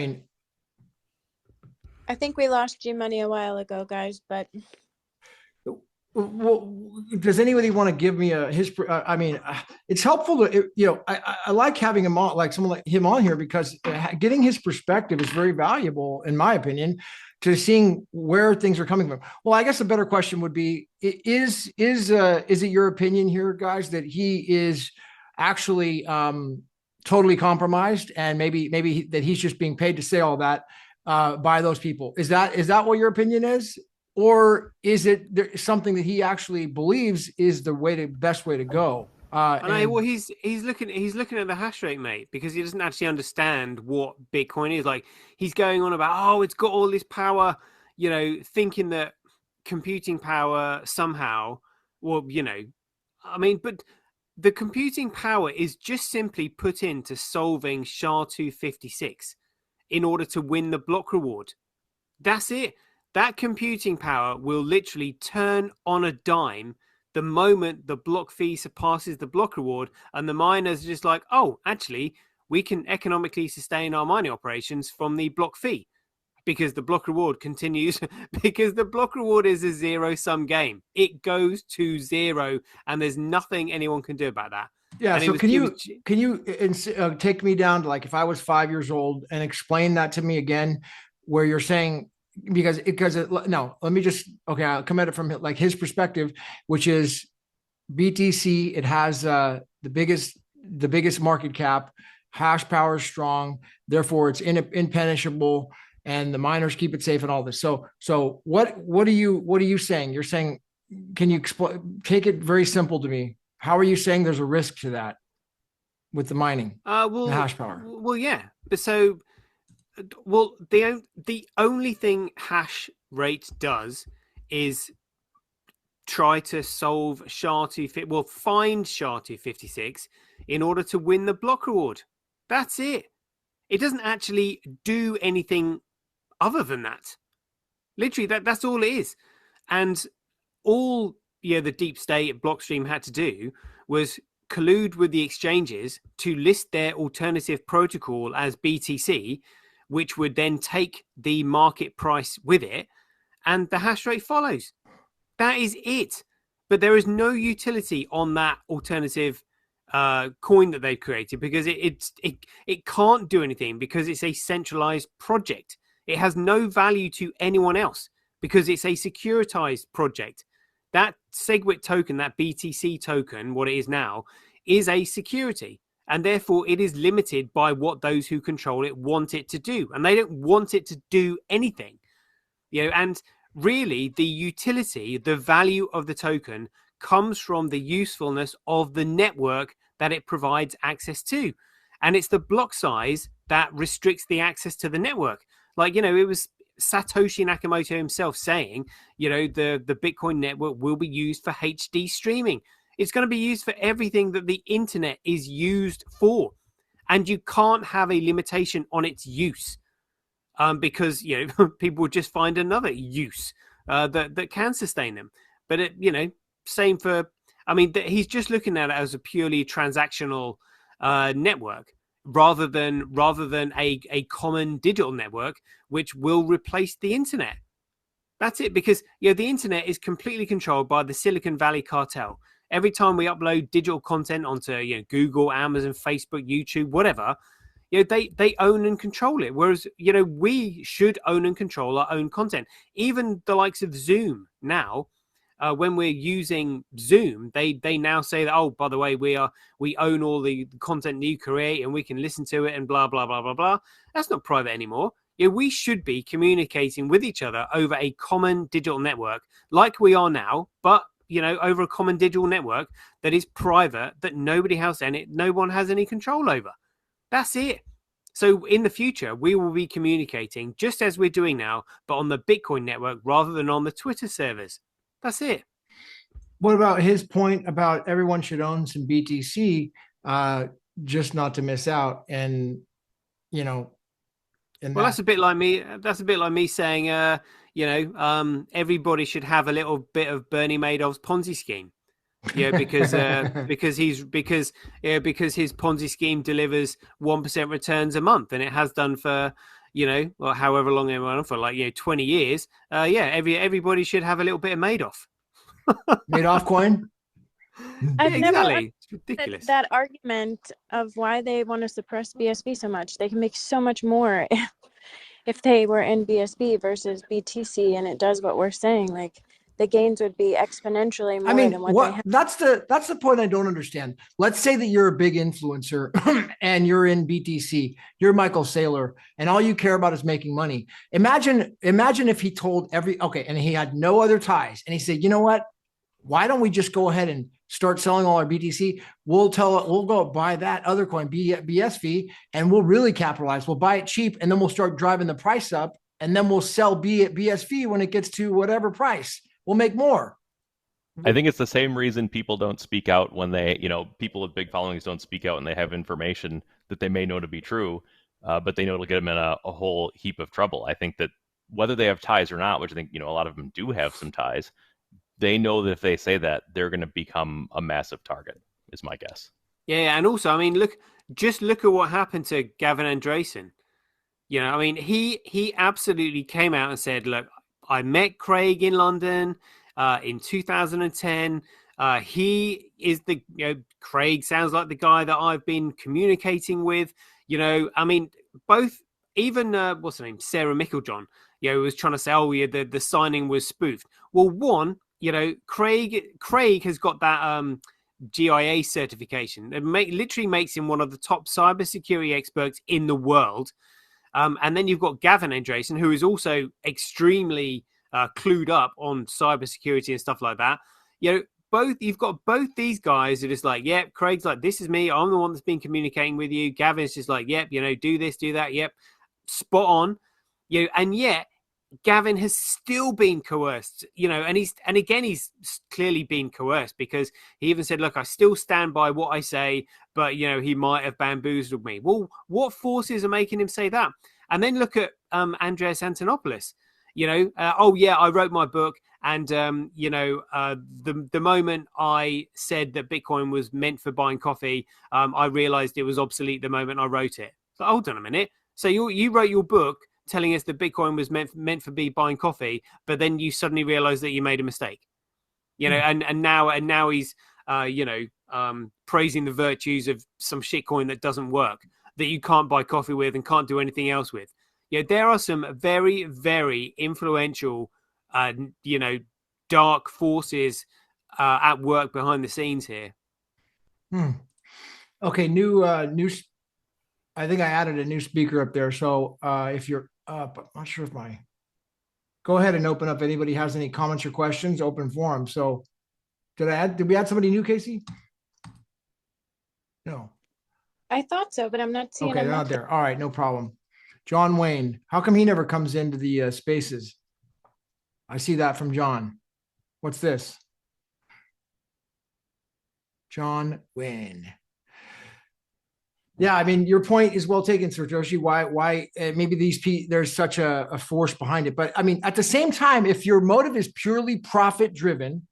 think we lost Gmoney a while ago, guys, but. Well, does anybody want to give me it's helpful to, I like having him on, like someone like him on here, because getting his perspective is very valuable, in my opinion, to seeing where things are coming from. Well, I guess a better question would be, is it your opinion here, guys, that he is actually totally compromised, and maybe that he's just being paid to say all that by those people? Is that what your opinion is? Or is it something that he actually believes is the best way to go? He's looking at the hash rate, mate, because he doesn't actually understand what Bitcoin is. Like, he's going on about, it's got all this power, thinking that computing power somehow, but the computing power is just simply put into solving SHA-256 in order to win the block reward. That's it. That computing power will literally turn on a dime the moment the block fee surpasses the block reward, and the miners are just like, actually, we can economically sustain our mining operations from the block fee, because the block reward continues, because the block reward is a zero-sum game. It goes to zero, and there's nothing anyone can do about that. Yeah. So can you take me down to, like, if I was 5 years old, and explain that to me again, where you're saying, let me just, I'll come at it from like his perspective, which is BTC. It has the biggest market cap, hash power is strong, therefore it's impenetrable, and the miners keep it safe and all this. So what are you saying? You're saying, can you take it very simple to me? How are you saying there's a risk to that with the mining, the hash power? Well, yeah. So, the only thing hash rate does is try to solve find SHA-256 in order to win the block reward. That's it. It doesn't actually do anything other than that. Literally, that's all it is. And all the deep state Blockstream had to do was collude with the exchanges to list their alternative protocol as BTC, which would then take the market price with it, and the hash rate follows. That is it. But there is no utility on that alternative coin that they've created, because it can't do anything, because it's a centralized project. It has no value to anyone else because it's a securitized project. That SegWit token, that BTC token, what it is now, is a security, and therefore it is limited by what those who control it want it to do, and they don't want it to do anything. And really the utility, the value of the token comes from the usefulness of the network that it provides access to. And it's the block size that restricts the access to the network. Like, it was Satoshi Nakamoto himself saying, the Bitcoin network will be used for HD streaming. It's going to be used for everything that the internet is used for. And you can't have a limitation on its use. Because people will just find another use that can sustain them. But same for, he's just looking at it as a purely transactional network rather than a common digital network which will replace the internet. That's it, because the internet is completely controlled by the Silicon Valley cartel. Every time we upload digital content onto Google, Amazon, Facebook, YouTube, whatever, they own and control it. Whereas, we should own and control our own content. Even the likes of Zoom now, when we're using Zoom, they now say that, oh, by the way, we own all the content you create and we can listen to it and blah, blah, blah, blah, blah. That's not private anymore. We should be communicating with each other over a common digital network like we are now, but, over a common digital network that is private, that nobody else no one has any control over. That's it. So in the future, we will be communicating just as we're doing now, but on the Bitcoin network rather than on the Twitter servers. That's it. What about his point about everyone should own some BTC, just not to miss out? And, that's a bit like me. That's a bit like me saying, everybody should have a little bit of Bernie Madoff's Ponzi scheme. Because his Ponzi scheme delivers 1% returns a month, and it has done for however long it went on for, like 20 years. Everybody should have a little bit of Madoff. Madoff coin. I've never exactly. It's ridiculous. That argument of why they want to suppress BSV so much. They can make so much more if they were in BSV versus BTC, and it does what we're saying. Like, the gains would be exponentially more than what they have. That's the point I don't understand. Let's say that you're a big influencer and you're in BTC, you're Michael Saylor, and all you care about is making money. Imagine if he told and he had no other ties, and he said, you know what? Why don't we just go ahead and start selling all our BTC? We'll go buy that other coin, BSV, and we'll really capitalize. We'll buy it cheap, and then we'll start driving the price up, and then we'll sell BSV when it gets to whatever price. We'll make more. I think it's the same reason people don't speak out when they, people with big followings don't speak out when they have information that they may know to be true, but they know it'll get them in a whole heap of trouble. I think that whether they have ties or not, which I think, a lot of them do have some ties, they know that if they say that, they're going to become a massive target, is my guess. Yeah, and also, look at what happened to Gavin Andresen. He absolutely came out and said, look, I met Craig in London in 2010. He is Craig sounds like the guy that I've been communicating with. Both, even what's her name, Sarah Micklejohn, was trying to say, oh yeah, the signing was spoofed. Well, one, Craig has got that GIA certification. It literally makes him one of the top cybersecurity experts in the world. And then you've got Gavin Andresen, who is also extremely clued up on cybersecurity and stuff like that. You've got both these guys who are just like, yep, Craig's like, this is me. I'm the one that's been communicating with you. Gavin's just like, yep, do this, do that. Yep, spot on. And yet Gavin has still been coerced, and he's clearly been coerced, because he even said, look, I still stand by what I say, but, he might have bamboozled me. Well, what forces are making him say that? And then look at Andreas Antonopoulos, oh yeah, I wrote my book And the moment I said that Bitcoin was meant for buying coffee, I realized it was obsolete the moment I wrote it. But hold on a minute. So you wrote your book telling us that Bitcoin was meant for buying coffee, but then you suddenly realized that you made a mistake. And now he's praising the virtues of some shitcoin that doesn't work, that you can't buy coffee with and can't do anything else with. There are some very, very influential, dark forces at work behind the scenes here. Okay, new. I think I added a new speaker up there. So if you're up, I'm not sure if go ahead and open up. Anybody has any comments or questions? Open forum. So did we add somebody new, Casey? No. I thought so, but I'm not seeing. Okay, they're not there. All right, no problem. John Wayne, how come he never comes into the spaces? I see that from John. What's this? John Wayne. Yeah, I mean, your point is well taken, Sir Joshi. Why maybe there's such a force behind it. But I mean, at the same time, if your motive is purely profit driven,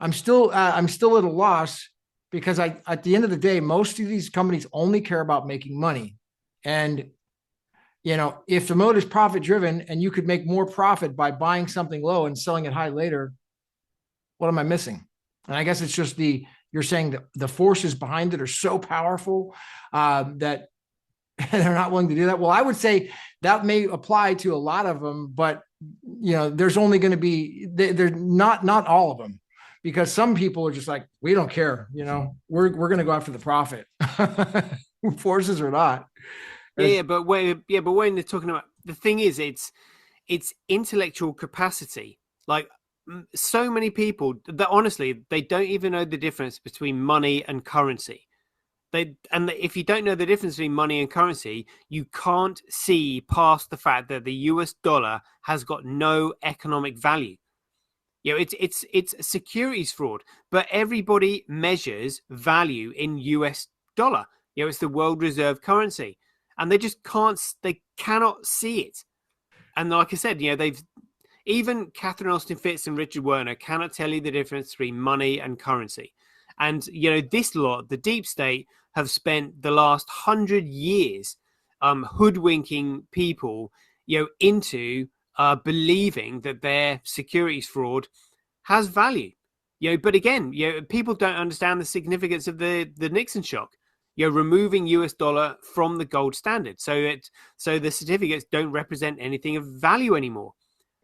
I'm still at a loss, because at the end of the day, most of these companies only care about making money. And if the motive is profit driven and you could make more profit by buying something low and selling it high later, what am I missing? And I guess it's just you're saying that the forces behind it are so powerful that they're not willing to do that. Well, I would say that may apply to a lot of them, but there's only going to be, they're not all of them, because some people are just like, we don't care. We're going to go after the profit, forces or not. But when they're talking about, the thing is, it's intellectual capacity. Like, so many people that honestly, they don't even know the difference between money and currency. If you don't know the difference between money and currency, you can't see past the fact that the US dollar has got no economic value. It's securities fraud, but everybody measures value in US dollar. It's the world reserve currency, and they just cannot see it. And like I said, even Catherine Austin Fitts and Richard Werner cannot tell you the difference between money and currency. And, this lot, the deep state, have spent the last 100 years hoodwinking people, into believing that their securities fraud has value. But again, people don't understand the significance of the Nixon shock. Removing US dollar from the gold standard. So the certificates don't represent anything of value anymore.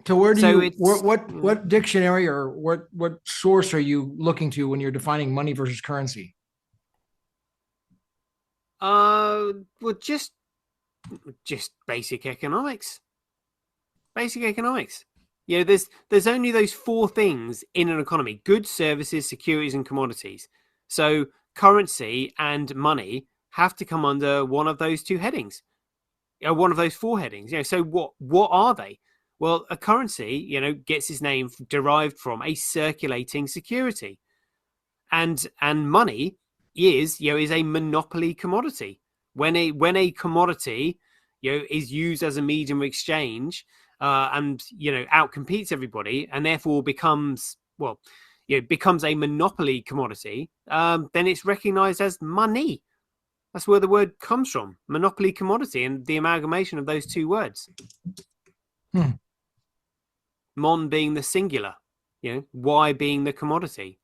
So what dictionary or what source are you looking to when you're defining money versus currency? Well, just basic economics. Basic economics. There's only those four things in an economy: goods, services, securities, and commodities. So currency and money have to come under one of those two headings, one of those four headings. So what are they? Well, a currency, gets its name derived from a circulating security, and money is a monopoly commodity. When a commodity, is used as a medium of exchange, and outcompetes everybody, and therefore becomes a monopoly commodity, then it's recognized as money. That's where the word comes from, monopoly commodity, and the amalgamation of those two words. Mon being the singular, Y being the commodity.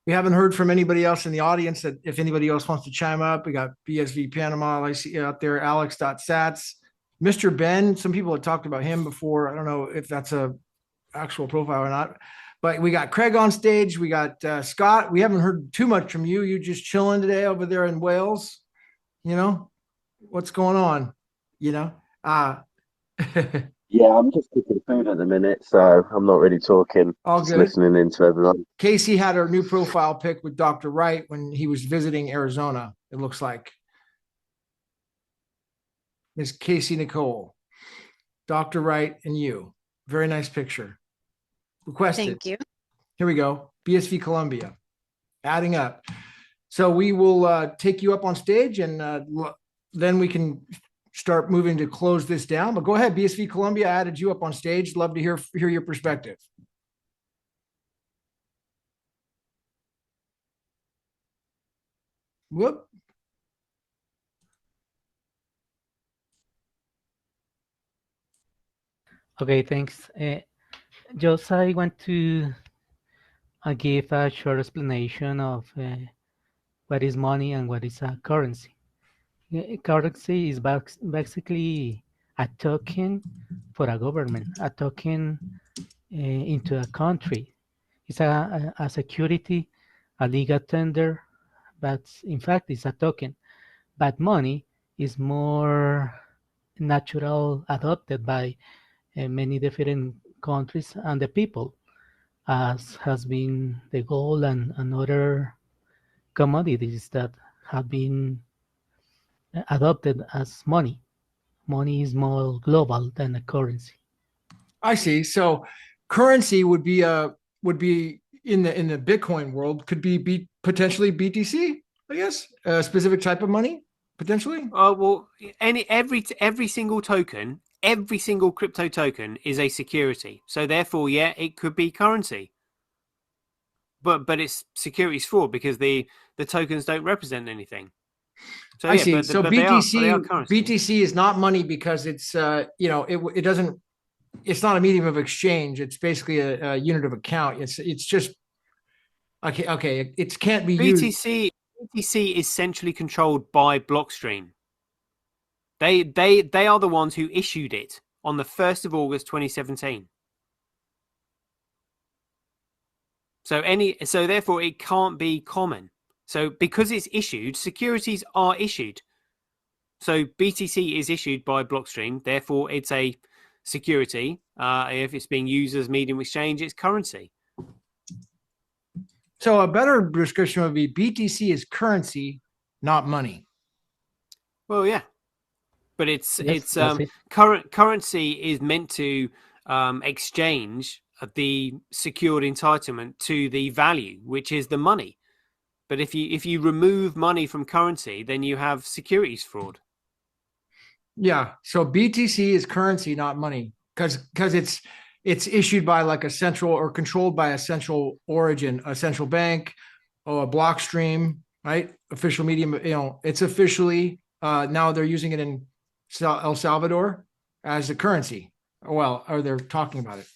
We haven't heard from anybody else in the audience. That if anybody else wants to chime up, we got BSV Panama, I see out there, Alex.Sats, Mr. Ben. Some people have talked about him before. I don't know if that's a actual profile or not, but we got Craig on stage. We got Scott. We haven't heard too much from you. You just chilling today over there in Wales. What's going on? Yeah, I'm just cooking food at the minute, so I'm not really talking. All just good. Listening into everyone. Casey had her new profile pic with Dr. Wright when he was visiting Arizona. It looks like Miss Casey Nicole, Dr. Wright, and you. Very nice picture. Requested. Thank you. Here we go. BSV Columbia. Adding up. So we will take you up on stage, and then we can start moving to close this down. But go ahead, BSV Columbia, I added you up on stage. Love to hear your perspective. Whoop. Okay, thanks. Just I want to give a short explanation of what is money and what is a currency. Currency is basically a token for a government, a token into a country. It's a security, a legal tender, but in fact it's a token. But money is more natural, adopted by many different countries and the people, as has been the gold and other commodities that have been adopted as money. Money is more global than a currency. I see. So currency would be in the Bitcoin world, could be potentially BTC, I guess, a specific type of money, potentially. Well, every single token, every single crypto token is a security. So therefore, yeah, it could be currency. But it's securities fraud because the tokens don't represent anything. So I see. So BTC they are currency. BTC is not money because it's it doesn't, it's not a medium of exchange. It's basically a unit of account. It's just okay. It can't be used. BTC is centrally controlled by Blockstream. They are the ones who issued it on the 1st of August 2017. So therefore it can't be common. So because it's issued, securities are issued. So BTC is issued by Blockstream, therefore it's a security. If it's being used as medium of exchange, it's currency. So a better description would be BTC is currency, not money. Well, yeah, but currency is meant to exchange the secured entitlement to the value, which is the money. But if you remove money from currency, then you have securities fraud. Yeah. So BTC is currency, not money, because it's issued by like a central or controlled by a central origin, a central bank or a block stream, right? Official medium, it's officially now they're using it in El Salvador as a currency. Well, or they're talking about it.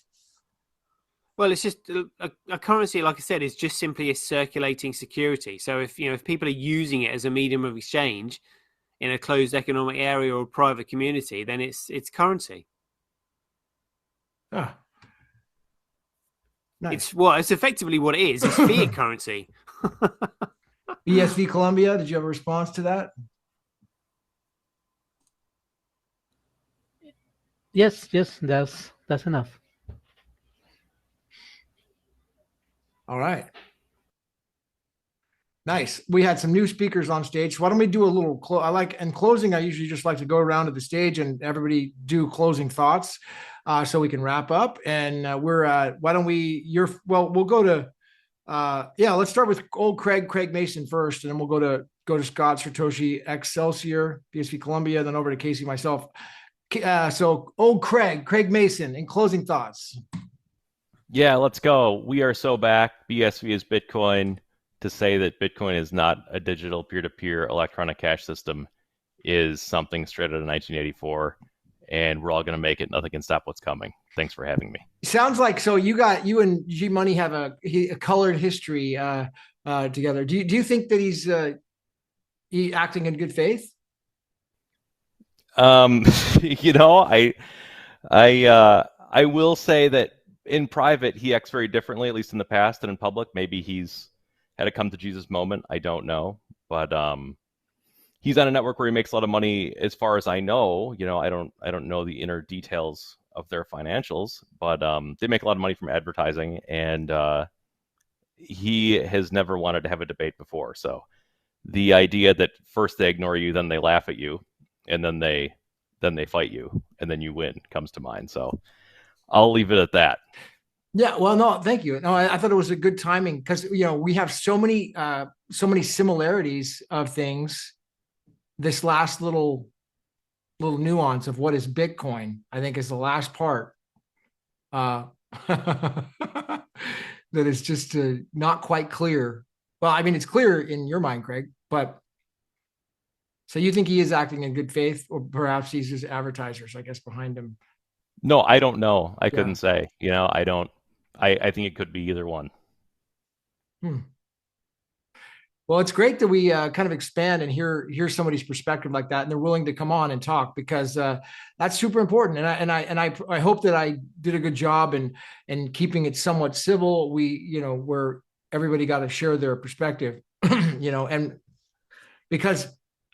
Well, it's just a currency, like I said, is just simply a circulating security. So if people are using it as a medium of exchange in a closed economic area or private community, then it's currency. Ah, nice. It's effectively what it is. It's fiat currency. BSV Columbia, did you have a response to that? Yes, that's enough. All right. Nice. We had some new speakers on stage. Why don't we do a little in closing, I usually just like to go around to the stage and everybody do closing thoughts so we can wrap up. And why don't we'll go to let's start with old Craig Mason first, and then we'll go to Scott Satoshi Excelsior, BSV Columbia, then over to Casey, myself. So old Craig Mason, in closing thoughts. Yeah, let's go. We are so back. BSV is Bitcoin. To say that Bitcoin is not a digital peer-to-peer electronic cash system is something straight out of 1984, and we're all going to make it. Nothing can stop what's coming. Thanks for having me. Sounds like so. You and Gmoney have a colored history together. Do you think that he's acting in good faith? I will say that in private, he acts very differently, at least in the past, and in public, maybe he's had a come to Jesus moment. I don't know, but he's on a network where he makes a lot of money. As far as I know, I don't know the inner details of their financials, but they make a lot of money from advertising, and he has never wanted to have a debate before. So the idea that first they ignore you, then they laugh at you, and then they fight you, and then you win comes to mind. So I'll leave it at that. Yeah, well, no, thank you. No, I thought it was a good timing because we have so many similarities of things. This last little little nuance of what is Bitcoin, I think is the last part. That is just not quite clear. Well, I mean, it's clear in your mind, Craig, but so you think he is acting in good faith, or perhaps he's just advertisers, I guess, behind him? No, I don't know. I couldn't say. I don't. I think it could be either one. Well, it's great that we kind of expand and hear somebody's perspective like that, and they're willing to come on and talk, because that's super important. And I hope that I did a good job in keeping it somewhat civil. Where everybody got to share their perspective, and because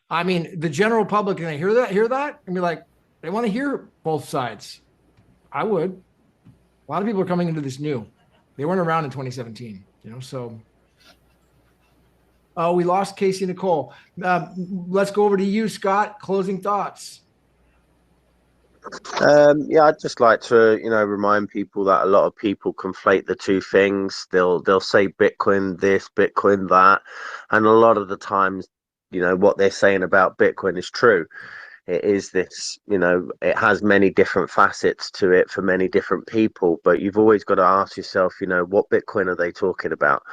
I mean the general public, can they hear that and be like, they want to hear both sides. I would. A lot of people are coming into this new. They weren't around in 2017, so. Oh, we lost Casey Nicole. Let's go over to you, Scott. Closing thoughts. I'd just like to, remind people that a lot of people conflate the two things. They'll say Bitcoin this, Bitcoin that, and a lot of the times, what they're saying about Bitcoin is true. It is this, it has many different facets to it for many different people, but you've always got to ask yourself, what Bitcoin are they talking about?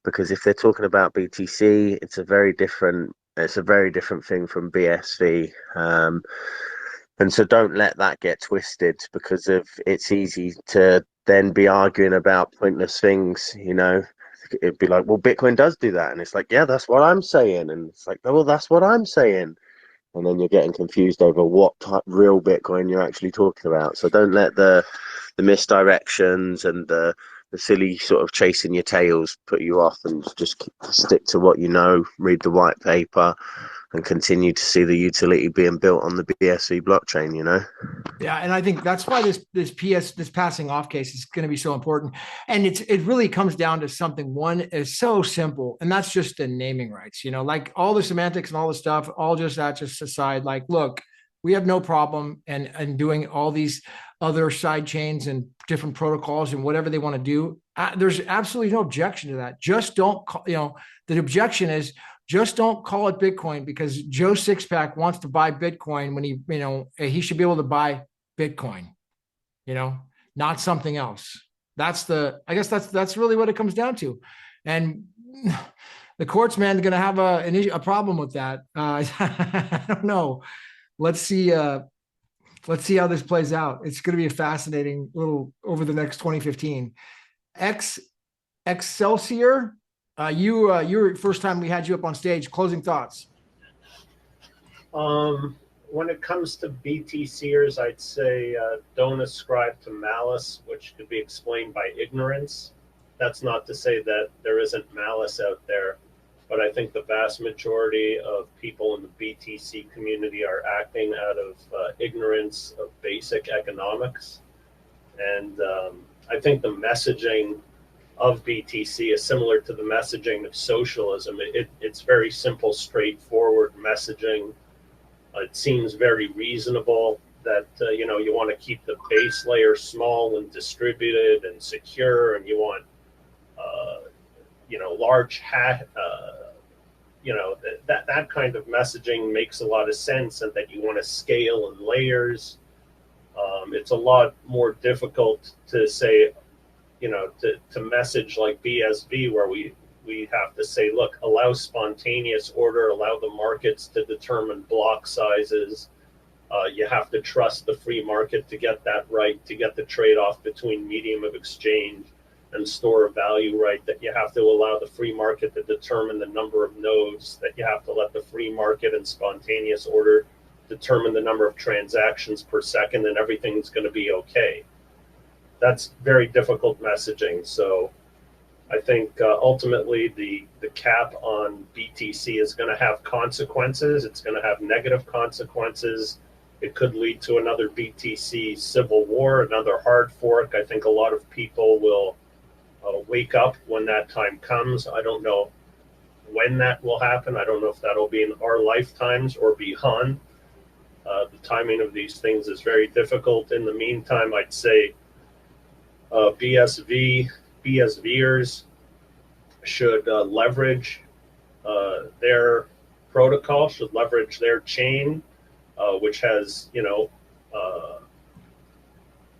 Because if they're talking about BTC, it's a very different thing from BSV. And so don't let that get twisted, because it's easy to then be arguing about pointless things, It'd be like, well, Bitcoin does do that. And it's like, yeah, that's what I'm saying. And it's like, oh, well, that's what I'm saying. And then you're getting confused over what type real Bitcoin you're actually talking about. So don't let the misdirections and the silly sort of chasing your tails put you off, and just stick to what read the white paper, and continue to see the utility being built on the BSV blockchain, Yeah, and I think that's why this passing off case is going to be so important. And it really comes down to something. One is so simple, and that's just the naming rights. Like all the semantics and all the stuff, all just aside. Like, look, we have no problem and doing all these other side chains and different protocols and whatever they want to do. There's absolutely no objection to that. Just don't call, the objection is, just don't call it Bitcoin, because Joe Sixpack wants to buy Bitcoin when he should be able to buy Bitcoin, not something else. I guess that's really what it comes down to. And the courts, man, are going to have a problem with that. I don't know. Let's see how this plays out. It's going to be a fascinating little over the next 2015. Excelsior. Your first time we had you up on stage. Closing thoughts. When it comes to BTCers, I'd say don't ascribe to malice, which could be explained by ignorance. That's not to say that there isn't malice out there, but I think the vast majority of people in the BTC community are acting out of ignorance of basic economics. And I think the messaging of BTC is similar to the messaging of socialism. It's very simple, straightforward messaging. It seems very reasonable that you want to keep the base layer small and distributed and secure, and you want large that kind of messaging makes a lot of sense, and that you want to scale in layers. It's a lot more difficult to say, to message like BSV, where we have to say, look, allow spontaneous order, allow the markets to determine block sizes. You have to trust the free market to get that right, to get the trade-off between medium of exchange and store of value right, that you have to allow the free market to determine the number of nodes, that you have to let the free market and spontaneous order determine the number of transactions per second, and everything's going to be okay. That's very difficult messaging. So I think ultimately the cap on BTC is going to have consequences. It's going to have negative consequences. It could lead to another BTC civil war, another hard fork. I think a lot of people will wake up when that time comes. I don't know when that will happen. I don't know if that'll be in our lifetimes or beyond. The timing of these things is very difficult. In the meantime, I'd say BSVers should leverage their protocol, should leverage their chain, which has,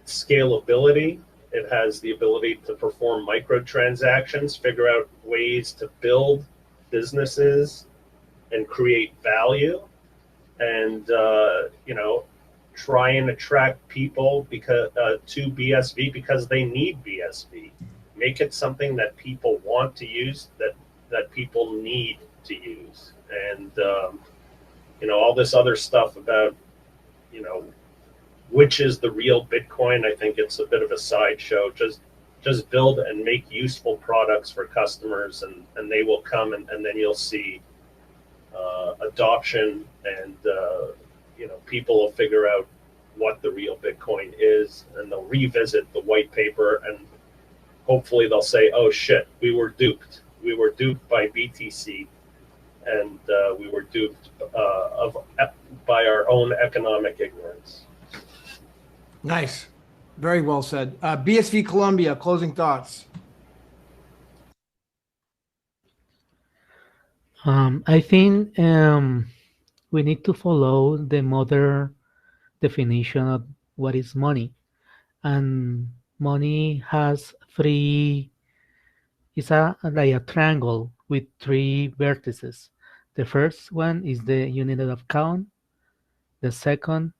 scalability. It has the ability to perform microtransactions, figure out ways to build businesses and create value, and try and attract people because to BSV because they need BSV. Make it something that people want to use, that people need to use, and all this other stuff about which is the real Bitcoin. I think it's a bit of a sideshow. Just build and make useful products for customers, and they will come, and then you'll see adoption, and people will figure out what the real Bitcoin is, and they'll revisit the white paper, and hopefully they'll say, "Oh shit, we were duped. We were duped by BTC, and we were duped by our own economic ignorance." Nice. Very well said. BSV Columbia, closing thoughts. I think we need to follow the modern definition of what is money. And money has three, it's like a triangle with three vertices. The first one is the unit of account. The second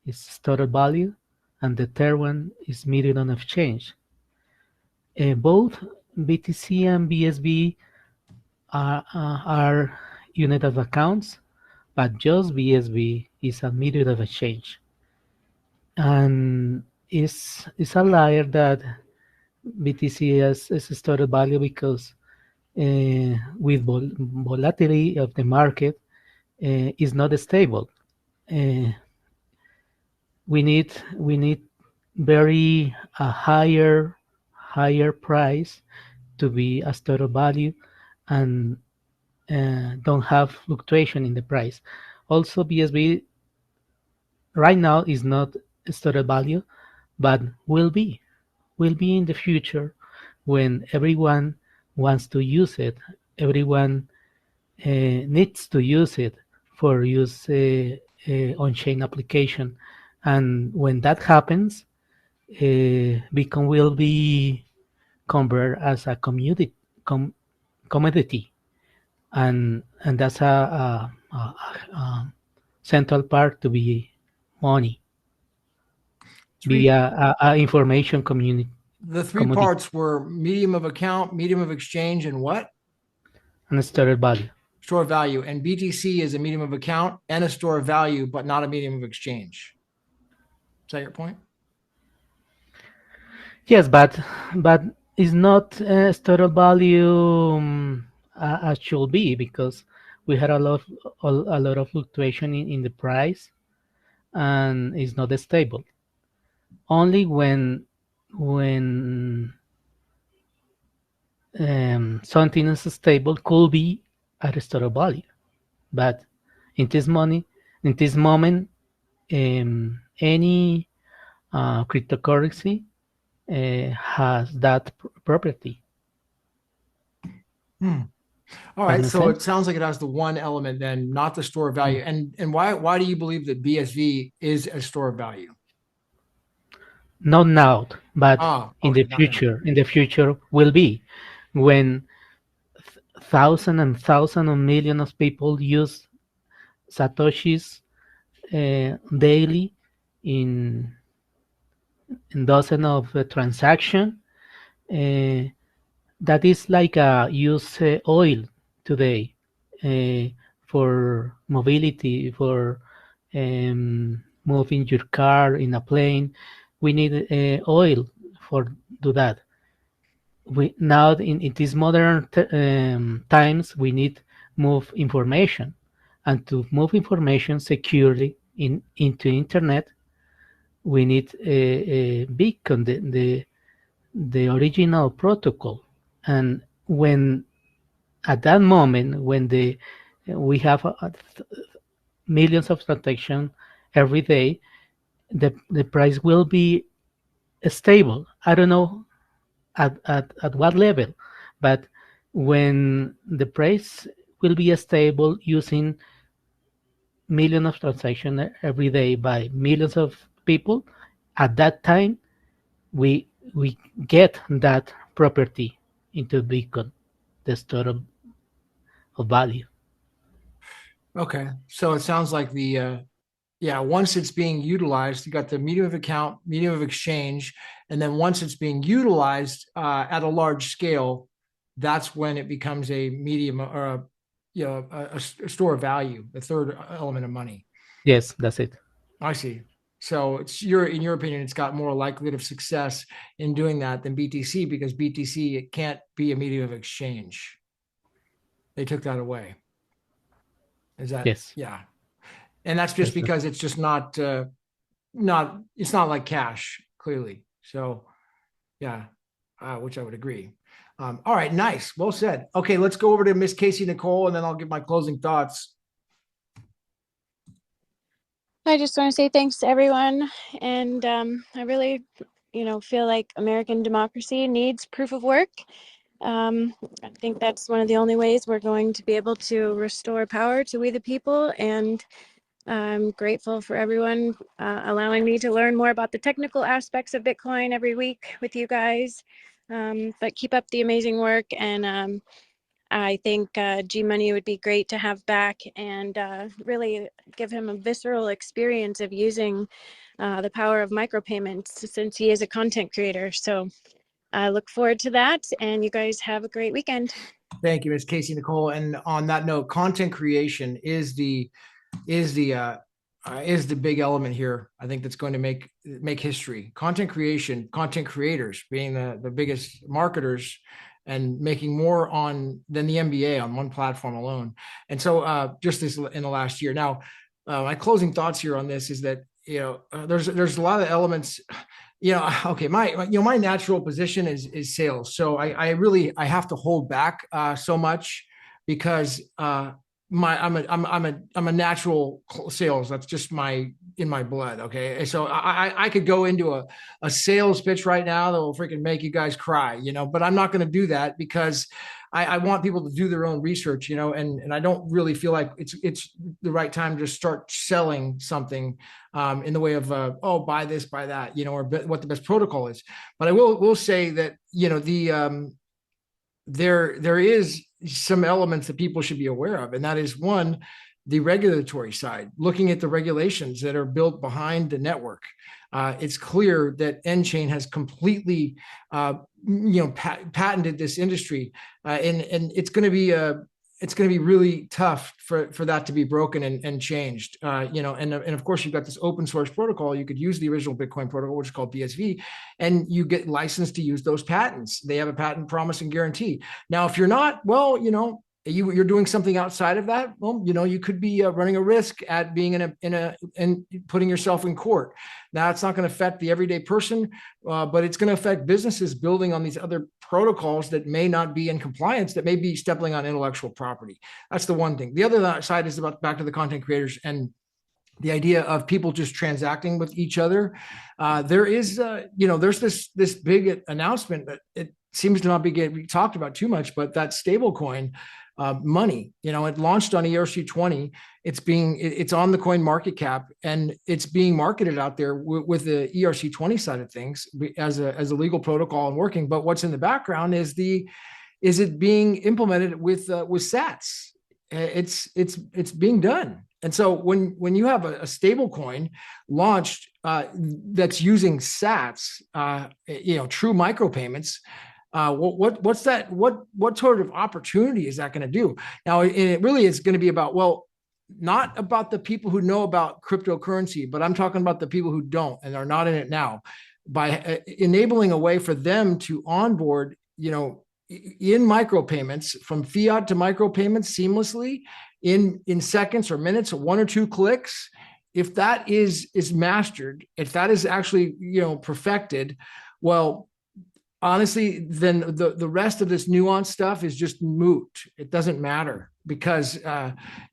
is total value. And the third one is medium of exchange. Both BTC and BSB are unit of accounts, but just BSB is a medium of exchange. And it's a liar that BTC has a stored value because with volatility of the market is not stable. We need very a higher price to be a stored value and don't have fluctuation in the price. Also, BSB right now is not stored value, but will be in the future when everyone wants to use it. Everyone needs to use it for use on-chain application, and when that happens, Bitcoin will be converted as a commodity, and that's a central part to be money, be a information community. The three parts were medium of account, medium of exchange, and what? And a stored value. Store of value. And BTC is a medium of account and a store of value, but not a medium of exchange. Is that your point? Yes, but it's not stored value as should be, because we had a lot of fluctuation in the price, and it's not stable. Only when something is stable could be at a store of value, but in this moment, any cryptocurrency has that property. All right, so it sounds like it has the one element then, not the store of value. And why do you believe that BSV is a store of value? Not now, but in the future will be, when thousands and thousands of millions of people use satoshis daily in dozens of transactions. That is like use oil today for mobility, for moving your car in a plane. We need oil for do that. We now in these modern times we need move information, and to move information securely into internet, we need a beacon, the original protocol. And when at that moment, when we have millions of transactions every day, the price will be stable. I don't know at what level, but when the price will be stable using millions of transactions every day by millions of people, at that time we get that property into Bitcoin, the store of value. Okay, so it sounds like once it's being utilized, you got the medium of account, medium of exchange, and then once it's being utilized at a large scale, that's when it becomes a medium or a store of value, the third element of money. Yes, that's it. I see. So in your opinion, it's got more likelihood of success in doing that than BTC, because BTC, it can't be a medium of exchange. They took that away. Is that? Yes. Yeah. And that's just because it's just not it's not like cash, clearly. So yeah, which I would agree. All right, nice. Well said. Okay, let's go over to Miss Casey Nicole, and then I'll give my closing thoughts. I just want to say thanks to everyone. And I really, feel like American democracy needs proof of work. I think that's one of the only ways we're going to be able to restore power to we the people. And I'm grateful for everyone allowing me to learn more about the technical aspects of Bitcoin every week with you guys. But keep up the amazing work. And I think Gmoney would be great to have back, and really give him a visceral experience of using the power of micropayments, since he is a content creator. So I look forward to that, and you guys have a great weekend. Thank you, Ms. Casey Nicole. And on that note, content creation is the big element here. I think that's going to make history. Content creation, content creators being the biggest marketers and making more than the NBA on one platform alone. And so just this in the last year. Now, my closing thoughts here on this is that there's a lot of elements. Okay, my natural position is sales. So I have to hold back so much because I'm a natural sales. That's just in my blood. Okay. So I could go into a sales pitch right now that will freaking make you guys cry, but I'm not going to do that because I want people to do their own research, and I don't really feel like it's the right time to start selling something in the way of, buy this, buy that, or what the best protocol is. But I will say that, there is some elements that people should be aware of. And that is, one, the regulatory side, looking at the regulations that are built behind the network. It's clear that nChain has completely, patented this industry, and it's going to be really tough for that to be broken and changed. And of course you've got this open source protocol. You could use the original Bitcoin protocol, which is called BSV, and you get licensed to use those patents. They have a patent promise and guarantee. Now, if you're not, well, you're doing something outside of that, well, you could be running a risk at being and putting yourself in court. Now, it's not going to affect the everyday person, but it's going to affect businesses building on these other protocols that may not be in compliance, that may be stepping on intellectual property. That's the one thing. The other side is about back to the content creators and the idea of people just transacting with each other. There is, there's this big announcement that it seems to not be getting talked about too much, but that stable coin, money, it launched on ERC20. It's on the coin market cap, and it's being marketed out there with the ERC20 side of things as a legal protocol and working. But what's in the background is it being implemented with sats. It's being done. And so when you have a stable coin launched that's using sats, true micropayments, what's that? What sort of opportunity is that going to do? Now, it really is going to be about, well, not about the people who know about cryptocurrency, but I'm talking about the people who don't and are not in it now, by enabling a way for them to onboard, in micropayments, from fiat to micropayments seamlessly in seconds or minutes, or one or two clicks. If that is mastered, if that is actually, perfected, well, honestly, then the rest of this nuanced stuff is just moot. It doesn't matter. because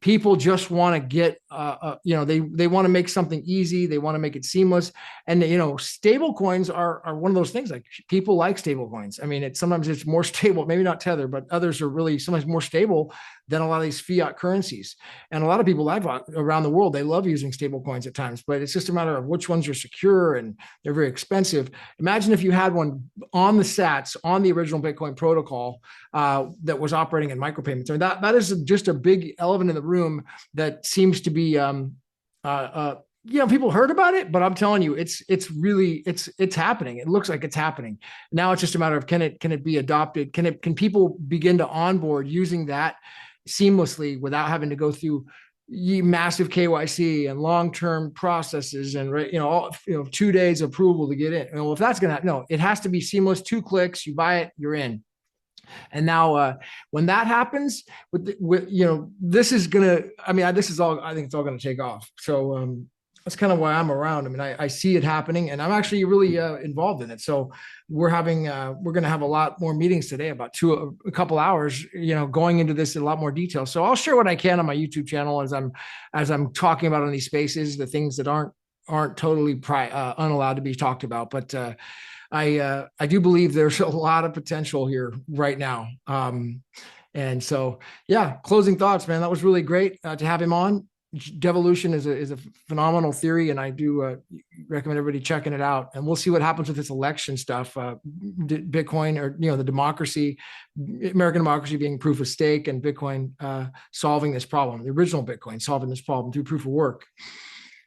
people just want to get, they want to make something easy. They want to make it seamless. And, stable coins are one of those things. Like, people like stable coins. I mean, sometimes it's more stable, maybe not Tether, but others are really sometimes more stable than a lot of these fiat currencies. And a lot of people around the world, they love using stable coins at times, but it's just a matter of which ones are secure, and they're very expensive. Imagine if you had one on the sats, on the original Bitcoin protocol, that was operating in micropayments. I mean, that is just a big elephant in the room that seems to be, people heard about it, but I'm telling you, it's happening. It looks like it's happening. Now it's just a matter of, can it be adopted? Can people begin to onboard using that seamlessly without having to go through massive KYC and long-term processes and 2 days approval to get in? If that's gonna, no, it has to be seamless. 2 clicks, you buy it, you're in. And now, when that happens, this is gonna. I mean, this is all. I think it's all gonna take off. So that's kind of why I'm around. I mean, I see it happening, and I'm actually really involved in it. So we're gonna have a lot more meetings today, about a couple hours, going into this in a lot more detail. So I'll share what I can on my YouTube channel as I'm talking about on these spaces, the things that aren't totally unallowed to be talked about, but. I do believe there's a lot of potential here right now. And so, yeah, closing thoughts, man. That was really great to have him on. Devolution is a phenomenal theory, and I do recommend everybody checking it out. And we'll see what happens with this election stuff. Bitcoin, or the democracy, American democracy being proof of stake, and Bitcoin solving this problem. The original Bitcoin solving this problem through proof of work.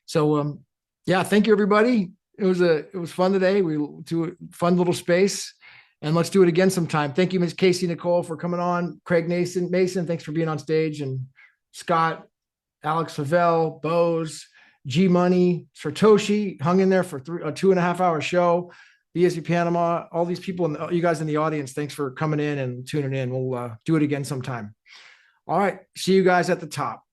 So, yeah, thank you, everybody. It was fun today. We do a fun little space, and let's do it again sometime. Thank you, Ms. Casey Nicole, for coming on. Craig Mason, thanks for being on stage, and Scott, Alex Favell, Bose, Gmoney, Satoshi hung in there for a 2.5 hour show. BSV Panama, all these people, and you guys in the audience, thanks for coming in and tuning in. We'll do it again sometime. All right, see you guys at the top.